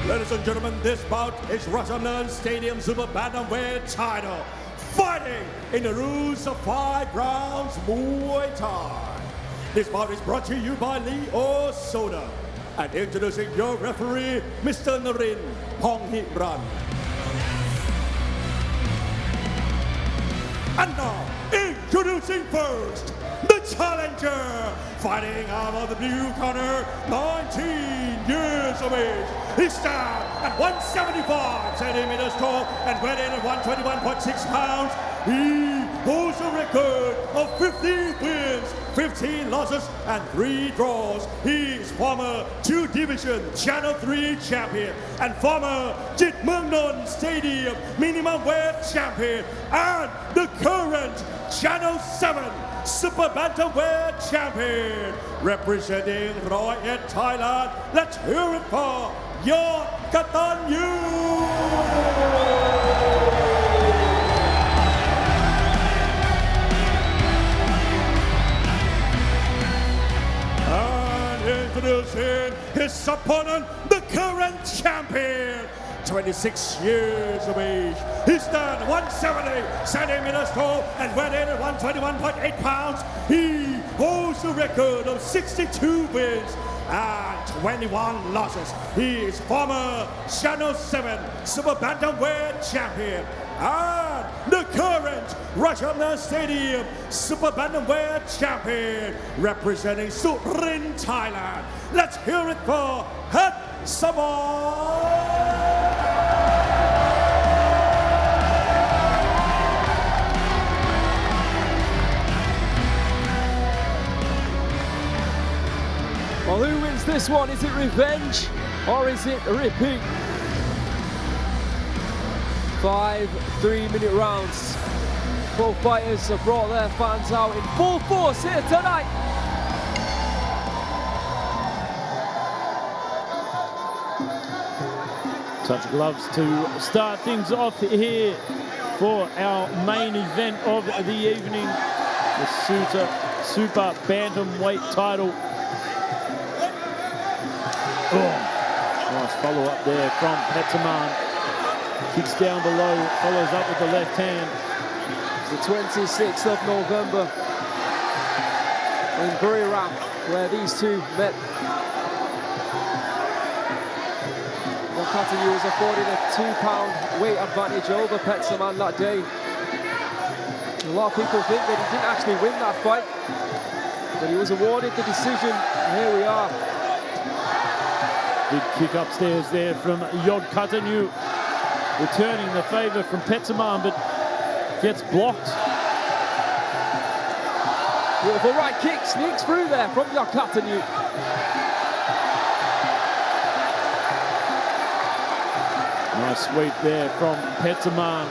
C: Ladies and gentlemen, this bout is Rajadamnern Stadium Super Bantamweight title. Fighting in the rules of 5 rounds Muay Thai. This bout is brought to you by Leo Soda. And introducing your referee, Mr. Narin Ponghiran. And now, introducing first, the challenger, fighting out of the blue corner, 19 years of age. He stands at 175 centimeters tall and weighing in at 121.6 pounds. He holds a record of 15 wins, 15 losses, and 3 draws. He is former 2-division Channel 3 champion and former Jitmungnon Stadium minimum weight champion and the current Channel 7 Super Bantamweight champion. Representing 𝐷1 Thailand, let's hear it for Yodkatanyu. Introducing his opponent, the current champion, 26 years of age. He stands 170 centimeters tall and weighing in at 121.8 pounds. He holds a record of 62 wins and 21 losses. He is former Channel 7 Super Bantamweight champion and the current Rajadamnern Stadium Super Bantamweight champion, representing Surin, Thailand. Let's hear it for Petchsaman.
A: Well, who wins this one? Is it revenge or is it a repeat? 5 3-minute rounds. Both fighters have brought their fans out in full force here tonight.
F: Touch of gloves to start things off here for our main event of the evening, the Super Bantamweight title. Oh, nice follow-up there from Petchsaman. Kicks down below, follows up with the left hand.
A: It's the 26th of November in Buriram, where these two met. Yodkatanyu was afforded a 2-pound weight advantage over Petchsaman that day. A lot of people think that he didn't actually win that fight, but he was awarded the decision, and here we are.
F: Big kick upstairs there from Yodkatanyu, returning the favour from Petchsaman, but gets blocked.
A: Beautiful right kick, sneaks through there from Yodkatanyu.
F: Nice sweep there from Petchsaman.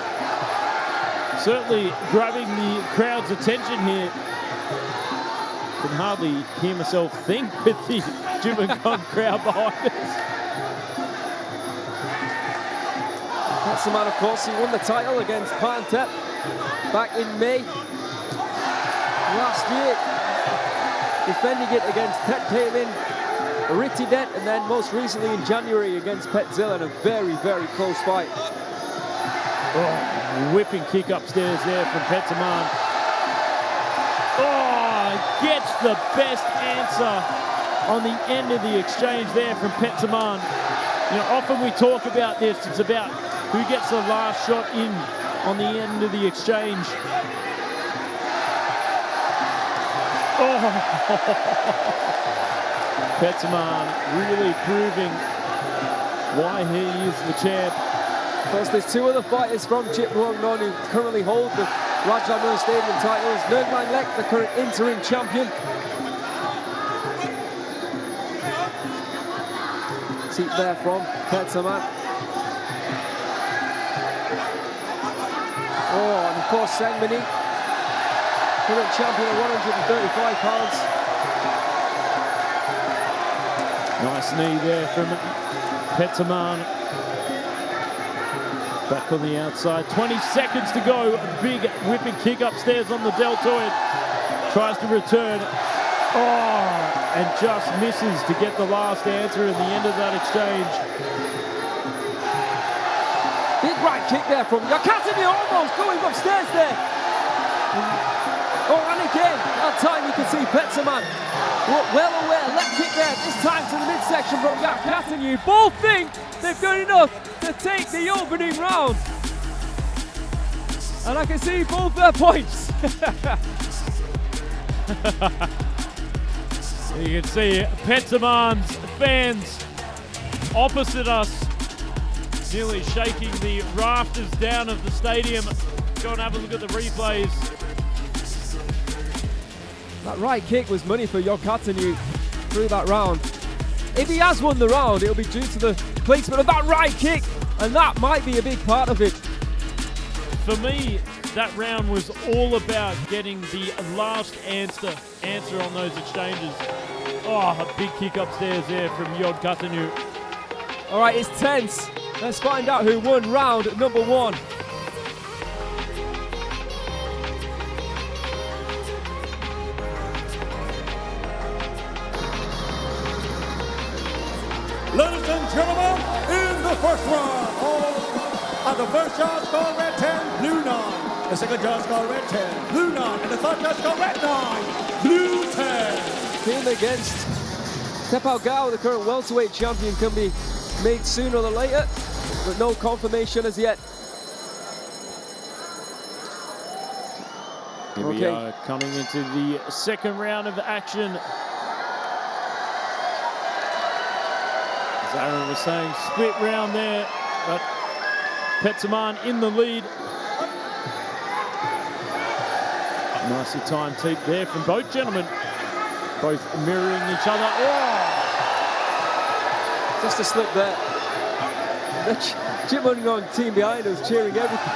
F: Certainly grabbing the crowd's attention here. Can hardly hear myself think with the Jumacon crowd behind us.
A: Petchsaman, of course, he won the title against Pantep back in May last year, defending it against Petchsaman, Hryshanovich, and then most recently in January against Petchsaman, a very, very close fight.
F: Oh, whipping kick upstairs there from Petchsaman. Oh, gets the best answer on the end of the exchange there from Petchsaman. You know, often we talk about this, it's about who gets the last shot in on the end of the exchange. Petchsaman really proving why he is the champ.
A: Of course, there's two other fighters from Chitpawangnon who currently hold the Rajadamnern Stadium titles. 𝐷𝐁𝐈, the current interim champion. Seat there from Petchsaman. Oh, and of course, Sengmani, current champion at 135 pounds.
F: Nice knee there from Petchsaman. Back on the outside, 20 seconds to go. A big whipping kick upstairs on the deltoid. Tries to return. Oh, and just misses to get the last answer at the end of that exchange.
A: Big right kick there from Yodkatanyu, almost going upstairs there. Oh, and again, that time you can see Petchsaman well aware, left kick there, this time to the midsection from Yodkatanyu. Both think they've got enough to take the opening round. And I can see both their points.
F: You can see Petchsaman's fans opposite us, nearly shaking the rafters down of the stadium. Go and have a look at the replays.
A: That right kick was money for Yodkatanyu through that round. If he has won the round, it'll be due to the placement of that right kick, and that might be a big part of it.
F: For me, that round was all about getting the last answer on those exchanges. Oh, a big kick upstairs there from Yodkatanyu.
A: All right, it's tense. Let's find out who won round number one.
C: Ladies and gentlemen, in the first round, the first judge called red 10, blue 9. The second judge called red 10, blue 9. And the third judge called red 9, blue 10.
A: Team against 𝐓𝐇𝐈𝐒, the current welterweight champion, can be made sooner or later, but no confirmation as yet.
F: Here we are coming into the second round of action. As Aaron was saying, split round there, but Petchsaman in the lead. Nicely timed teep there from both gentlemen, both mirroring each other. Oh!
A: Just a slip there. The Chitpawangnon team behind us cheering everything.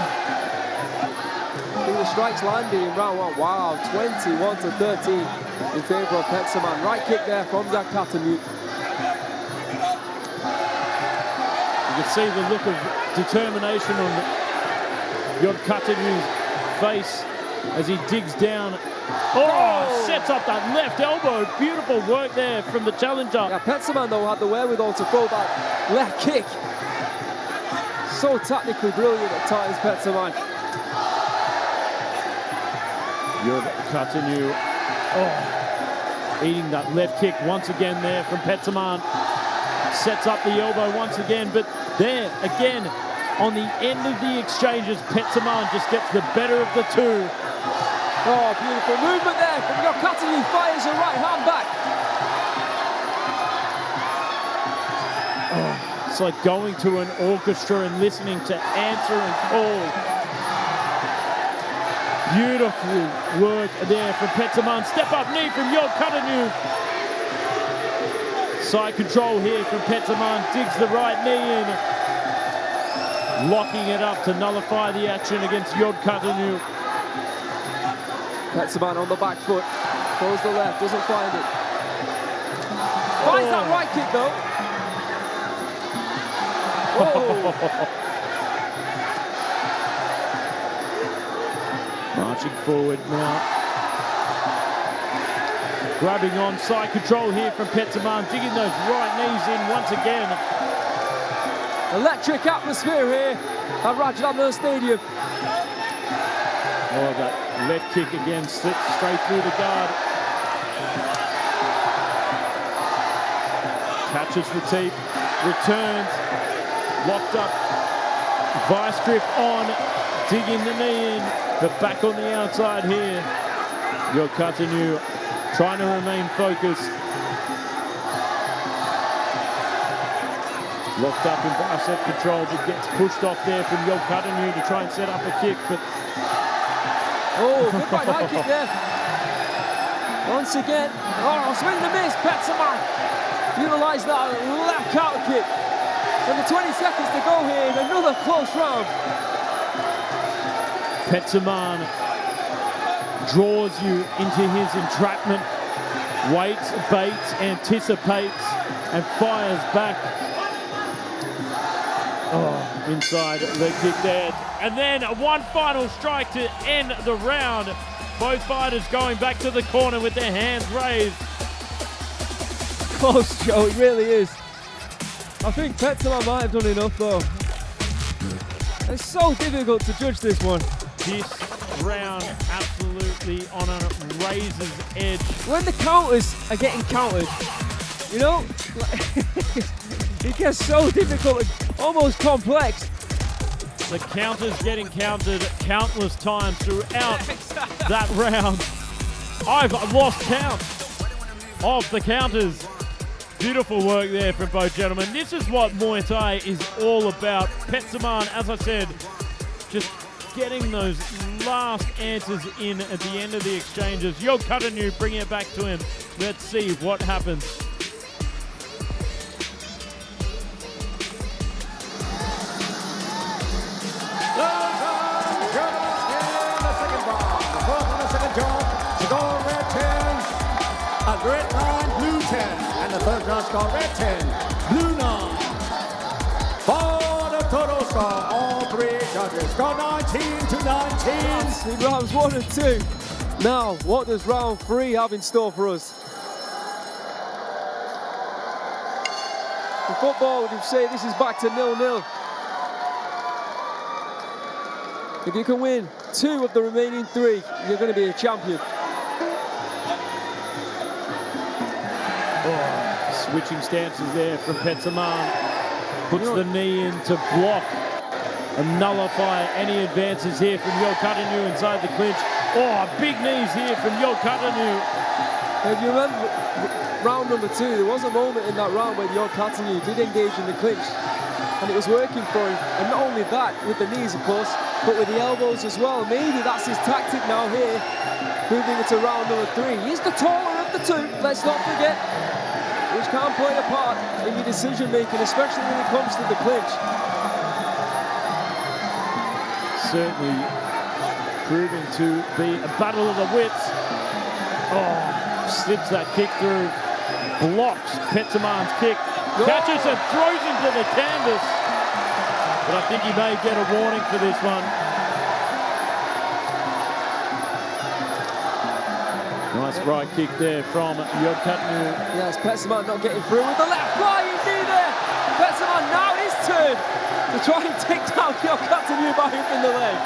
A: See the strikes landing in round one. Wow, 21-13 in favour of Petchsaman. Right kick there from Yodkatanyu.
F: You can see the look of determination on Yodkatanyu's face as he digs down. Oh, sets up that left elbow. Beautiful work there from the challenger.
A: Yeah, Petchsaman though had the wherewithal to throw that left kick. So technically brilliant at times, Petchsaman.
F: Yodkatanyu, eating that left kick once again there from Petchsaman. Sets up the elbow once again, but there again on the end of the exchanges, Petchsaman just gets the better of the two.
A: Oh, beautiful movement there from Yodkatanyu. Fires a right hand back.
F: Oh, it's like going to an orchestra and listening to answer and call. Beautiful work there from Petchsaman. Step up knee from Yodkatanyu. Side control here from Petchsaman. Digs the right knee in. Locking it up to nullify the action against Yodkatanyu.
A: Petchsaman on the back foot. Throws the left, doesn't find it. Finds that right kick though. Whoa.
F: Marching forward now. Grabbing on, side control here from Petchsaman, digging those right knees in once again.
A: Electric atmosphere here at Rajadamnern Stadium.
F: Oh, that left kick again slips straight through the guard. Catches the teep, returns, locked up, vice grip on, digging the knee in, but back on the outside here. Yodkatanyu trying to remain focused. Locked up in bicep control, but gets pushed off there from Yodkatanyu to try and set up a kick, but...
A: Oh, good right high kick there. Once again, swing and a miss, Petchsaman. Utilise that left counter kick. And the 20 seconds to go here in another close round.
F: Petchsaman draws you into his entrapment, waits, baits, anticipates, and fires back. Oh, inside leg kick there. And then one final strike to end the round. Both fighters going back to the corner with their hands raised.
A: Close, Joe, it really is. I think Petchsaman might have done enough though. It's so difficult to judge this one.
F: This round absolutely on a razor's edge.
A: When the counters are getting countered, you know, it gets so difficult and almost complex.
F: The counters getting countered countless times throughout that round. I've lost count of the counters. Beautiful work there from both gentlemen. This is what Muay Thai is all about. Petchsaman, as I said, just getting those last answers in at the end of the exchanges. Yodkatanyu bringing it back to him. Let's see what happens.
C: Red 9, blue 10, and the third round score red 10, blue 9. For the total score, all three judges score 19 to 19.
A: In rounds 1 and 2. Now, what does round 3 have in store for us? In football, would you say this is back to 0-0? If you can win 2 of the remaining 3, you're going to be a champion.
F: Oh, switching stances there from Petchsaman. Puts the knee in to block and nullify any advances here from Yodkatanyu inside the clinch. Oh, big knees here from Yodkatanyu.
A: If you remember round number 2, there was a moment in that round where Yodkatanyu did engage in the clinch and it was working for him. And not only that, with the knees of course, but with the elbows as well. Maybe that's his tactic now here, moving into round number 3. He's the taller of the 2, let's not forget, which can play a part in your decision making, especially when it comes to the clinch.
F: Certainly proving to be a battle of the wits. Oh, slips that kick through, blocks Petchsaman's kick, catches and throws him to the canvas. But I think he may get a warning for this one. Nice right kick there from Yodkatanyu.
A: Yes, Petchsaman not getting through with the left flying knee there. Petchsaman now his turn to try and take down Yodkatanyu by hooking the leg.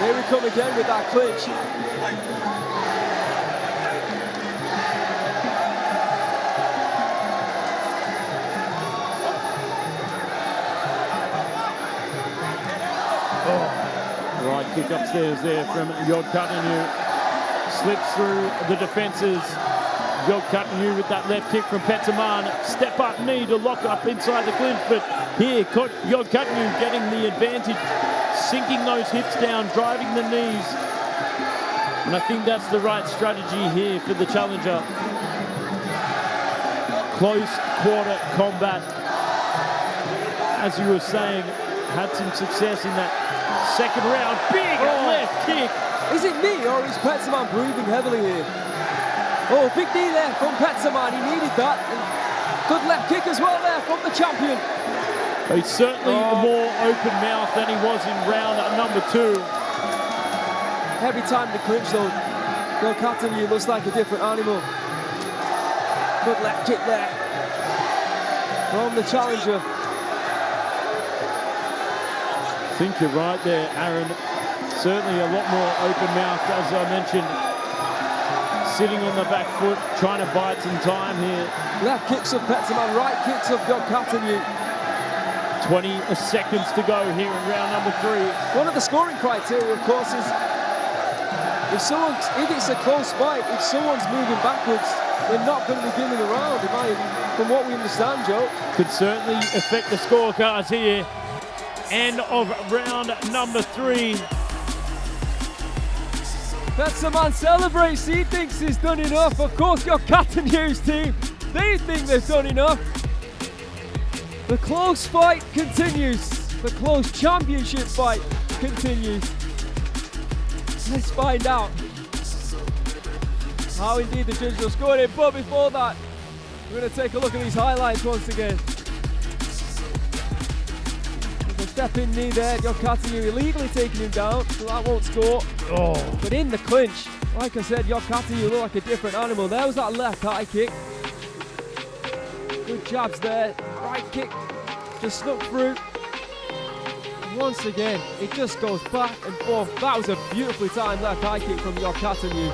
A: Here we come again with that clinch.
F: Right kick upstairs there from Yodkatanyu. Slips through the defences. Yodkatanyu with that left kick from Petchsaman. Step up knee to lock up inside the clinch, but here Yodkatanyu getting the advantage, sinking those hips down, driving the knees. And I think that's the right strategy here for the challenger. Close quarter combat. As you were saying, had some success in that second round. Big left kick.
A: Is it me or is Petchsaman breathing heavily here? Oh, big knee there from Petchsaman. He needed that. And good left kick as well there from the champion.
F: He's certainly more open mouth than he was in round number 2.
A: Every time the clinch though, Yodkatanyu looks like a different animal. Good left kick there from the challenger.
F: I think you're right there, Aaron. Certainly a lot more open mouth, as I mentioned. Sitting on the back foot, trying to bide some time here.
A: Left kicks of Petchsaman, right kicks of Yodkatanyu.
F: 20 seconds to go here in round number 3.
A: One of the scoring criteria, of course, is if it's a close fight, if someone's moving backwards, they're not going to be giving the round, from what we understand, Joe.
F: Could certainly affect the scorecards here. End of round number 3.
A: Petchsaman celebrates, he thinks he's done enough. Of course, Yodkatanyu's team, they think they've done enough. The close fight continues. The close championship fight continues. Let's find out how indeed the judges will score it. But before that, we're going to take a look at these highlights once again. There's a step-in knee there. Yodkatanyu illegally taking him down, so that won't score.
F: Oh.
A: But in the clinch, like I said, Yodkatanyu looked like a different animal. There was that left high kick. Good jabs there. Right kick just snuck through. Once again, it just goes back and forth. That was a beautifully timed left high kick from Yodkatanyu.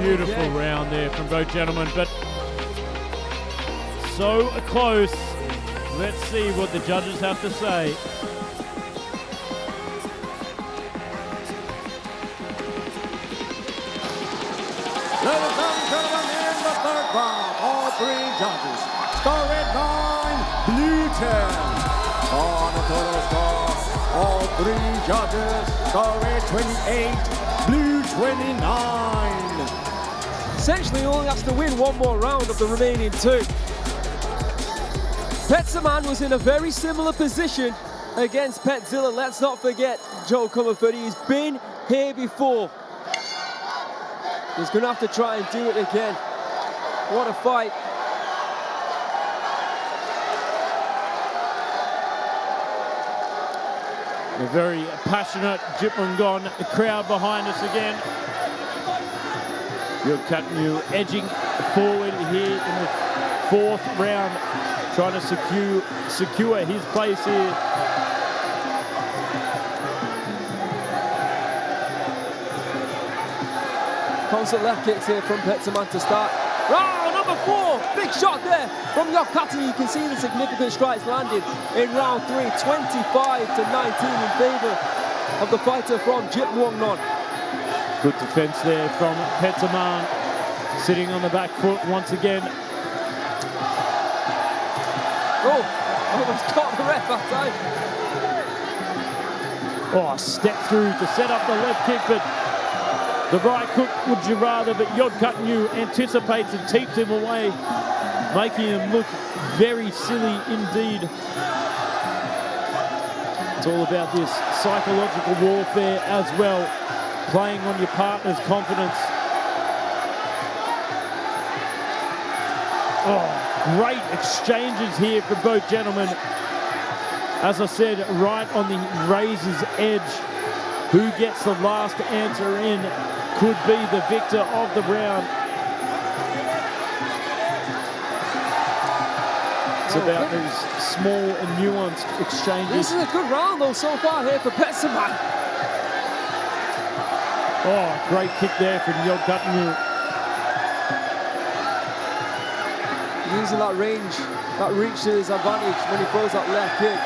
F: Beautiful round there from both gentlemen, but so close. Let's see what the judges have to say.
C: Ladies and gentlemen, in the third round, all 3 judges score it 9, blue 10. On the total score, all 3 judges score it 28, blue 29.
A: Essentially, he only has to win one more round of the remaining 2. Petchsaman was in a very similar position against Petzilla. Let's not forget, Joe Comerford, he's been here before. He's going to have to try and do it again. What a fight.
F: A very passionate Jipmungon crowd behind us again. Yodkatanyu edging forward here in the 4th round, trying to secure his place here.
A: Constant left kicks here from Petchsaman to start. Round number 4, big shot there from Yodkatanyu. You can see the significant strikes landed in round 3, 25 to 19 in favor of the fighter from Jipmungon.
F: Good defense there from Petchsaman, sitting on the back foot once again.
A: Oh, almost caught the ref that time.
F: Oh, step through to set up the left kick, but the right hook, would you rather, but Yodkatanyu anticipates and teeps him away, making him look very silly indeed. It's all about this psychological warfare as well, playing on your partner's confidence. Oh, great exchanges here from both gentlemen. As I said, right on the razor's edge. Who gets the last answer in could be the victor of the round. It's about these small and nuanced exchanges.
A: This is a good round though so far here for Petchsaman.
F: Oh, great kick there from Yodkatanyu.
A: Using that range, that reach to his advantage when he throws that left kick.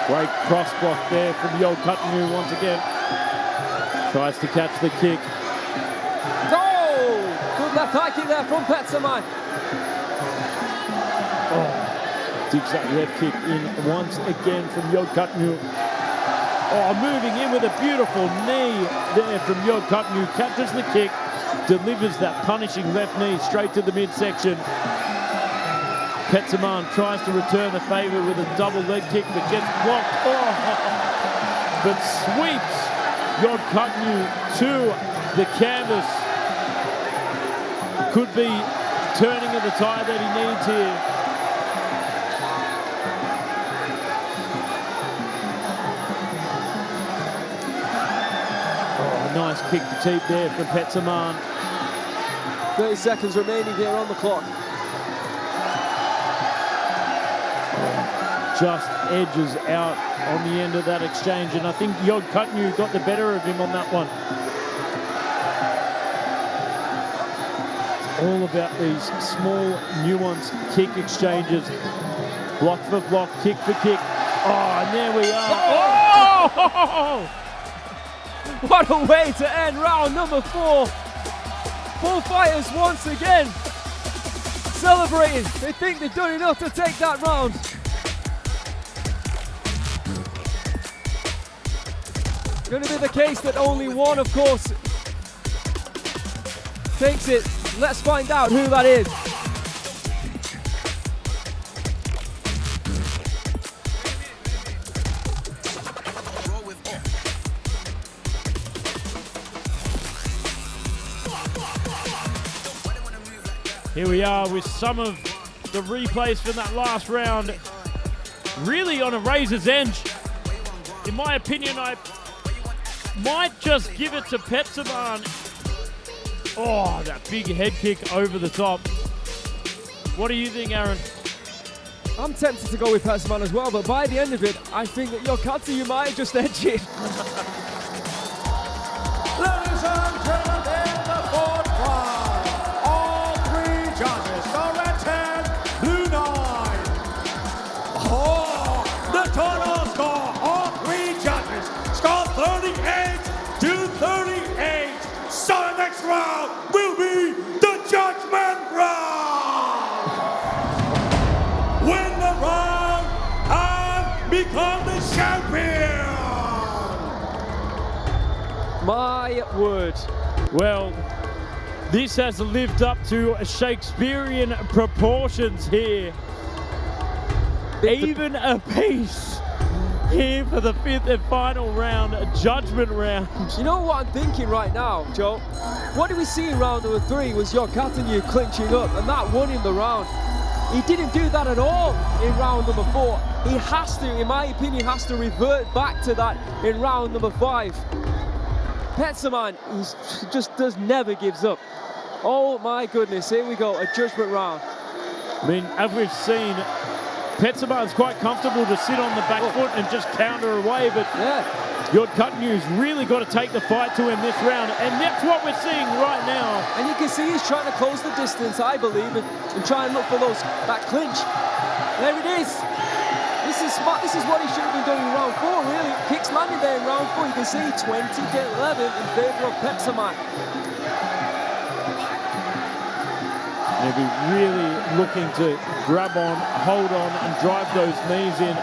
F: Great cross block there from Yodkatanyu once again. Tries to catch the kick.
A: Oh! Good left high kick there from Petchsaman.
F: Oh, digs that left kick in once again from Yodkatanyu. Oh, moving in with a beautiful knee there from Yodkatanyu. Catches the kick, delivers that punishing left knee straight to the midsection. Petchsaman tries to return the favour with a double leg kick, but gets blocked. Oh, but sweeps Yodkatanyu to the canvas. Could be turning of the tide that he needs here. Oh, nice kick to teep there from Petchsaman.
A: 30 seconds remaining here on the clock.
F: Just edges out on the end of that exchange, and I think Yodkatanyu got the better of him on that one. all about these small, nuanced kick exchanges. Block for block, kick for kick. Oh, and there we are. Oh!
A: What a way to end round number 4. Both fighters once again celebrating. They think they've done enough to take that round. Going to be the case that only one, of course, takes it. Let's find out who that is.
F: Here we are with some of the replays from that last round. Really on a razor's edge. In my opinion, I might just give it to Petchsaman. Oh, that big head kick over the top. What do you think, Aaron?
A: I'm tempted to go with Petchsaman as well, but by the end of it, I think that 𝐓𝐇𝐈𝐒 might just edge it.
C: Ladies and gentlemen, in the fourth round, all 3 judges are at 10, blue 9. Oh, the total score, all 3 judges score 38-38. So the next round will be the judgment round. Win the round and become the champion.
A: My word.
F: Well, this has lived up to Shakespearean proportions here. Even a piece here for the 5th and final round, judgment round.
A: You know what I'm thinking right now, Joe? What did we see in round number 3 was Yodkatanyu clinching up, and that won him the round. He didn't do that at all in round number 4. He has to, in my opinion, has to revert back to that in round number 5. Petchsaman, never gives up. Oh my goodness, here we go, a judgment round.
F: I mean, as we've seen, Petchsaman's quite comfortable to sit on the back foot and just counter away, but 𝐓𝐇𝐈𝐒's really got to take the fight to him this round, and that's what we're seeing right now.
A: And you can see he's trying to close the distance, I believe, and try and look for that clinch. There it is. This is smart. This is what he should have been doing in round 4, really. Kicks landed there in round 4. You can see 20-11 in favor of Petchsaman.
F: They'll be really looking to grab on, hold on, and drive those knees in.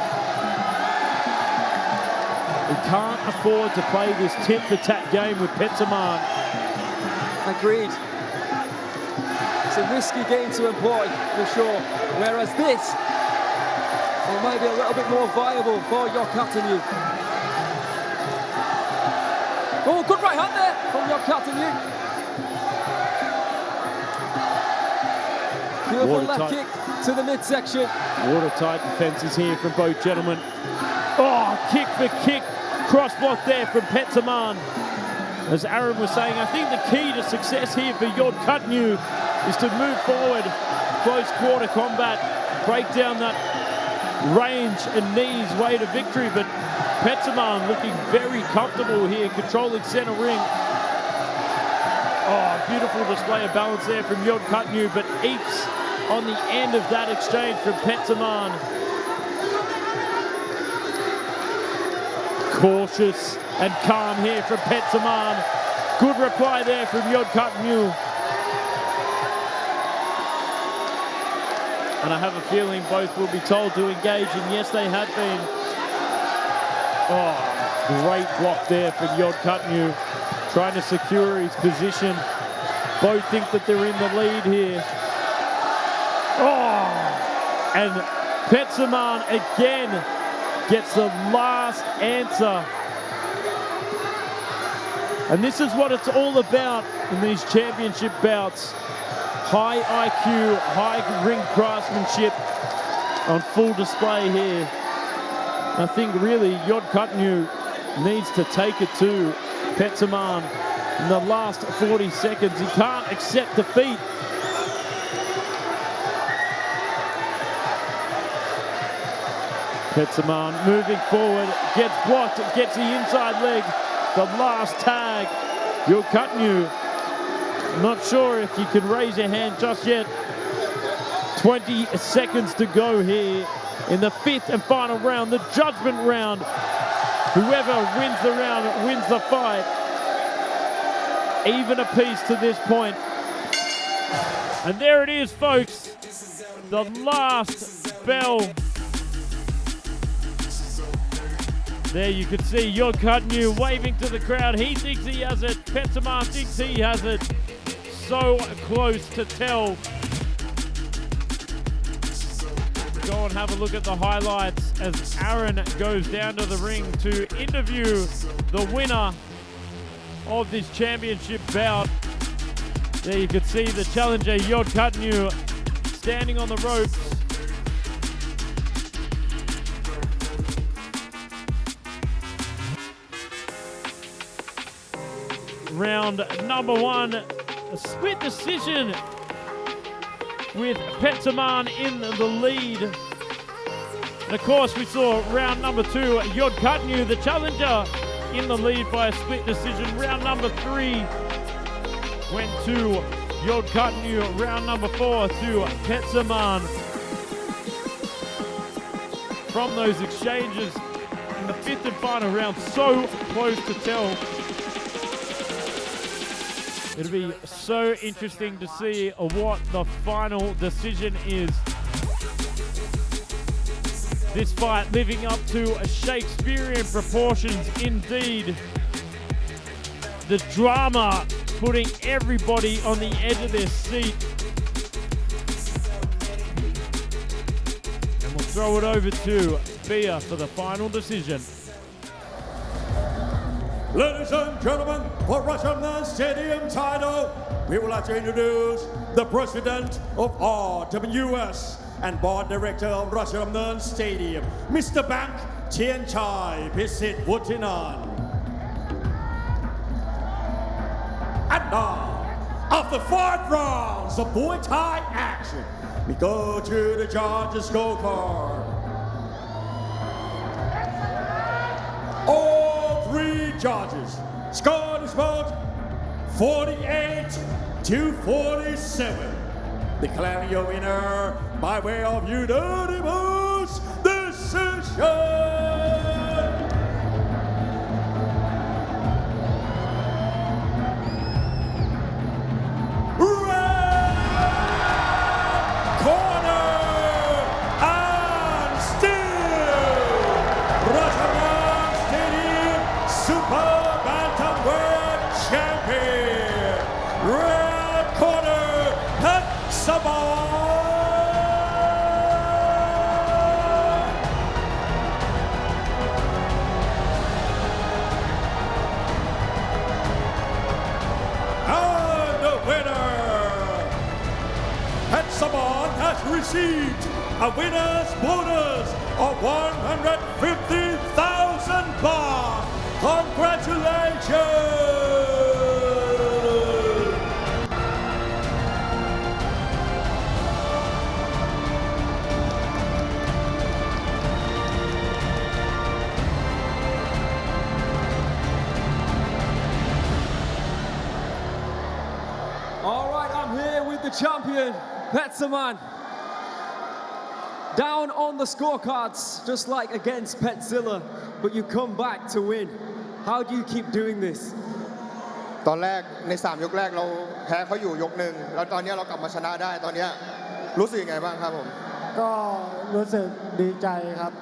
F: He can't afford to play this tit-for-tat game with Petchsaman.
A: Agreed. It's a risky game to employ, for sure. Whereas this, it might be a little bit more viable for 𝐓𝐇𝐈𝐒. Oh, good right hand there from 𝐓𝐇𝐈𝐒. Beautiful left kick to the midsection.
F: Watertight defenses here from both gentlemen. Oh, kick for kick. Cross block there from Petchsaman. As Aaron was saying, I think the key to success here for 𝐓𝐇𝐈𝐒 is to move forward, close quarter combat, break down that range and knees way to victory, but Petchsaman looking very comfortable here, controlling center ring. Oh, beautiful display of balance there from 𝐓𝐇𝐈𝐒, but eats on the end of that exchange from Petchsaman. Cautious and calm here from Petchsaman. Good reply there from 𝐓𝐇𝐈𝐒. And I have a feeling both will be told to engage, and yes, they have been. Oh, great block there from 𝐓𝐇𝐈𝐒, trying to secure his position. Both think that they're in the lead here. Oh, and Petchsaman again gets the last answer. And this is what it's all about in these championship bouts. High IQ, high ring craftsmanship on full display here. I think really 𝐓𝐇𝐈𝐒 needs to take it to Petchsaman in the last 40 seconds. He can't accept defeat. Petchsaman moving forward, gets blocked, gets the inside leg, the last tag. 𝐓𝐇𝐈𝐒 Not sure if you can raise your hand just yet. 20 seconds to go here in the fifth and final round, the judgment round. Whoever wins the round wins the fight. Even apiece to this point. And there it is, folks. The last bell. There you can see Yodkatanyu waving to the crowd. He thinks he has it. Petchsaman thinks he has it. So close to tell. Go and have a look at the highlights as Aaron goes down to the ring to interview the winner of this championship bout. There you can see the challenger Yodkatanyu standing on the ropes. Round number one, a split decision with Petchsaman in the lead. And of course we saw round number two, Yodkatanyu, the challenger, in the lead by a split decision. Round number three went to Yodkatanyu. Round number four to Petchsaman. From those exchanges in the fifth and final round, so close to tell. It'll be so interesting to see what the final decision is. This fight living up to Shakespearean proportions indeed. The drama putting everybody on the edge of their seat. And we'll throw it over to Bia for the final decision.
C: Ladies and gentlemen, for Rajadamnern Stadium title, we would like to introduce the president of RWS and board director of Rajadamnern Stadium, Mr. Bank Tianchai Pisit Wattana. And now, after 5 rounds of Muay Thai action, we go to the judges' scorecard. All 3 judges scored this bout 48-47. Declaring your winner by way of unanimous decision. Petchsaman has received a winner's bonus of 150,000 baht. Congratulations!
A: All right, I'm here with the champion, Petchsaman. Down on the scorecards, just like against Petzilla, but you come back to win. How do you keep doing this?
G: ตอนแรกใน3ยกแรกเราแพ้เขาอยู่ยกหนึ่งแล้วตอนนี้เรากลับมาชนะได้ตอนนี้รู้สึกยังไงบ้างครับผม
H: ก็รู้สึกดีใจครับ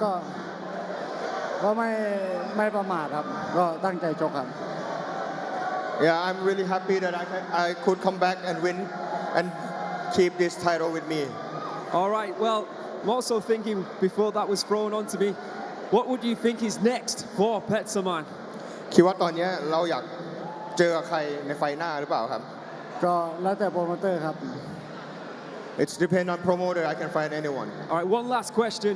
H: ก็ไม่ประมาทครับก็ตั้งใจชกครับ
G: Yeah, I'm really happy that I could come back and win and keep this title with me.
A: All right, well, I'm also thinking before that was thrown onto me, what would you think is next for Petchsaman?
G: คิดว่าตอนนี้เราอยากเจอใครในไฟหน้าหรือเปล่าครับ
H: ก็แล้วแต่โปรโมเตอร์ครับ
G: It's depend on promoter. I can find anyone.
A: All right, one last question.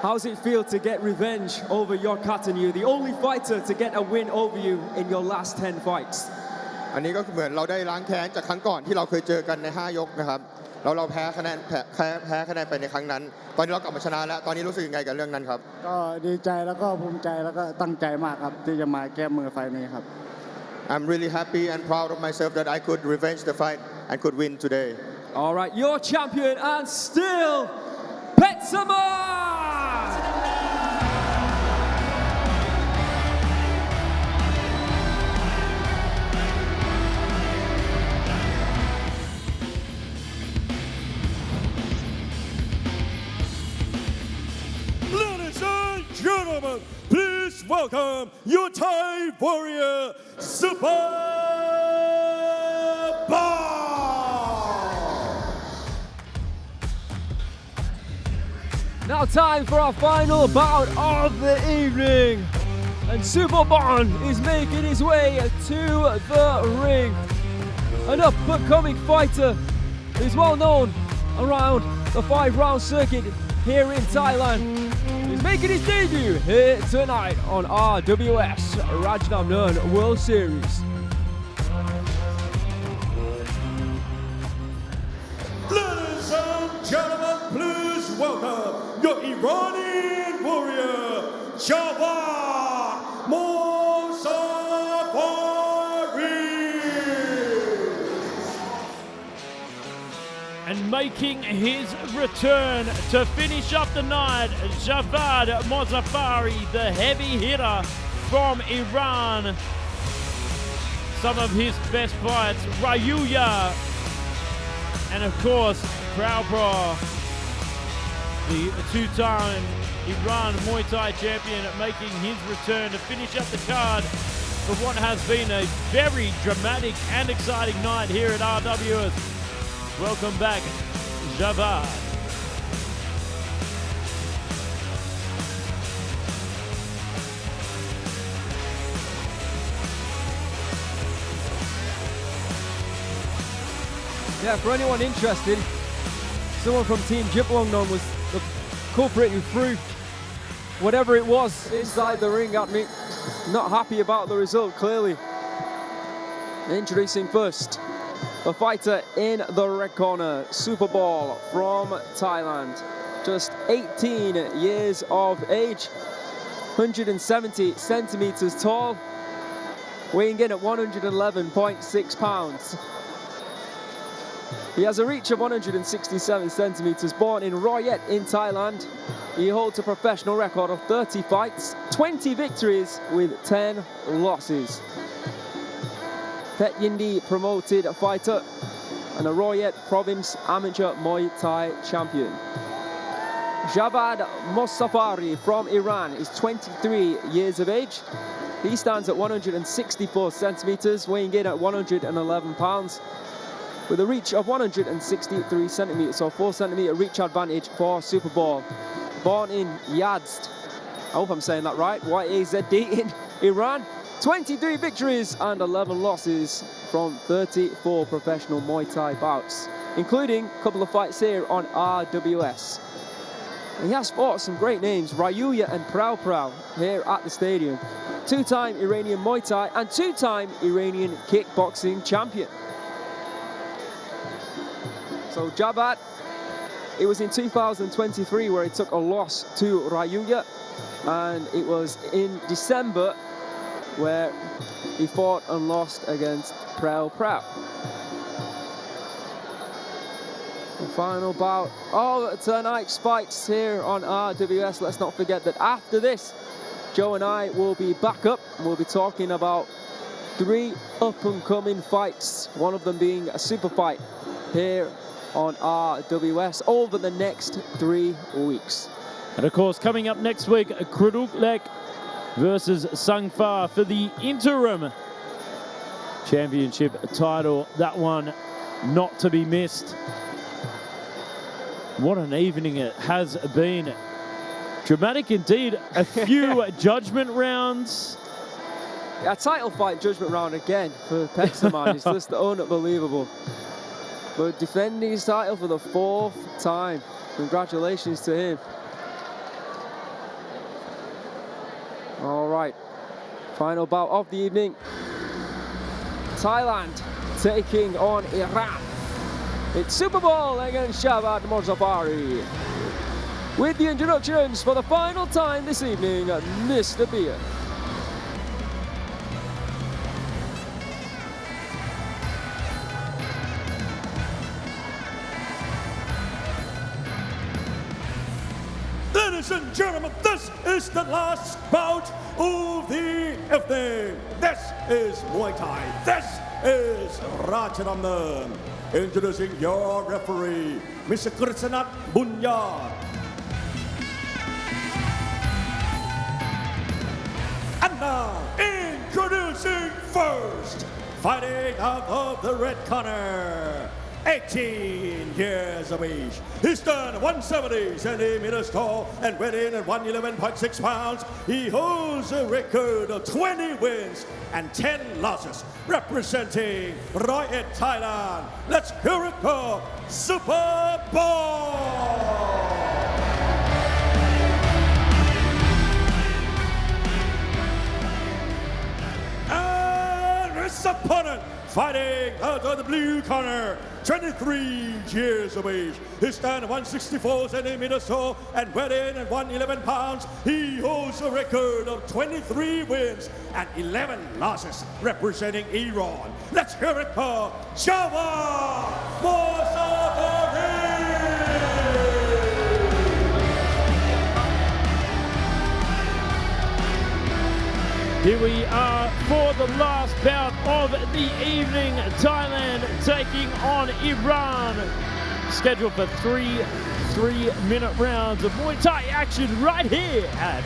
A: How does it feel to get revenge over Yodkatanyu, the only fighter to get a win over you in your last 10 fights?
G: อันนี้ก็เหมือนเราได้ล้างแค้นจากครั้งก่อนที่เราเคยเจอกันใน5ยกนะครับเราแพ้คะแนนไปในครั้งนั้นตอนนี้เรากลับมาชนะแล้วตอนนี้รู้สึกยังไงกับเรื่องนั้นครับ
H: ก็ดีใจแล้วก็ภูมิใจแล้วก็ตั้งใจมากครับที่จะมาแก้มือไฟนี้ครับ
G: I'm really happy and proud of myself that I could revenge the fight and could win today.
A: All right, your champion and still Petchsaman!
C: Ladies and gentlemen, please welcome your Thai warrior, Superball!
A: Now time for our final bout of the evening. And Superball is making his way to the ring. An up-and-coming fighter who's well known around the 5-round circuit here in Thailand. He's making his debut here tonight on RWS Rajadamnern World Series.
C: Ladies and gentlemen, please welcome your Iranian warrior, Javad Mozafari.
F: And making his return to finish up the night, Javad Mozafari, the heavy hitter from Iran. Some of his best fights, Rayuya, and of course, Kraupra, the two-time Iran Muay Thai champion, making his return to finish up the card for what has been a very dramatic and exciting night here at RWS. Welcome back, Javad.
A: Yeah, for anyone interested, someone from Team 𝐓𝐇𝐈𝐒 was the culprit who threw whatever it was inside the ring at me. Not happy about the result, clearly. Introducing first the fighter in the red corner, Superball from Thailand. Just 18 years of age, 170 centimeters tall, weighing in at 111.6 pounds. He has a reach of 167 centimeters, born in Royet in Thailand. He holds a professional record of 30 fights, 20 victories with 10 losses. Pet Yindi promoted fighter and a Royet province amateur Muay Thai champion. Javad Mosafari from Iran is 23 years of age. He stands at 164 centimeters, weighing in at 111 pounds. With a reach of 163 centimeters, so 4 centimeter reach advantage for Superball. Born in Yazd, I hope I'm saying that right, 𝐌𝐔𝐀𝐘𝐃𝐈 in Iran. 23 victories and 11 losses from 34 professional Muay Thai bouts, including a couple of fights here on RWS. And he has fought some great names, Rayuya and Kraupra, here at the stadium. Two-time Iranian Muay Thai and two-time Iranian kickboxing champion. So Javad, it was in 2023 where he took a loss to Rayuya, and it was in December where he fought and lost against Kraupra. The final bout of tonight's fights here on RWS. Let's not forget that after this, Joe and I will be back up. We'll be talking about 3 up-and-coming fights, one of them being a super fight here on RWS over the next 3 weeks.
F: And of course, coming up next week, Kruduklek versus Sangfa for the interim championship title. That one not to be missed. What an evening it has been. Dramatic indeed. A few judgment rounds.
A: A title fight judgment round again for Petchsaman is just unbelievable. But defending his title for the 4th time. Congratulations to him. All right, final bout of the evening. Thailand taking on Iran. It's Superball against Javad Mosafari. With the introductions for the final time this evening, Mr. Beer.
C: Ladies and gentlemen, this is the last bout of the evening. This is Muay Thai. This is Rajadamnern. Introducing your referee, Mr. Krishnat Bunyad. And now, introducing first, fighting out of the red corner, 18 years of age. He's done 170 centimeters tall and weighing at 111.6 pounds. He holds a record of 20 wins and 10 losses, representing RWS Thailand. Let's hear it for Superball! His opponent, fighting out of the blue corner, 23 years of age. He stands 164 centimeters tall and weighing at 111 pounds. He holds a record of 23 wins and 11 losses, representing Iran. Let's hear it for Mozafari!
F: Here we are for the last bout of the evening. Thailand taking on Iran. Scheduled for three 3-minute rounds of Muay Thai action right here at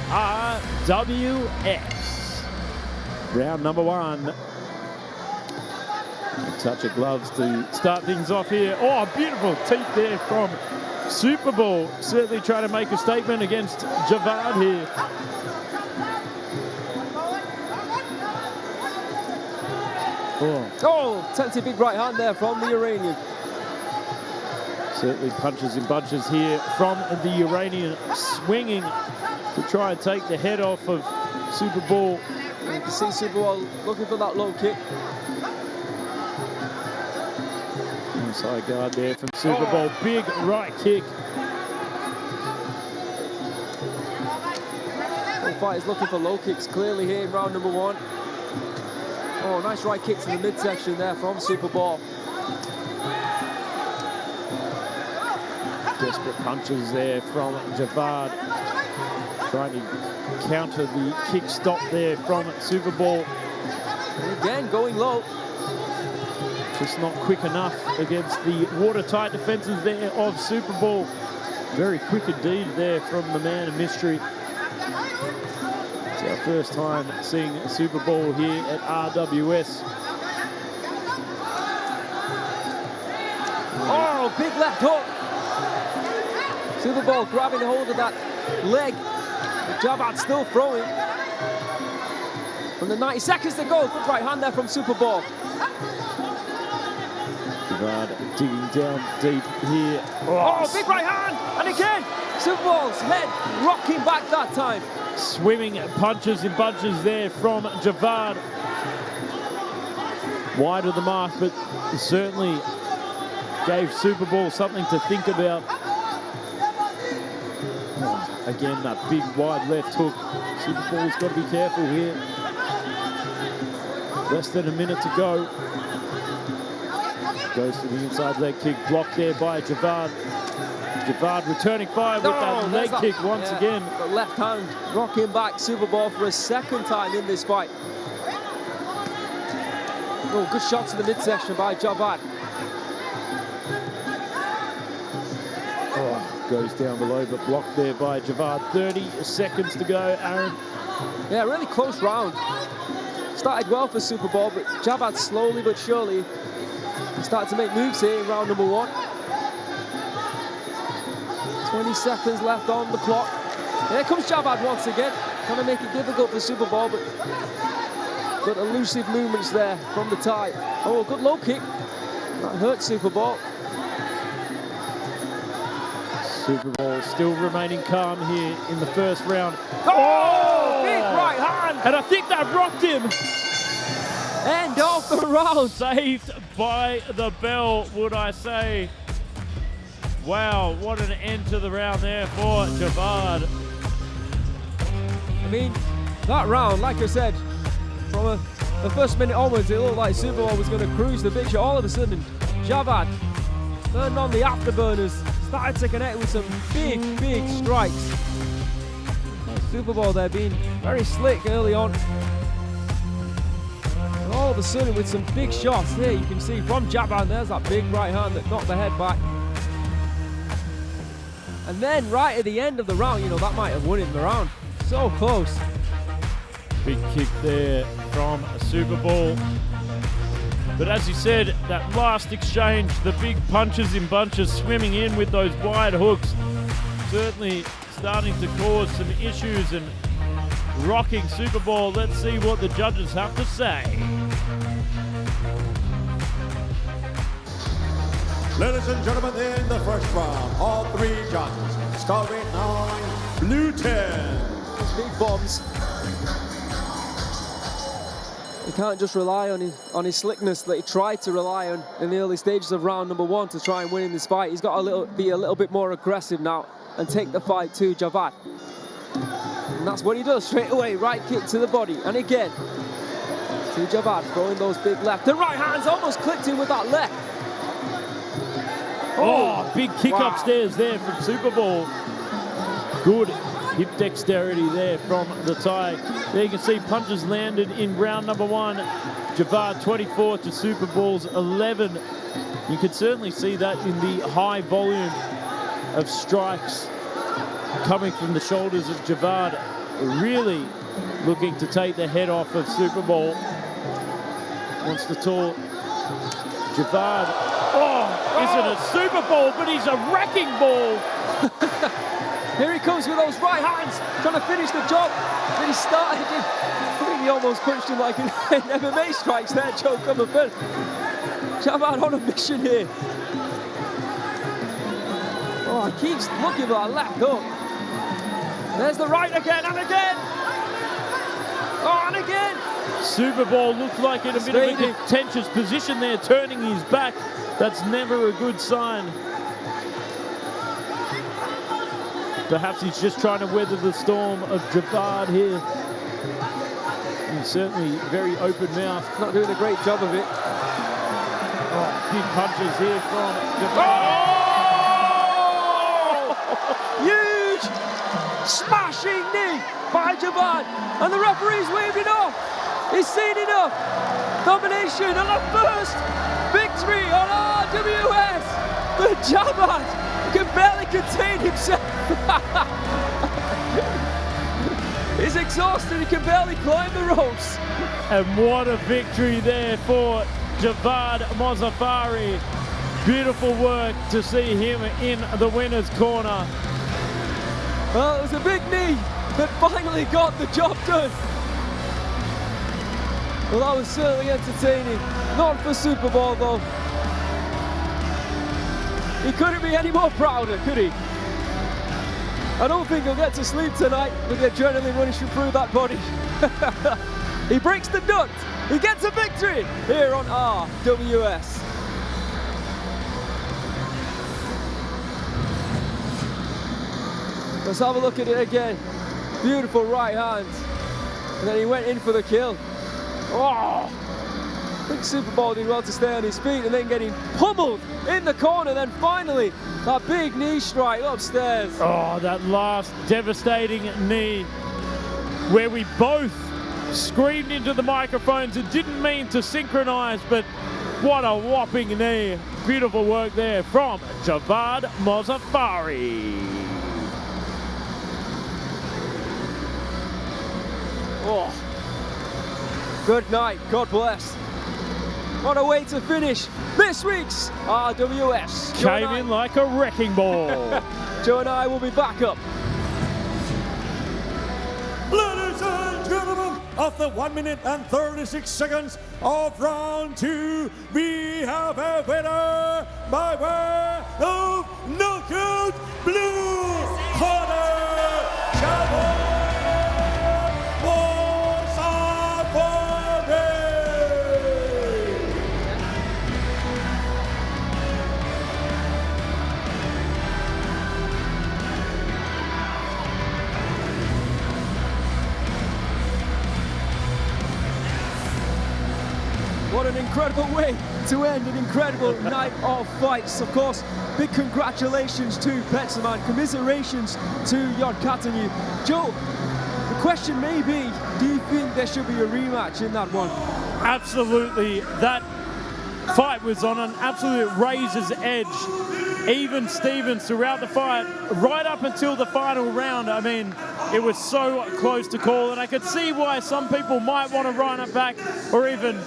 F: RWS. Round number 1. A touch of gloves to start things off here. Oh, beautiful teeth there from Superball. Certainly trying to make a statement against Javad here.
A: Oh, tempting big right hand there from the Iranian.
F: Certainly punches in bunches here from the Iranian, swinging to try and take the head off of Superball.
A: You can see Superball looking for that low kick.
F: Inside guard there from Superball. Big right kick.
A: The fight is looking for low kicks clearly here in round number 1. Oh, nice right kick to the midsection there from Superball.
F: Desperate punches there from Javad. Trying to counter the kick stop there from Superball.
A: And again, going low.
F: Just not quick enough against the watertight defenses there of Superball. Very quick indeed there from the man of mystery. It's our first time seeing Superball here at RWS.
A: Oh, big left hook. Superball grabbing hold of that leg. Javad still throwing. From the 90 seconds to go, good right hand there from Superball.
F: Javad digging down deep here.
A: Oh, big right hand! And again, Superball's head rocking back that time.
F: Swimming punches in bunches there from Javad. Wide of the mark, but certainly gave Superball something to think about. Again, that big wide left hook. Superball's got to be careful here. Less than a minute to go. Goes to the inside leg kick, blocked there by Javad. Javad returning fire with that leg kick once again.
A: The left hand rocking back Superball for a second time in this fight. Oh, good shot to the midsection by Javad.
F: Oh, goes down below, but blocked there by Javad. 30 seconds to go, Aaron.
A: Yeah, really close round. Started well for Superball, but Javad slowly but surely started to make moves here in round number 1. 20 seconds left on the clock. Here comes Javad once again, trying to make it difficult for Superball, but good elusive movements there from the Thai. Oh, good low kick. That hurt Superball.
F: Superball still remaining calm here in the first round.
A: Oh, big right hand.
F: And I think that rocked him.
A: End of the round.
F: Saved by the bell, would I say. Wow, what an end to the round there for Javad.
A: I mean, that round, like I said, from the first minute onwards, it looked like Superball was going to cruise the picture. All of a sudden, Javad turned on the afterburners, started to connect with some big strikes. Superball there being very slick early on. And all of a sudden with some big shots there, you can see from Javad, there's that big right hand that knocked the head back. And then right at the end of the round, you know, that might have won him the round. So close.
F: Big kick there from Superball. But as you said, that last exchange, the big punches in bunches swimming in with those wide hooks, certainly starting to cause some issues and rocking Superball. Let's see what the judges have to say.
C: Ladies and gentlemen, in the first round, all three judges starting on blue 10.
A: Those big bombs. He can't just rely on his slickness that he tried to rely on in the early stages of round number 1 to try and win in this fight. He's got to be a little bit more aggressive now and take the fight to Javad. And that's what he does straight away. Right kick to the body. And again, to Javad throwing those big left. The right hand's almost clipped him with that left.
F: Oh, big kick upstairs there from Superball. Good hip dexterity there from the Thai. There you can see punches landed in round number 1. Javad 24 to Superball's 11. You could certainly see that in the high volume of strikes coming from the shoulders of Javad. Really looking to take the head off of Superball. Wants to talk. Javad. Isn't a Superball, but he's a wrecking ball.
A: Here he comes with those right hands, trying to finish the job. Then he started, I think he almost punched him like in MMA strikes there, Joe Comerford. Javad on a mission here. Oh, he keeps looking for that left hook. There's the right again and again. Oh, and again.
F: Superball looked like in a bit of a contentious position there, turning his back. That's never a good sign. Perhaps he's just trying to weather the storm of Javad here. He's certainly very open-mouthed.
A: Not doing a great job of it.
F: Oh, big punches here from Javad.
A: Oh! Huge smashing knee by Javad. And the referee's waving off. He's seen enough. Domination and a first victory on RWS for Javad. He can barely contain himself. He's exhausted, he can barely climb the ropes.
F: And what a victory there for Javad Mozafari. Beautiful work to see him in the winner's corner.
A: Well, it was a big knee that finally got the job done. Well, that was certainly entertaining. Not for Superball, though. He couldn't be any more prouder, could he? I don't think he'll get to sleep tonight with the adrenaline running through that body. He breaks the duct. He gets a victory here on RWS. Let's have a look at it again. Beautiful right hand. And then he went in for the kill. Oh! I think Superball did well to stay on his feet and then getting pummeled in the corner. Then finally, that big knee strike upstairs.
F: Oh, that last devastating knee where we both screamed into the microphones and didn't mean to synchronize, but what a whopping knee. Beautiful work there from Javad Mozafari.
A: Oh. Good night, God bless. What a way to finish this week's RWS.
F: Came in like a wrecking ball.
A: Joe and I will be back up.
C: Ladies and gentlemen, after 1 minute and 36 seconds of round 2, we have a winner by way of knockout blue corner.
A: What an incredible way to end an incredible night of fights. Of course, big congratulations to Petchsaman, commiserations to Yodkatanyu. Joe, the question may be, do you think there should be a rematch in that one?
F: Absolutely. That fight was on an absolute razor's edge. Even Stevens throughout the fight, right up until the final round. I mean, it was so close to call, and I could see why some people might want to run it back or even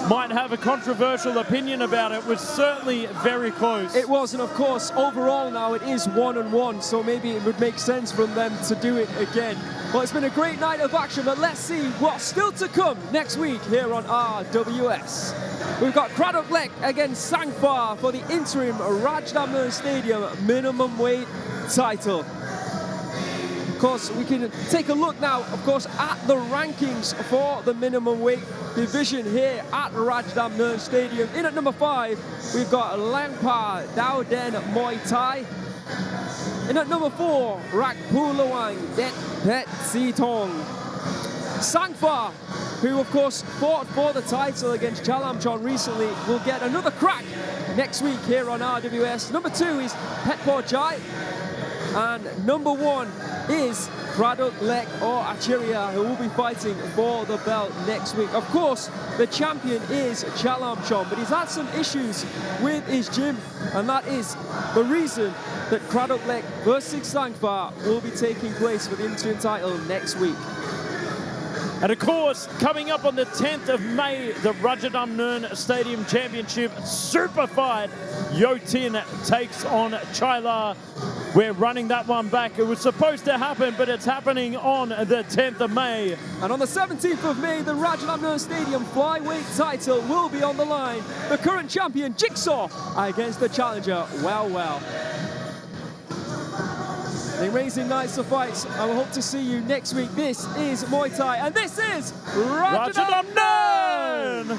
F: might have a controversial opinion about it. It was certainly very close.
A: It was, and of course, overall now it is 1-1, so maybe it would make sense for them to do it again. Well, it's been a great night of action, but let's see what's still to come next week here on RWS. We've got Kaoklai against Sangfar for the interim Rajadamnern Stadium minimum weight title. Of course, we can take a look now, of course, at the rankings for the minimum weight division here at Rajadamnern Stadium. In at number 5, we've got Langpa Daoden Muay Thai. In at number 4, Rakpulawang Det Pet Sitong. Sangfar, who of course fought for the title against Chalamchon recently, will get another crack next week here on RWS. Number 2 is Petchmai, and number 1 is Kaoklai or Achiria, who will be fighting for the belt next week. Of course, the champion is Chalamchon, but he's had some issues with his gym, and that is the reason that Kaoklai versus Sangfar will be taking place for the interim title next week.
F: And of course, coming up on the 10th of May, the Rajadamnern Stadium Championship super fight. Yotin takes on Chaila. We're running that one back. It was supposed to happen, but it's happening on the 10th of May.
A: And on the 17th of May, the Rajadamnern Stadium flyweight title will be on the line. The current champion, Jigsaw, against the challenger, Well. The amazing nights of fights. I will hope to see you next week. This is Muay Thai, and this is
F: Rajadamnern!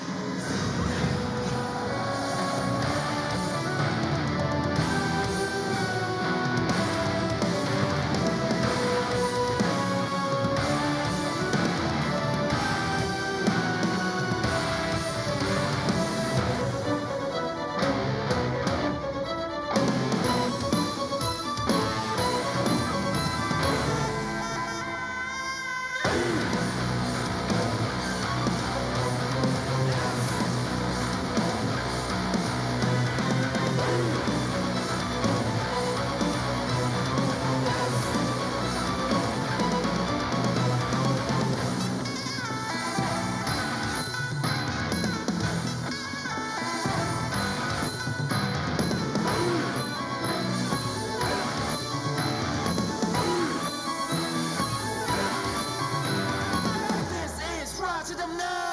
D: This is Rajadamnern.